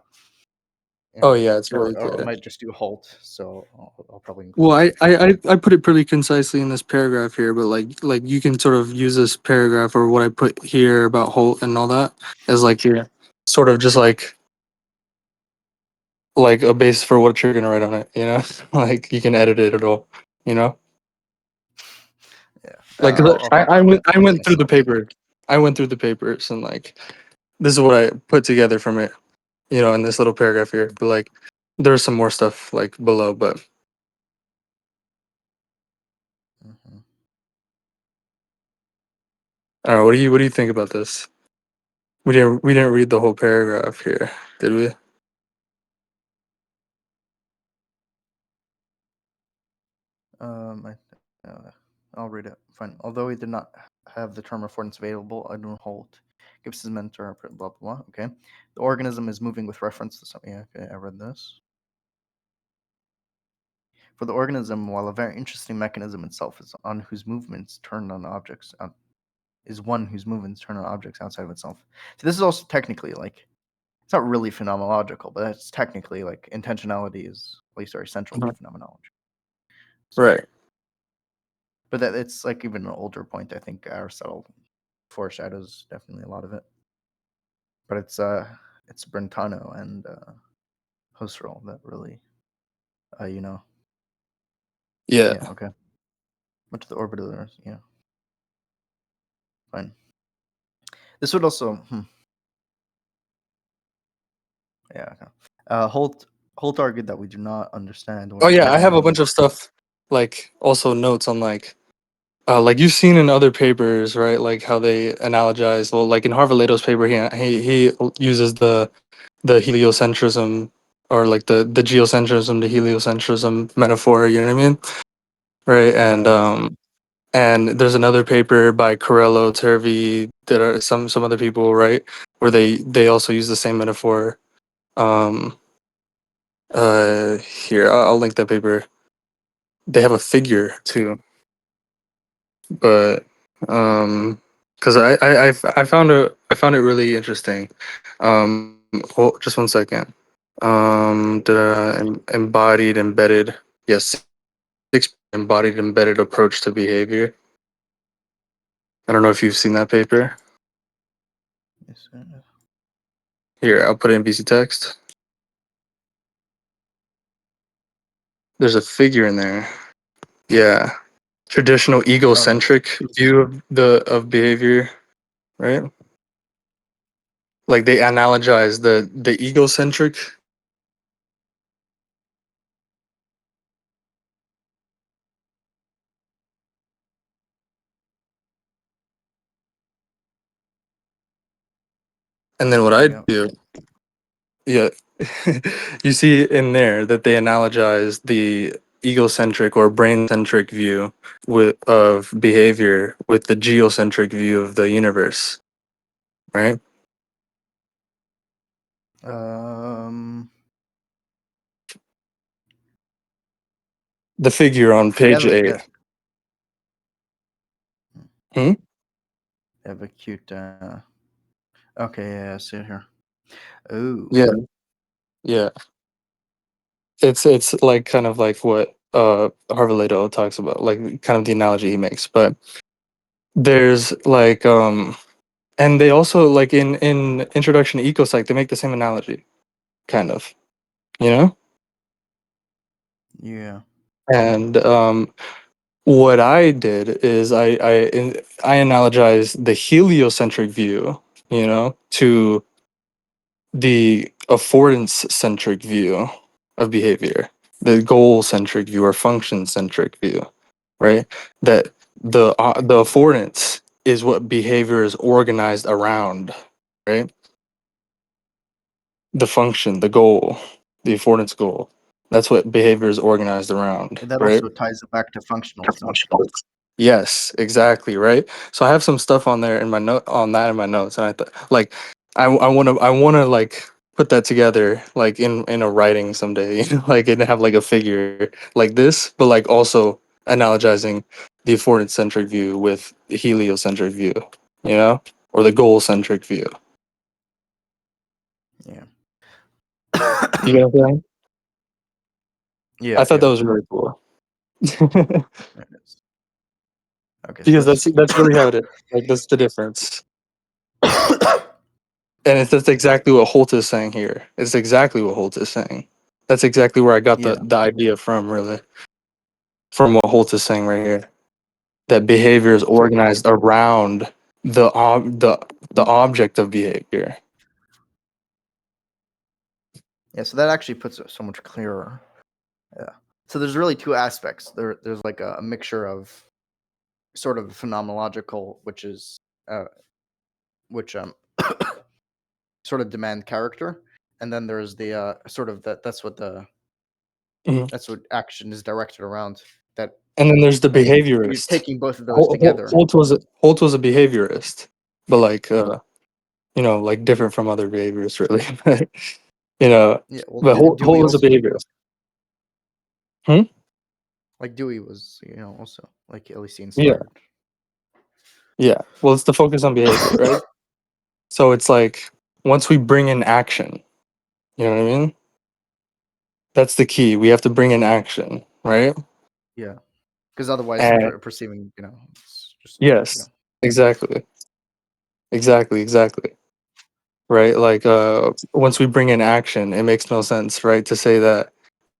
yeah, Oh yeah, it's really or I clear. might just do Holt. So I'll probably Well, include that. I put it pretty concisely in this paragraph here, but like you can sort of use this paragraph or what I put here about Holt and all that as like your sort of just like a base for what you're gonna write on it, you know? Like you can edit it at all, you know? Yeah, Like 'cause I'll have to I do it went through the myself. paper. I went through the papers and like this is what I put together from it, you know, in this little paragraph here. But like there's some more stuff like below, but Mhm. I don't know, what do you think about this? We didn't read the whole paragraph here, did we? I, I'll read it. Fine. Although he did not have the term affordance available, Edwin Holt gives his mentor blah blah blah. Okay, the organism is moving with reference to something. Yeah, okay, I read this. For the organism, while a very interesting mechanism itself, is on whose movements turn on objects. Is one whose movements turn on objects outside of itself. So this is also technically like it's not really phenomenological, but that's technically like intentionality is at least very central to Mhm. phenomenology. So, Right. but that it's like even an older point. I think Aristotle foreshadows definitely a lot of it. But it's Brentano and Husserl that really you know Yeah. yeah okay. Much of the orbitals yeah fine. This would also yeah okay. Holt argued that we do not understand what Oh an yeah, I have a organism bunch is. of stuff like also notes on like you've seen in other papers, right? Like how they analogize. Well, like in Harvard Lato's paper, he uses the heliocentrism or like the geocentrism, the heliocentrism metaphor. You know what I mean? Right. And there's another paper by Corello, Turvey, that are some other people, right, where they also use the same metaphor. Um. Here I'll link that paper. They have a figure too, but because I found it really interesting. Hold, just one second. Embodied embedded, yes, six embodied embedded approach to behavior. I don't know if you've seen that paper. Yes, Here, I'll put it in VC text. There's a figure in there. Yeah, traditional oh yeah egocentric view of of behavior, right? Like they analogize the egocentric. And then what I yeah do, yeah, you see in there that they analogize the egocentric or brain-centric view of behavior with the geocentric view of the universe, right? um The figure on yeah page like 8. Hmm? they have a cute okay yeah I see it here. Oh Yeah, yeah. It's like kind of like what Harvard Lato talks about, like kind of the analogy he makes. But there's like and they also like in Introduction to Ecopsych, they make the same analogy, kind of, you know? yeah And what I did is I analogized the heliocentric view, you know, to the affordance centric view of behavior, the goal centric view or function centric view, right? That the affordance is what behavior is organized around, right? The function, the goal, the affordance goal. That's what behavior is organized around, and that right? also ties it back to functionalism. Yes, exactly, right? So I have some stuff on there in my note on that in my notes, and I thought like I wanna like put that together like in a writing someday, like and have like a figure like this, but like also analogizing the affordance centric view with the heliocentric view, you know, or the goal centric view. Yeah. You know what I'm saying? Yeah. I thought Yeah. that was really cool. It is. Okay. So Because let's. that's really how it is. Like that's the difference. And that's exactly what Holt is saying here. It's exactly what Holt is saying. That's exactly where I got Yeah. the idea from, really. From what Holt is saying right here. That behavior is organized around the object of behavior. Yeah. So that actually puts it so much clearer. Yeah. So there's really two aspects. There's like a mixture of sort of phenomenological, which is which sort of demand character, and then there's the sort of Mhm. that's what action is directed around. That And then there's the and you're behaviorist. taking both of those together. Holt was a behaviorist, but like you know, like different from other behaviorists, really. You know, Yeah. Well, but Holt Dewey was a also, behaviorist. Hmm? like Dewey was, also like at least he Yeah, inspired. yeah. Well, it's the focus on behavior, right? So it's like once we bring in action, you know what I mean? That's the key. We have to bring in action, right? Yeah. Because otherwise, And perceiving, it's just, yes, exactly, exactly. Right? Like once we bring in action, it makes no sense, right? To say that,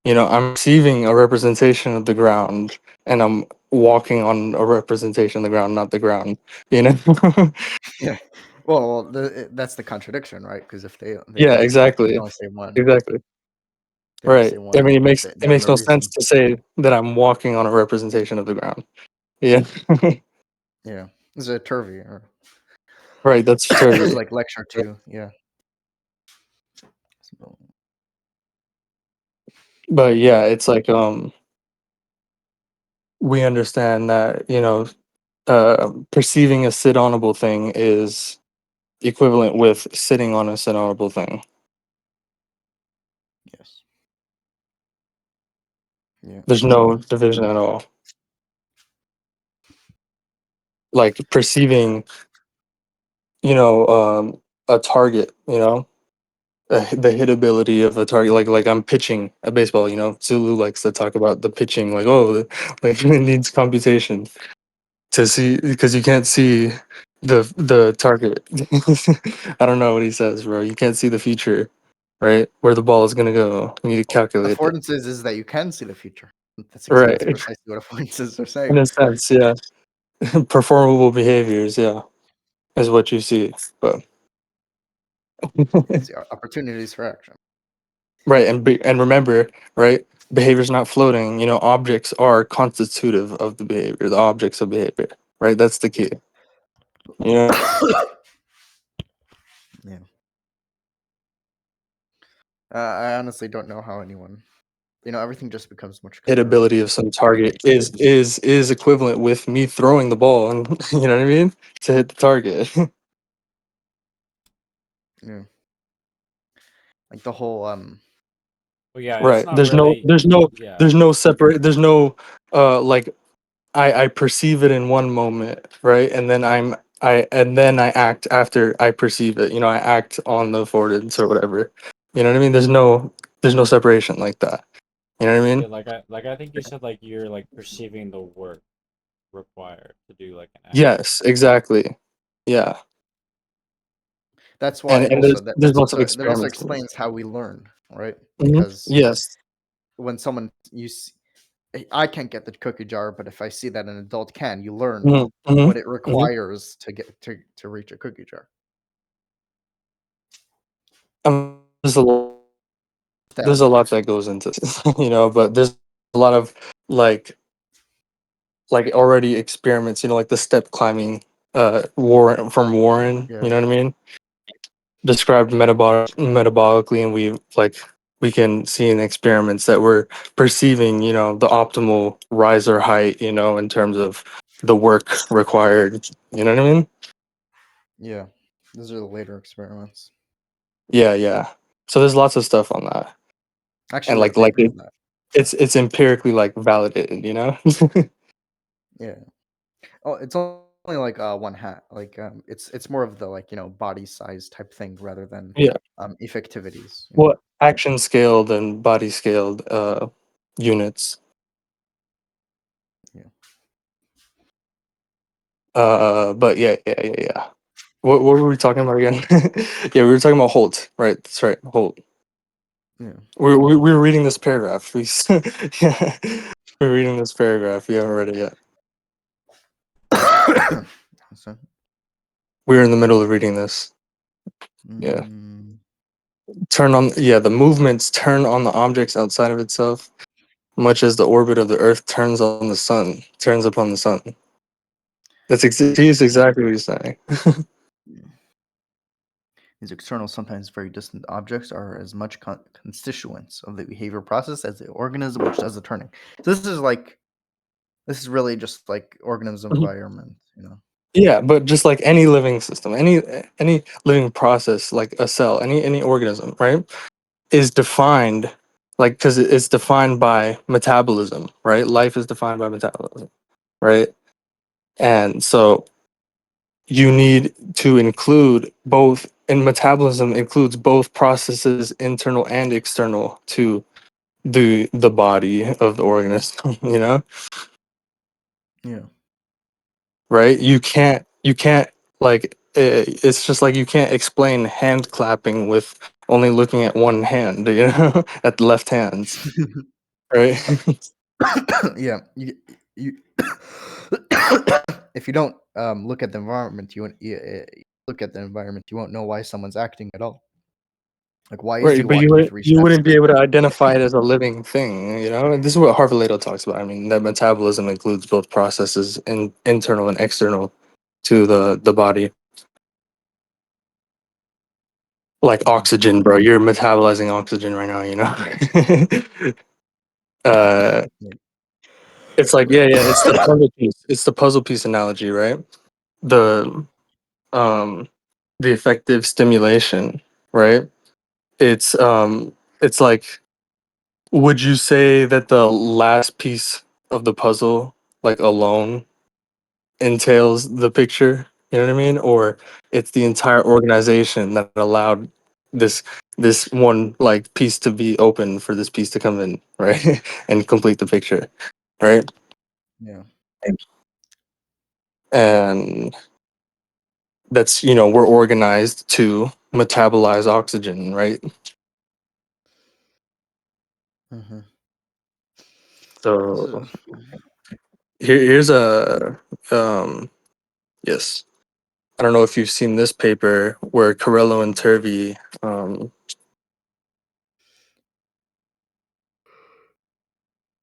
you know, I'm receiving a representation of the ground and I'm walking on a representation of the ground, not the ground, you know? yeah. Well, that's the contradiction, right? Because if they Yeah, only say exactly. one, Exactly. they only Right. say I one, mean, they it have makes no no sense reason. to say that I'm walking on a representation of the ground. Yeah. Yeah. Is it Turvey or Right, that's it's true. like lecture two? Yeah. So, But yeah, it's like we understand that, you know, perceiving a sit onable thing is equivalent with sitting on a sit onable thing. yes. Yeah. There's no division at all. Like perceiving, you know, a target, you know, the hitability of a target. Like I'm pitching a baseball, you know. Zulu likes to talk about the pitching, like like it needs computation to see because you can't see the target. I don't know what he says, bro. You can't see the future, right? Where the ball is gonna go. You need to calculate that. Affordances is that you can see the future. That's Right. precisely what affordances are In saying. a sense, yeah. Performable behaviors, yeah, is what you see. But Yes, yeah, opportunities for action. right, and remember, right, behavior's not floating. You know, objects are constitutive of the behavior, the objects of behavior. Right, that's the key. You know, Yeah. I honestly don't know how anyone, everything just becomes much clearer. hitability of some target is equivalent with me throwing the ball, and you know what I mean, to hit the target. Yeah. Like the whole Well, yeah, it's Right. not really. Yeah, There's no separate. There's no like I perceive it in one moment, right? And then I act after I perceive it. You know, I act on the affordance or whatever. You know what I mean? There's no separation like that. You know what I yeah. mean? Like I think you said like you're like perceiving the work required to do like an act. Yes, exactly. Yeah. that's why And also there's lots of that also experiments in this. explains how we learn, right? Mhm. Because Yes. when someone I can't get the cookie jar, but if I see that an adult can, you learn Mhm. Mhm. what it Mhm. requires to get to reach a cookie jar. There's That a lot that goes into this, you know, but there's a lot of like already experiments, you know, like the step climbing Warren, yeah. you know what I mean? Described metabolically, and we can see in experiments that we're perceiving, you know, the optimal riser height, you know, in terms of the work required. You know what I mean? Yeah. Those are the later experiments. Yeah. So there's lots of stuff on that, I actually and wrote a like paper on that. it's empirically like validated, you know. Yeah. Oh, it's only like one hat. Like it's more of the like body size type thing rather than Yeah. effectivities. Well, action scaled and body scaled units. Yeah. But yeah. What were we talking about again? Yeah, we were talking about Holt, right? That's right, Holt. Yeah. We were reading this paragraph. Yeah, we're reading this paragraph. We haven't read it yet. So, We're in the middle of reading this. Yeah. mm, The movements turn on the objects outside of itself, much as the orbit of the Earth turns upon the sun. He's exactly what he's saying. these external, sometimes very distant objects are as much constituents of the behavior process as the organism which does the turning. So this is really just like organism environment. Yeah, but just like any living system, any living process, like a cell, any organism, right, is defined like because it's defined by metabolism, right? Life is defined by metabolism, right? And so you need to include both, and metabolism includes both processes, internal and external, to the body of the organism. You know, Yeah. right? You can't like it's just like you can't explain hand clapping with only looking at one hand, you know, at the left hands, right? Yeah. You if you don't look at the environment, you look at the environment, you won't know why someone's acting at all. Like, why is he Right, but walking three you steps? wouldn't be able to identify it as a living thing, you know. And this is what Harvey talks about. I mean, that metabolism includes both processes, internal and external, to the body. Like oxygen, bro. You're metabolizing oxygen right now, you know. uh, it's like yeah. It's the puzzle piece. It's the puzzle piece analogy, right? The um, the effective stimulation, right? It's like, would you say that the last piece of the puzzle, like alone, entails the picture? You know what I mean? Or it's the entire organization that allowed this this one like piece to be open for this piece to come in, right? And complete the picture, right? Yeah. And that's, you know, we're organized to metabolize oxygen, right? Mm-hmm. This So is here's a yes. I don't know if you've seen this paper where Carello and Turvey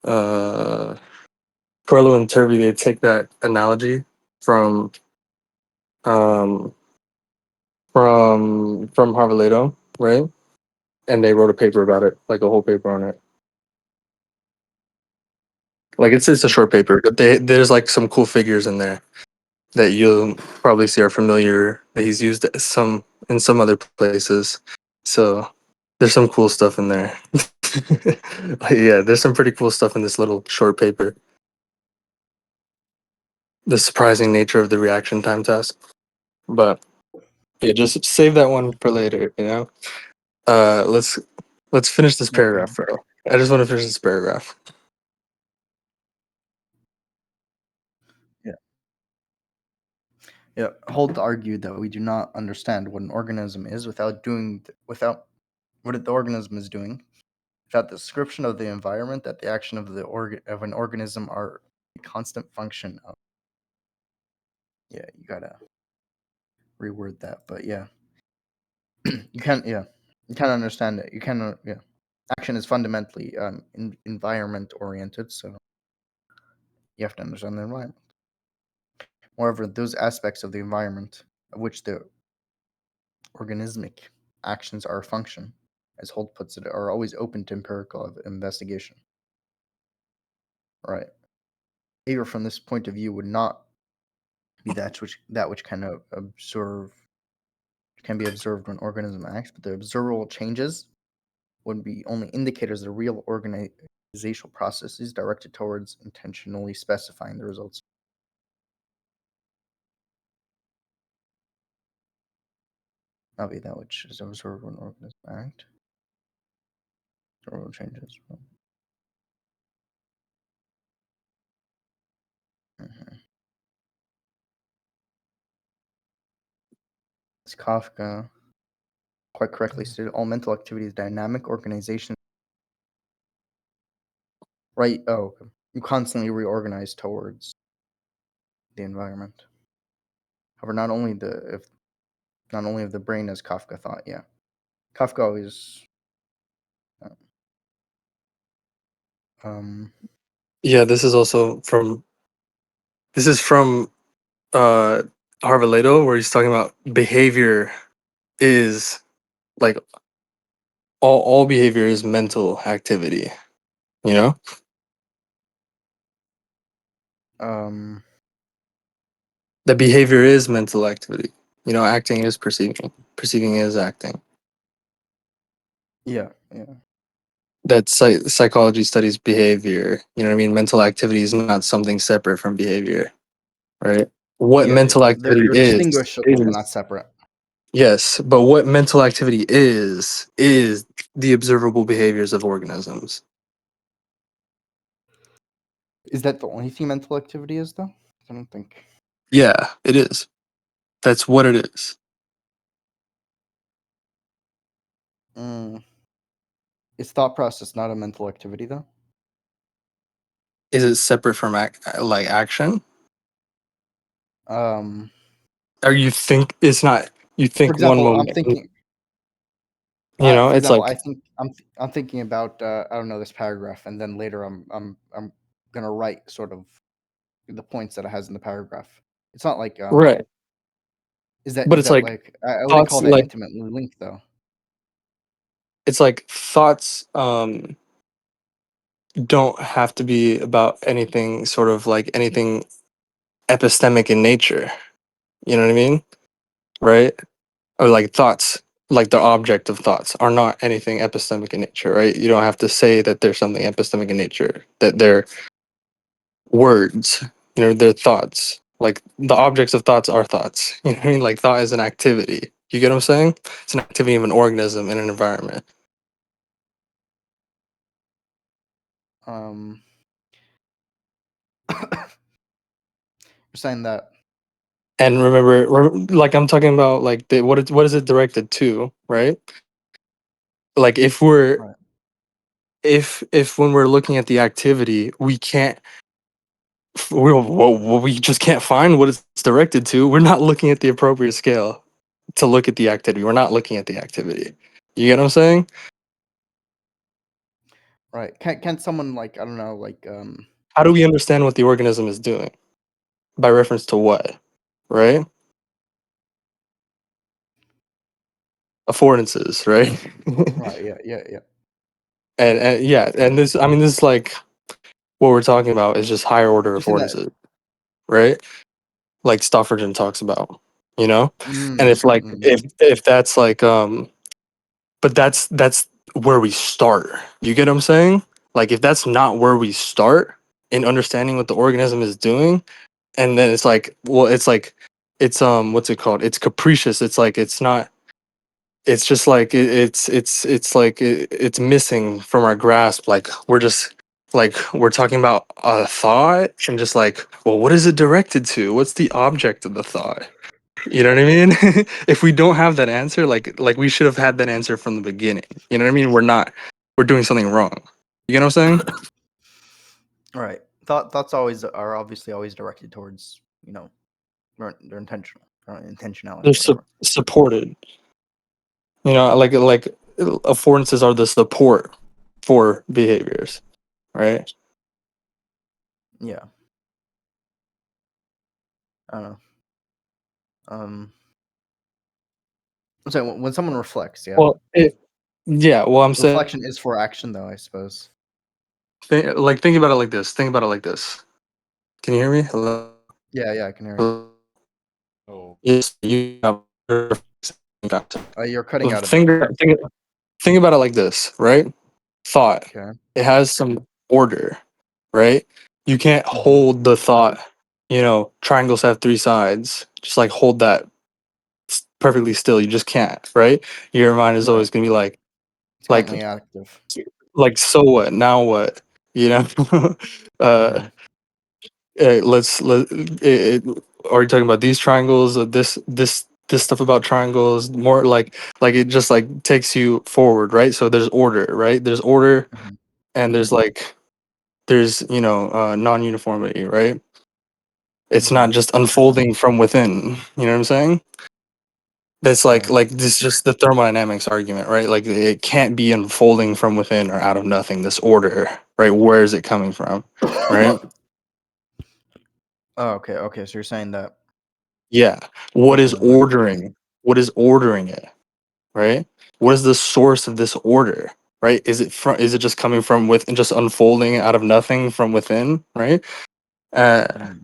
uh Carello and Turvey, they take that analogy from um from Harvard, right? And they wrote a paper about it, like a whole paper on it. Like it's a short paper, but there's like some cool figures in there that you'll probably see are familiar that he's used some in some other places. So there's some cool stuff in there. Like, yeah, there's some pretty cool stuff in this little short paper. The surprising nature of the reaction time task. But yeah, just save that one for later, you know? Let's finish this okay. paragraph, bro. I just want to finish this paragraph. Yeah. Yeah. Holt argued that we do not understand what an organism is without what the organism is doing, without the description of the environment, that the action of of an organism are a constant function of. Yeah, you gotta reword that, but yeah, you can't. Yeah, you can't understand it. You cannot. Yeah, action is fundamentally environment oriented, so you have to understand the environment. Moreover, those aspects of the environment of which the organismic actions are a function, as Holt puts it, are always open to empirical investigation. Right. Behavior from this point of view would not be that which can observe can be observed when organism acts, but the observable changes would be only indicators of real organizational processes directed towards intentionally specifying the results. Not be that which is observed when organisms act. Observable changes. Mhm. As Kafka quite correctly stated, all mental activity is dynamic organization. Right? Oh, okay. You constantly reorganize towards the environment. However, not only of the brain as Kafka thought. Yeah, Kafka always. Um. Yeah, this is also from uh Harvard Lato, where he's talking about behavior is like all behavior is mental activity, you know? Um. The behavior is mental activity. You know, acting is perceiving. Perceiving is acting. Yeah. Yeah. That psychology studies behavior. You know what I mean? Mental activity is not something separate from behavior, right? What Yeah. mental activity They're is distinguishable but not separate. yes, but what mental activity is the observable behaviors of organisms. Is that the only thing mental activity is, though? I don't think. Yeah, it is. That's what it is. Mm. Is thought process not a mental activity, though? Is it separate from like action? Um. Or you think it's not? You For think one example, I'm moment. thinking. You know, For it's example, like I think I'm thinking about I don't know, this paragraph, and then later I'm gonna write sort of the points that it has in the paragraph. It's not like right, but is it's that like like I wouldn't thoughts. call that Like intimately linked though. it's like thoughts. Don't have to be about anything. Sort of like anything epistemic in nature. You know what I mean? Right? Or like thoughts, like the object of thoughts, are not anything epistemic in nature, right? You don't have to say that there's something epistemic in nature, that they're words, you know, they're thoughts. Like the objects of thoughts are thoughts. You know what I mean? Like thought is an activity. You get what I'm saying? It's an activity of an organism in an environment. Um, you're saying that And remember, like I'm talking about, like what is it directed to, right? Like if we're right? if when we're looking at the activity, we can't we just can't find what it's directed to. We're not looking at the appropriate scale to look at the activity. We're not looking at the activity. You get what I'm saying? Right? Can't someone like I don't know like How do we understand what the organism is doing? By reference to what? Right? Affordances, right? right? Yeah, yeah, yeah. And yeah, and this I mean this is like what we're talking about is just higher order You're saying that. affordances, right? Like Stoffergen talks about, you know? And Mm, if like mm, if that's like but that's where we start. You get what I'm saying? Like if that's not where we start in understanding what the organism is doing, and then it's like, well, it's like it's what's it called? It's capricious. It's like it's not. It's just like it's like it's missing from our grasp. Like we're just like we're talking about a thought and just like, well, what is it directed to? What's the object of the thought? You know what I mean? If we don't have that answer, like we should have had that answer from the beginning. You know what I mean? We're doing something wrong. You get what I'm saying? right. Thoughts always are obviously always directed towards they're intentional or intentionality, They're whatever. supported. You know, like affordances are the support for behaviors, right? Yeah. I don't know. Um. So when someone reflects, yeah, Well, yeah. Well, I'm saying, reflection is for action, though. I suppose. think about it like this. Think about it like this. Can you hear me? Hello. Yeah, yeah, I can hear you. Hello? Oh, Yes, you have You're cutting out a Think, bit. think, think about it like this, right? Thought. Okay. It has some order, right? You can't Mhm. hold the thought, triangles have three sides. Just like hold that perfectly still. You just can't, right? Your mind is Right. always gonna be like, It's like, constantly active. so what? Now what? You know? uh, Mhm. are you talking about these triangles or this stuff about triangles? More like it just like takes you forward, right? So there's order, right? There's order, Mhm. and there's non-uniformity, right? It's not Mhm. just unfolding from within. You know what I'm saying? That's Yeah. like this is just the thermodynamics argument, right? Like it can't be unfolding from within or out of nothing. This order, right? Where is it coming from, right? Oh, okay. Okay. So you're saying that Yeah. What is ultimately, ordering? What is ordering it, right? What is the source of this order, right? Is it just coming from within, just unfolding out of nothing from within, right? Uh, mm,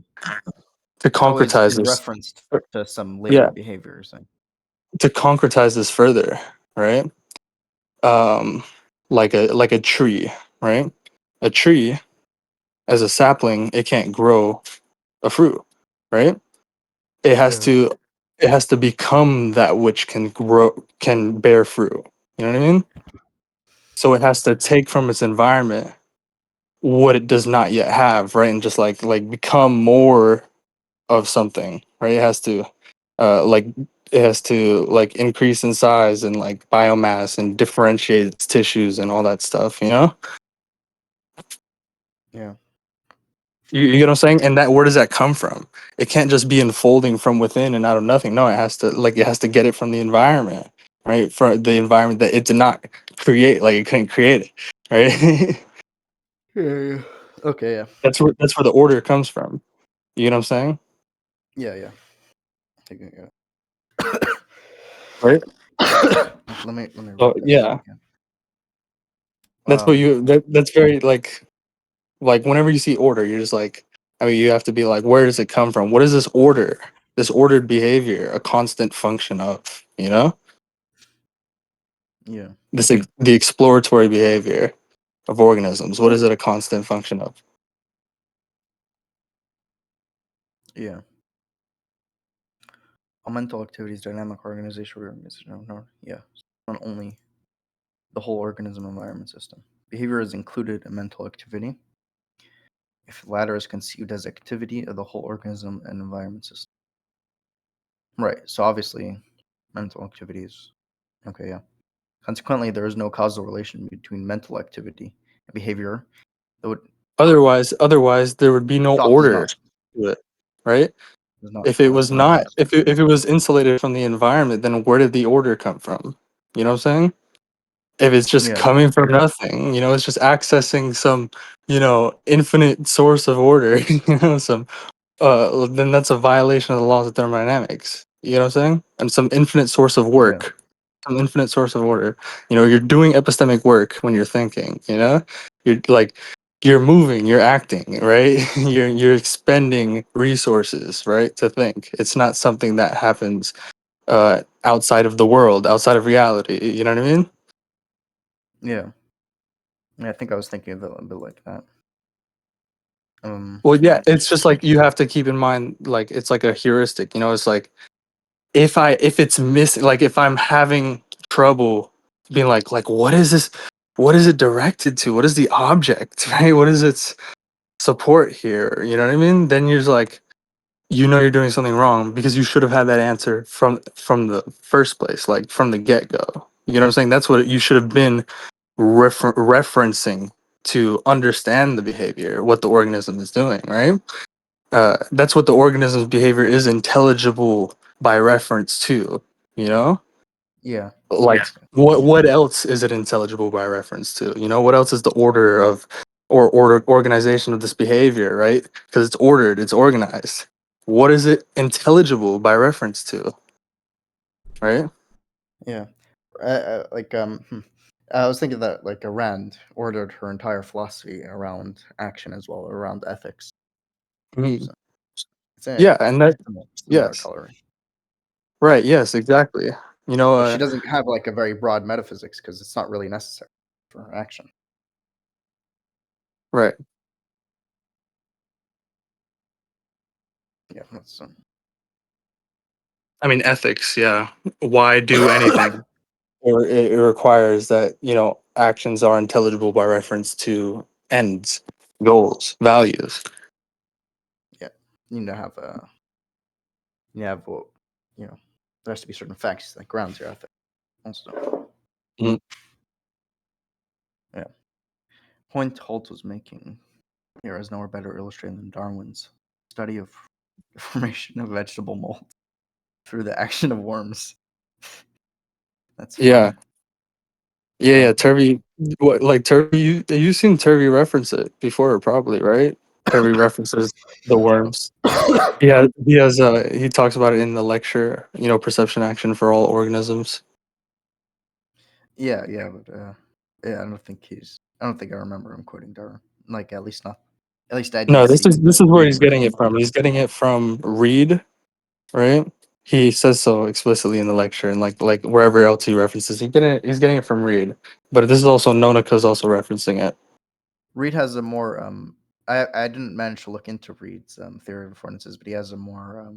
to it's always concretize in this, reference to some later yeah, behavior. You're saying. to concretize this further, right? Um, like a tree, right? A tree as a sapling, it can't grow a fruit, right? It has Yeah. to it has to become that which can bear fruit. You know what I mean? So it has to take from its environment what it does not yet have, right? And just like become more of something, right? Like it has to like increase in size and like biomass and differentiate its tissues and all that stuff, you know? Yeah. You get what I'm saying? And that where does that come from? It can't just be unfolding from within and out of nothing. No, it has to get it from the environment, right? From the environment that it did not create, like it couldn't create it, right? Yeah. Yeah. Okay. Yeah. That's where the order comes from. You know what I'm saying? Yeah. Yeah. Taking it. Right? Let me So write that down yeah, again. Um. that's very like whenever you see order, you're just like, I mean, you have to be like, where does it come from? What is this order? This ordered behavior, a constant function of, you know? Yeah. The exploratory behavior of organisms. What is it a constant function of? Yeah. All mental activities, dynamic organization. No. Yeah. Not only the whole organism environment system. Behavior is included in mental activity if the latter is conceived as activity of the whole organism and environment system. Right. So obviously, mental activities. Okay. Yeah. Consequently, there is no causal relation between mental activity and behavior. That would Otherwise, there would be no thought order to it, right? does not If it was correspond. not, if it was insulated from the environment, then where did the order come from? You know what I'm saying? If it's just Yeah. coming from nothing, it's just accessing some, infinite source of order, some then that's a violation of the laws of thermodynamics. You know what I'm saying? And some infinite source of Yeah. work, some infinite source of order. You're doing epistemic work when you're thinking. You're like you're moving, you're acting, right? You're expending resources, right, to think. It's not something that happens outside of the world, outside of reality. You know what I mean? Yeah. Yeah, I think I was thinking of it a bit like that. Well, yeah, it's just like you have to keep in mind, like it's like a heuristic. It's like if it's missing, like if I'm having trouble being like what is this, what is it directed to, what is the object, right, what is its support here, you know what I mean? Then you're just like, you're doing something wrong because you should have had that answer from the first place, like from the get-go. You know what I'm saying? That's what you should have been referencing to understand the behavior, what the organism is doing, right? That's what the organism's behavior is intelligible by reference to, you know? Yeah. Like what else is it intelligible by reference to? What else is the order of or order organization of this behavior, right? Because it's ordered, it's organized. What is it intelligible by reference to, right? Yeah. Like I was thinking that like Rand ordered her entire philosophy around action as well, around ethics. Mhm. So it's a Yeah, and that similar yes. color. Right, yes, exactly. You know, But she doesn't have like a very broad metaphysics because it's not really necessary for her action. right. Yeah, that's I mean, ethics, yeah. Why do anything? Or it requires that, actions are intelligible by reference to ends, goals, values. yeah. You need to have what there has to be certain facts that grounds your ethic. Also, Mhm. yeah. Point Holt was making here is nowhere better illustrated than Darwin's study of the formation of vegetable mold through the action of worms. That's Yeah. fun. Yeah, Turvey. What, like Turvey? You've seen Turvey reference it before, probably, right? Turvey references the worms. Yeah, he has. He talks about it in the lecture. Perception action for all organisms. Yeah, but yeah, I don't think I remember him quoting Darwin. Like at least not. At least I No, didn't this see is in this the is where he's reading. getting it from. He's getting it from Reed, right? He says so explicitly in the lecture, and like wherever else he references, he's getting it from Reed. But this is also Nonaka's also referencing it. Reed has a more I didn't manage to look into Reed's theory of affordances, but he has a more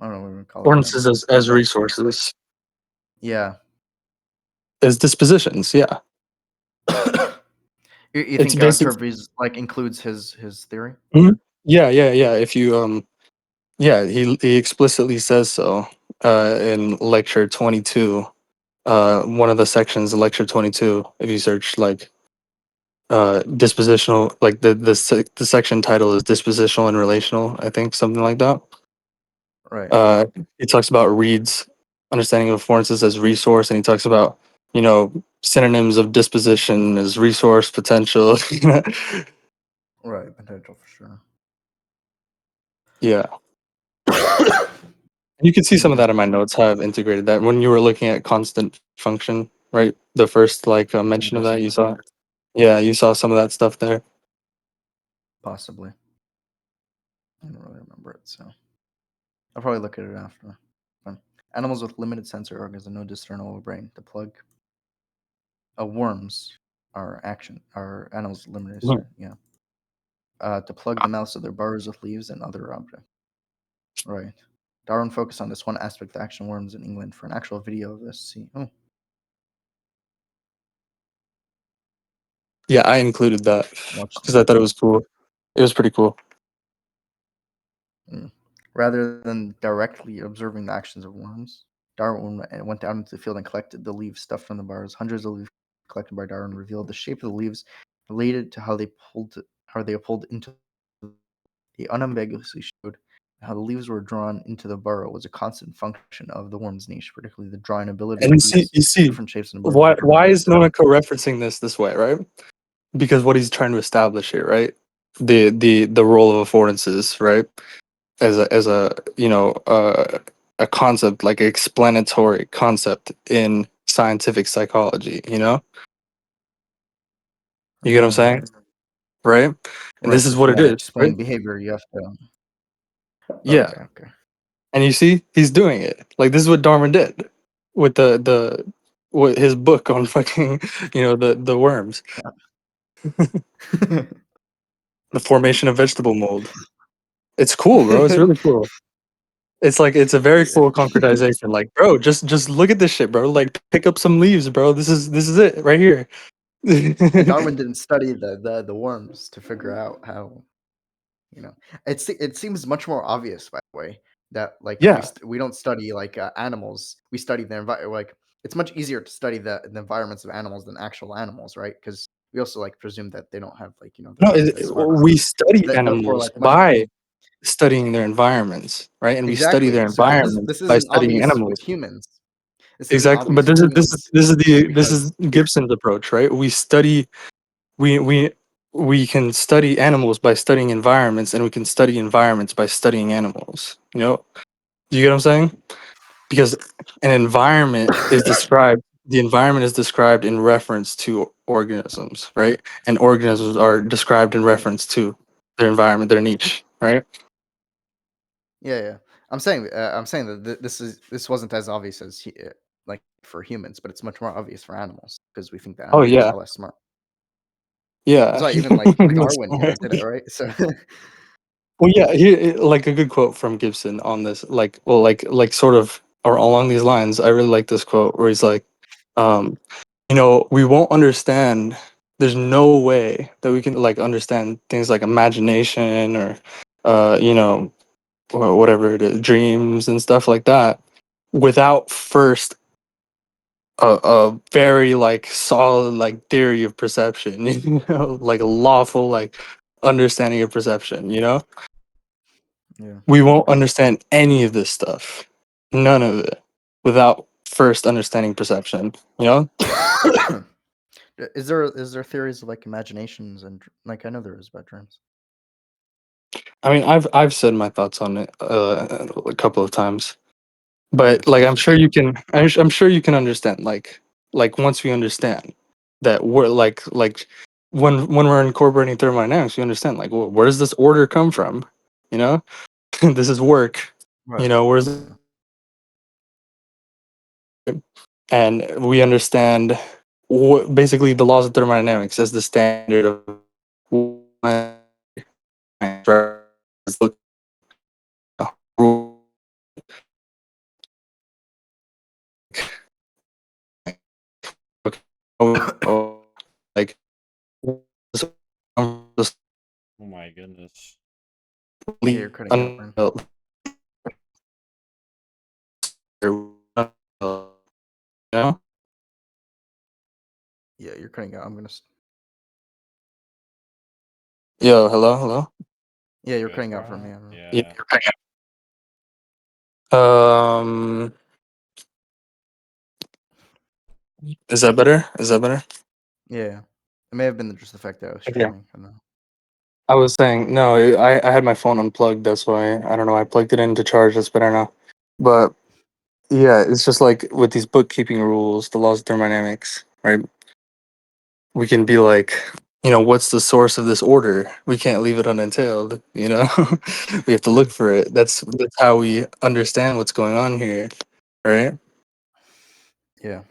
I don't know what we would call it. Ordinances as resources, Yeah. as dispositions. Yeah, You it's think basic. Turvey's like includes his theory? Mhm. Yeah. If you yeah, he explicitly says so in lecture 22. One of the sections, lecture 22. If you search like dispositional, like the section title is dispositional and relational, I think, something like that. Right. uh he talks about Reed's understanding of affordances as resource, and he talks about synonyms of disposition as resource, potential. Right. Potential for sure. Yeah, you can see some of that in my Disposition. notes, how I've integrated that when you were looking at constant function, right? The first mention of that, you saw. Yeah, you saw some of that stuff there. Possibly. I don't really remember it, so I'll probably look at it after. Animals with limited sensory organs and no discernible brain. The plug worms are animals with limited Mhm. yeah. To plug the mouths of their burrows with leaves and other objects. Right. Darwin focused on this one aspect of action worms in England for an actual video of this. See, Yeah, I included that watch because I them. thought it was cool. It was pretty cool. Rather than directly observing the actions of worms, Darwin went out into the field and collected the leaves stuffed from the burrows. Hundreds of leaves collected by Darwin revealed the shape of the leaves related to how they pulled into. He unambiguously showed how the leaves were drawn into the burrow was a constant function of the worm's niche, particularly the drawing ability And of leaves you see, different shapes in the burrow. why is Nonako referencing this way, right? Because what he's trying to establish here, right? The role of affordances, right? As a a concept, like explanatory concept in scientific psychology. You get what I'm Yeah. saying, right? And Right. this So is if what you it want to is, right? explain behavior, you have to. Yeah. Okay. And you see, he's doing it. Like this is what Darwin did with the what his book on fucking the worms, Okay. the formation of vegetable mold. It's cool, bro. It's really cool. It's like it's a very cool concretization. Like, bro, just look at this shit, bro. Like, pick up some leaves, bro. This is it right here. And Darwin didn't study the worms to figure out how it seems much more obvious by the way that like Yeah. we don't study like animals, we study the environment. Like it's much easier to study the environments of animals than actual animals, right? Because we also like presume that they don't have like No, the smart we study therefore animals like much by studying their environments, right? And we study exactly. their So but environments this by isn't studying obvious with animals. humans. This isn't Exactly. But obvious with humans this because is Gibson's approach, right? We can study animals by studying environments, and we can study environments by studying animals. Do you get what I'm saying? Because the environment is described in reference to organisms, right? And organisms are described in reference to their environment, their niche, right? yeah. I'm saying that this wasn't as obvious as like for humans, but it's much more obvious for animals because we think that Oh animals yeah, are less smart. That's yeah. why even like That's Darwin right. did it, right? So Well, yeah, like a good quote from Gibson on this, like sort of or along these lines. I really like this quote where he's like, um, we won't understand. There's no way that we can like understand things like imagination or, whatever it is, dreams and stuff like that, without first a very like solid like theory of perception, like a lawful like understanding of perception. yeah. We won't understand any of this stuff, none of it, without first understanding perception. Is there theories of like imaginations and like I know there is about dreams. I mean, I've said my thoughts on it a couple of times, Yeah, but it's like I'm interesting. sure you can. I'm sure you can understand. Like once we understand that we're like when we're incorporating thermodynamics, we understand like where does this order come from? You know, this is work. Right. Where's Yeah. and we understand basically the laws of thermodynamics as the standard of like Oh my goodness. Yeah, you're cutting out, Brian. Yeah, you're cutting out. Yo, hello. Yeah, you're Good, cutting out for me. bro. I don't know. Yeah. Yeah. Um, is that better? Yeah, it may have been just the fact that I was Okay. streaming. I don't know. I was saying no. I had my phone unplugged. That's why I don't know. I plugged it in to charge. That's better now. But yeah, it's just like with these bookkeeping rules, the laws of thermodynamics, right? We can be like, what's the source of this order? We can't leave it unentailed. We have to look for it. That's how we understand what's going on here, right? Yeah.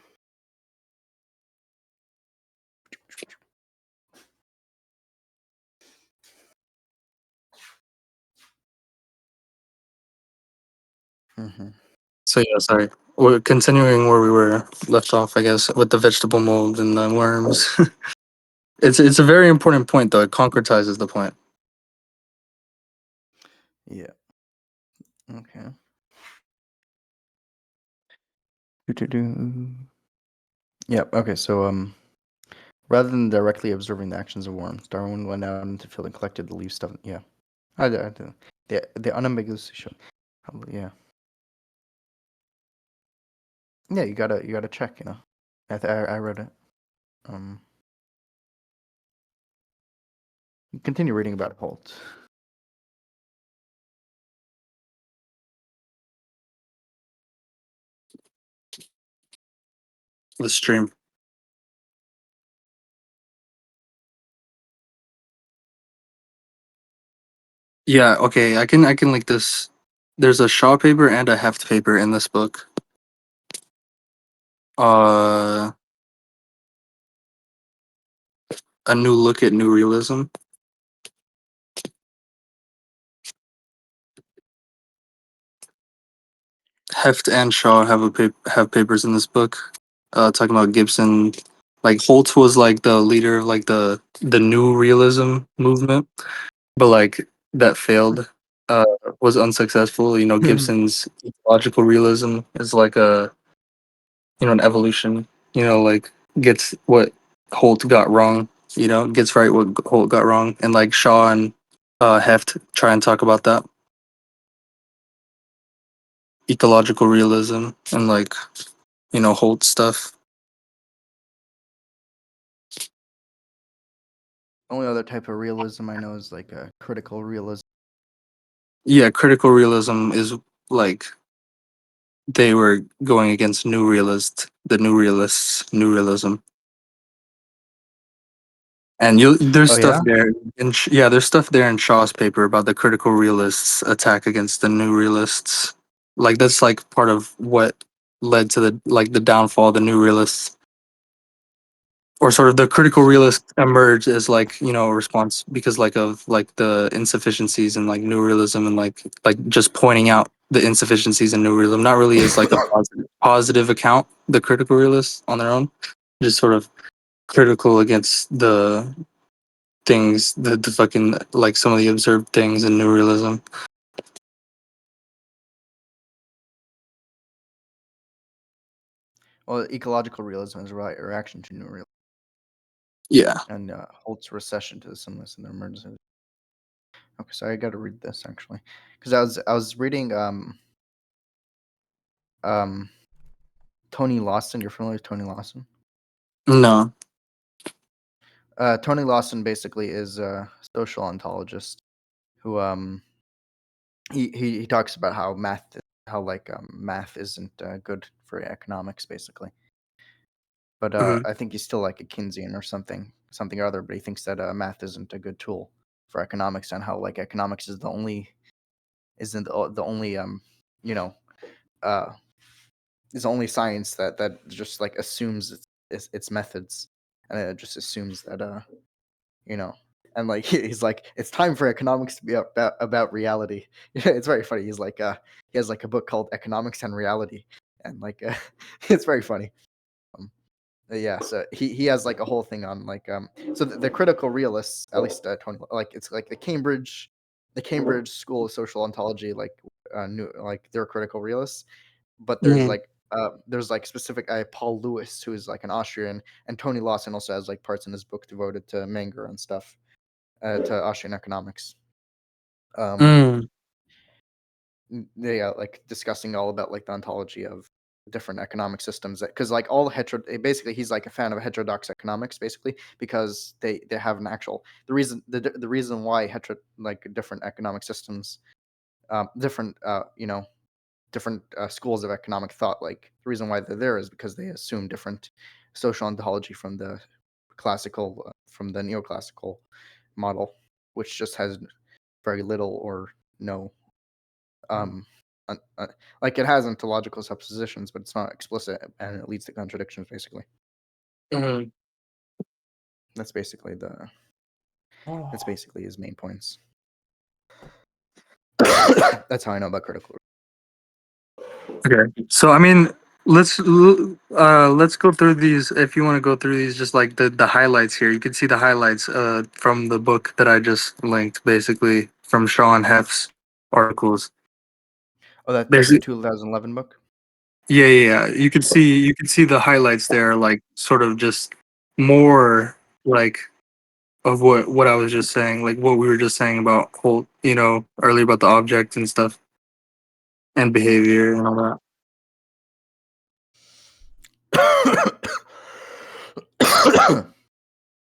Hmm. So yeah, sorry. We're continuing where we were left off, I guess, with the vegetable mold and the worms. It's a very important point, though. It concretizes the point. Yeah. Okay. Do-do-do. Yep. Okay. So rather than directly observing the actions of worms, Darwin went out into the field and collected the leaf stuff. Yeah. I do. The unambiguously show. Probably. Yeah. Yeah. You gotta check. I read it. Um. Continue reading about Holt. The stream. Yeah. Okay. I can link this. There's a Shaw paper and a Heft paper in this book. Uh, a new look at new realism. Heft and Shaw have papers in this book, talking about Gibson. Like Holt was like the leader of like the new realism movement, but like that failed, uh, was unsuccessful. Gibson's ecological realism is like an evolution. Like gets what Holt got wrong. Gets right what Holt got wrong, and like Shaw and Heft try and talk about that ecological realism and like Holt stuff. Only other type of realism I know is like a critical realism. Yeah, critical realism is like they were going against the new realists, new realism. And there's Oh stuff yeah. there there's stuff there in Shaw's paper about the critical realists' attack against the new realists. Like that's like part of what led to the downfall of the new realists, or sort of the critical realists emerged as like a response because of like the insufficiencies in like new realism, and like just pointing out the insufficiencies in new realism, not really as like a positive account, the critical realists on their own, just sort of critical against the things, the fucking like some of the observed things in new realism. Well, ecological realism is a reaction to new realism, Yeah. and Holt's recession to the similarness in the emergence. Okay, so I got to read this actually, because I was reading um Tony Lawson. You're familiar with Tony Lawson? No. Tony Lawson basically is a social ontologist who he talks about how math isn't good for economics basically. But Mhm. I think he's still like a Keynesian or something or other. But he thinks that math isn't a good tool for economics, and how like economics is the only you know uh is the only science that just like assumes its methods, and it just assumes that you know and like he's like, it's time for economics to be about reality. It's very funny. He's like he has like a book called Economics and Reality, and like it's very funny. um, yeah, so he has like a whole thing on like so the critical realists, at least Tony, like it's like the Cambridge School of Social Ontology, like new, like they're critical realists. But Mhm. there's like specific guy Paul Lewis, who is like an Austrian, and Tony Lawson also has like parts in his book devoted to Menger and stuff, to Austrian economics. Um, Mm. they like discussing all about like the ontology of different economic systems, because like all basically he's like a fan of heterodox economics basically, because they have an actual the reason why like different economic systems, different different schools of economic thought, like the reason why they're there is because they assume different social ontology from the from the neoclassical model, which just has very little or no um like it has ontological suppositions, but it's not explicit, and it leads to contradictions basically. Mhm. That's basically his main points. That's how I know about critical. Okay. So I mean, let's go through these. If you want to go through these, just like the highlights here, you can see the highlights from the book that I just linked, basically from Sean Heff's articles. Oh, that's the Basically, 2011 book. yeah. You could see the highlights there, like sort of just more like of what I was just saying, like what we were just saying about whole, earlier about the object and stuff and behavior and all that.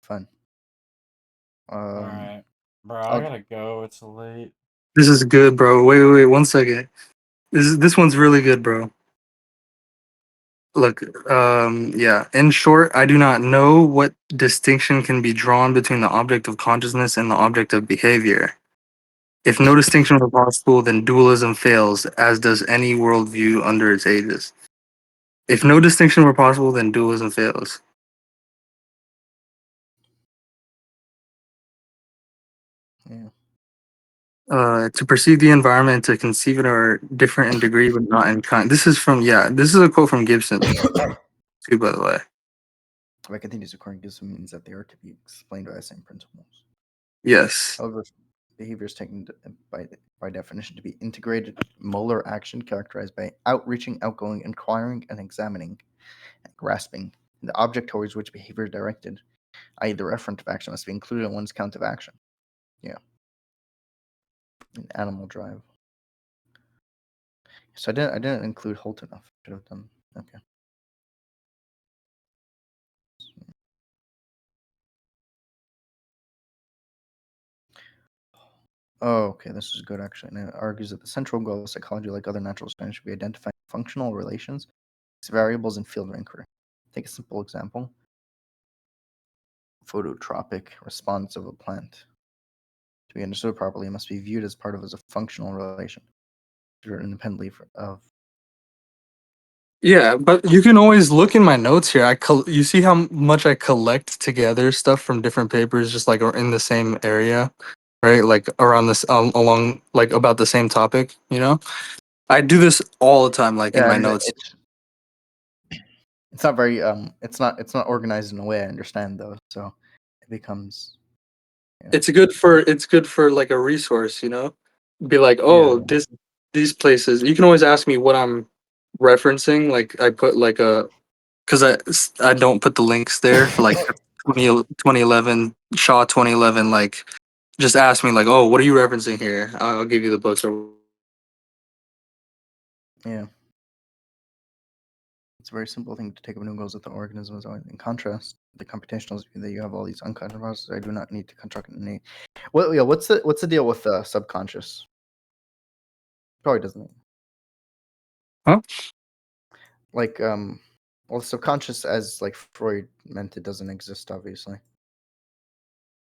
Fun. All right, bro. I I'll, gotta go. It's late. This is good, bro. Wait, 1 second. This one's really good, bro. Look, yeah. In short, I do not know what distinction can be drawn between the object of consciousness and the object of behavior. If no distinction were possible, then dualism fails, as does any worldview under its aegis. If no distinction were possible, then dualism fails. yeah. To perceive the environment, to conceive it, are different in degree but not in kind. This is a quote from Gibson, too, by the way. If I continue according to some means that they are to be explained by the same principles. Yes. However, behavior is taken by definition to be integrated molar action characterized by outreaching, outgoing, inquiring, and examining, and grasping. The object towards which behavior is directed, i.e., the referent of action, must be included in one's count of action. Yeah. An animal drive. So I didn't include Holt enough. Should have done. Okay. Oh, okay. This is good actually. And it argues that the central goal of psychology, like other natural science, should be identifying functional relations, variables, and field of inquiry. Take a simple example. phototropic response of a plant. To be understood properly, it must be viewed as part of as a functional relation, independently of. Yeah, but you can always look in my notes here. You see how much I collect together stuff from different papers, just like in the same area, right? Like around this, along like about the same topic. You know, I do this all the time, like in Yeah, my and notes. it's not very it's not organized in a way I understand though, so it becomes. Yeah. It's good for like a resource. You know, be like, oh, Yeah. these places. You can always ask me what I'm referencing. Like I put like a because I don't put the links there for like 2011 Shaw 2011. Like just ask me like, oh, what are you referencing here? I'll give you the books. Or Yeah. It's a very simple thing to take up new goals with the organisms. In contrast, the computational view that you have all these unconscious processes. I do not need to construct an innate. What's the deal with the subconscious? Probably doesn't. huh? Like well, the subconscious as like Freud meant it doesn't exist, obviously.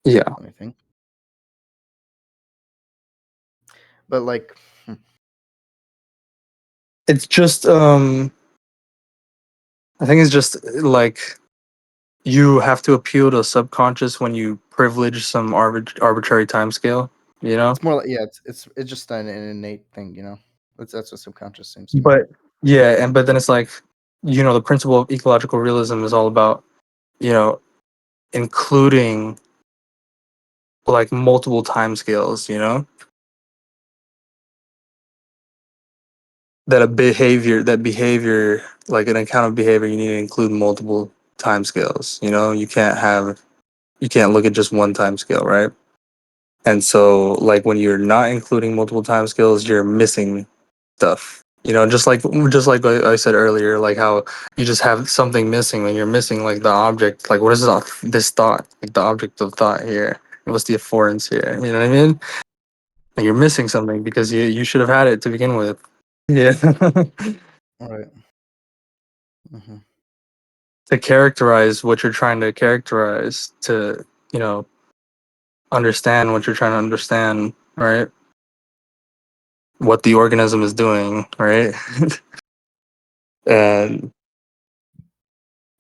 Yeah, Let me think. But like, it's just I think it's just like you have to appeal to subconscious when you privilege some arbitrary time scale. You know, it's more like it's just an innate thing, you know. That's what subconscious seems to me. but yeah, but then it's like the principle of ecological realism is all about you know including like multiple time scales. You know that behavior like an account of behavior you need to include multiple time scales. You can't look at just one time scale, right? And so like when you're not including multiple time scales, you're missing stuff. Just like I said earlier, like how you just have something missing when you're missing like the object, like what is this thought, like the object of thought here, what's the afforance here, you know what I mean? Like you're missing something because you should have had it to begin with. Yeah. All right. Mm-hmm. To characterize what you're trying to characterize, to understand what you're trying to understand, right? What the organism is doing, right? And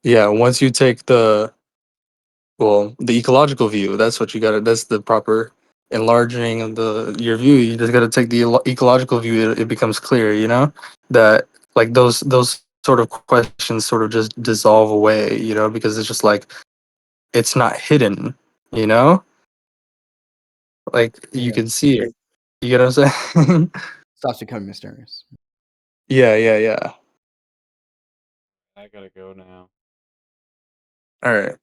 yeah, once you take the ecological view, that's what you got to that's the proper enlarging of your view. You just got to take the ecological view. It becomes clear, that like those sort of questions sort of just dissolve away, because it's just like it's not hidden, you know like you Yeah. can see it. You get what I'm saying? Stops becoming mysterious. Yeah. I gotta go now. All right.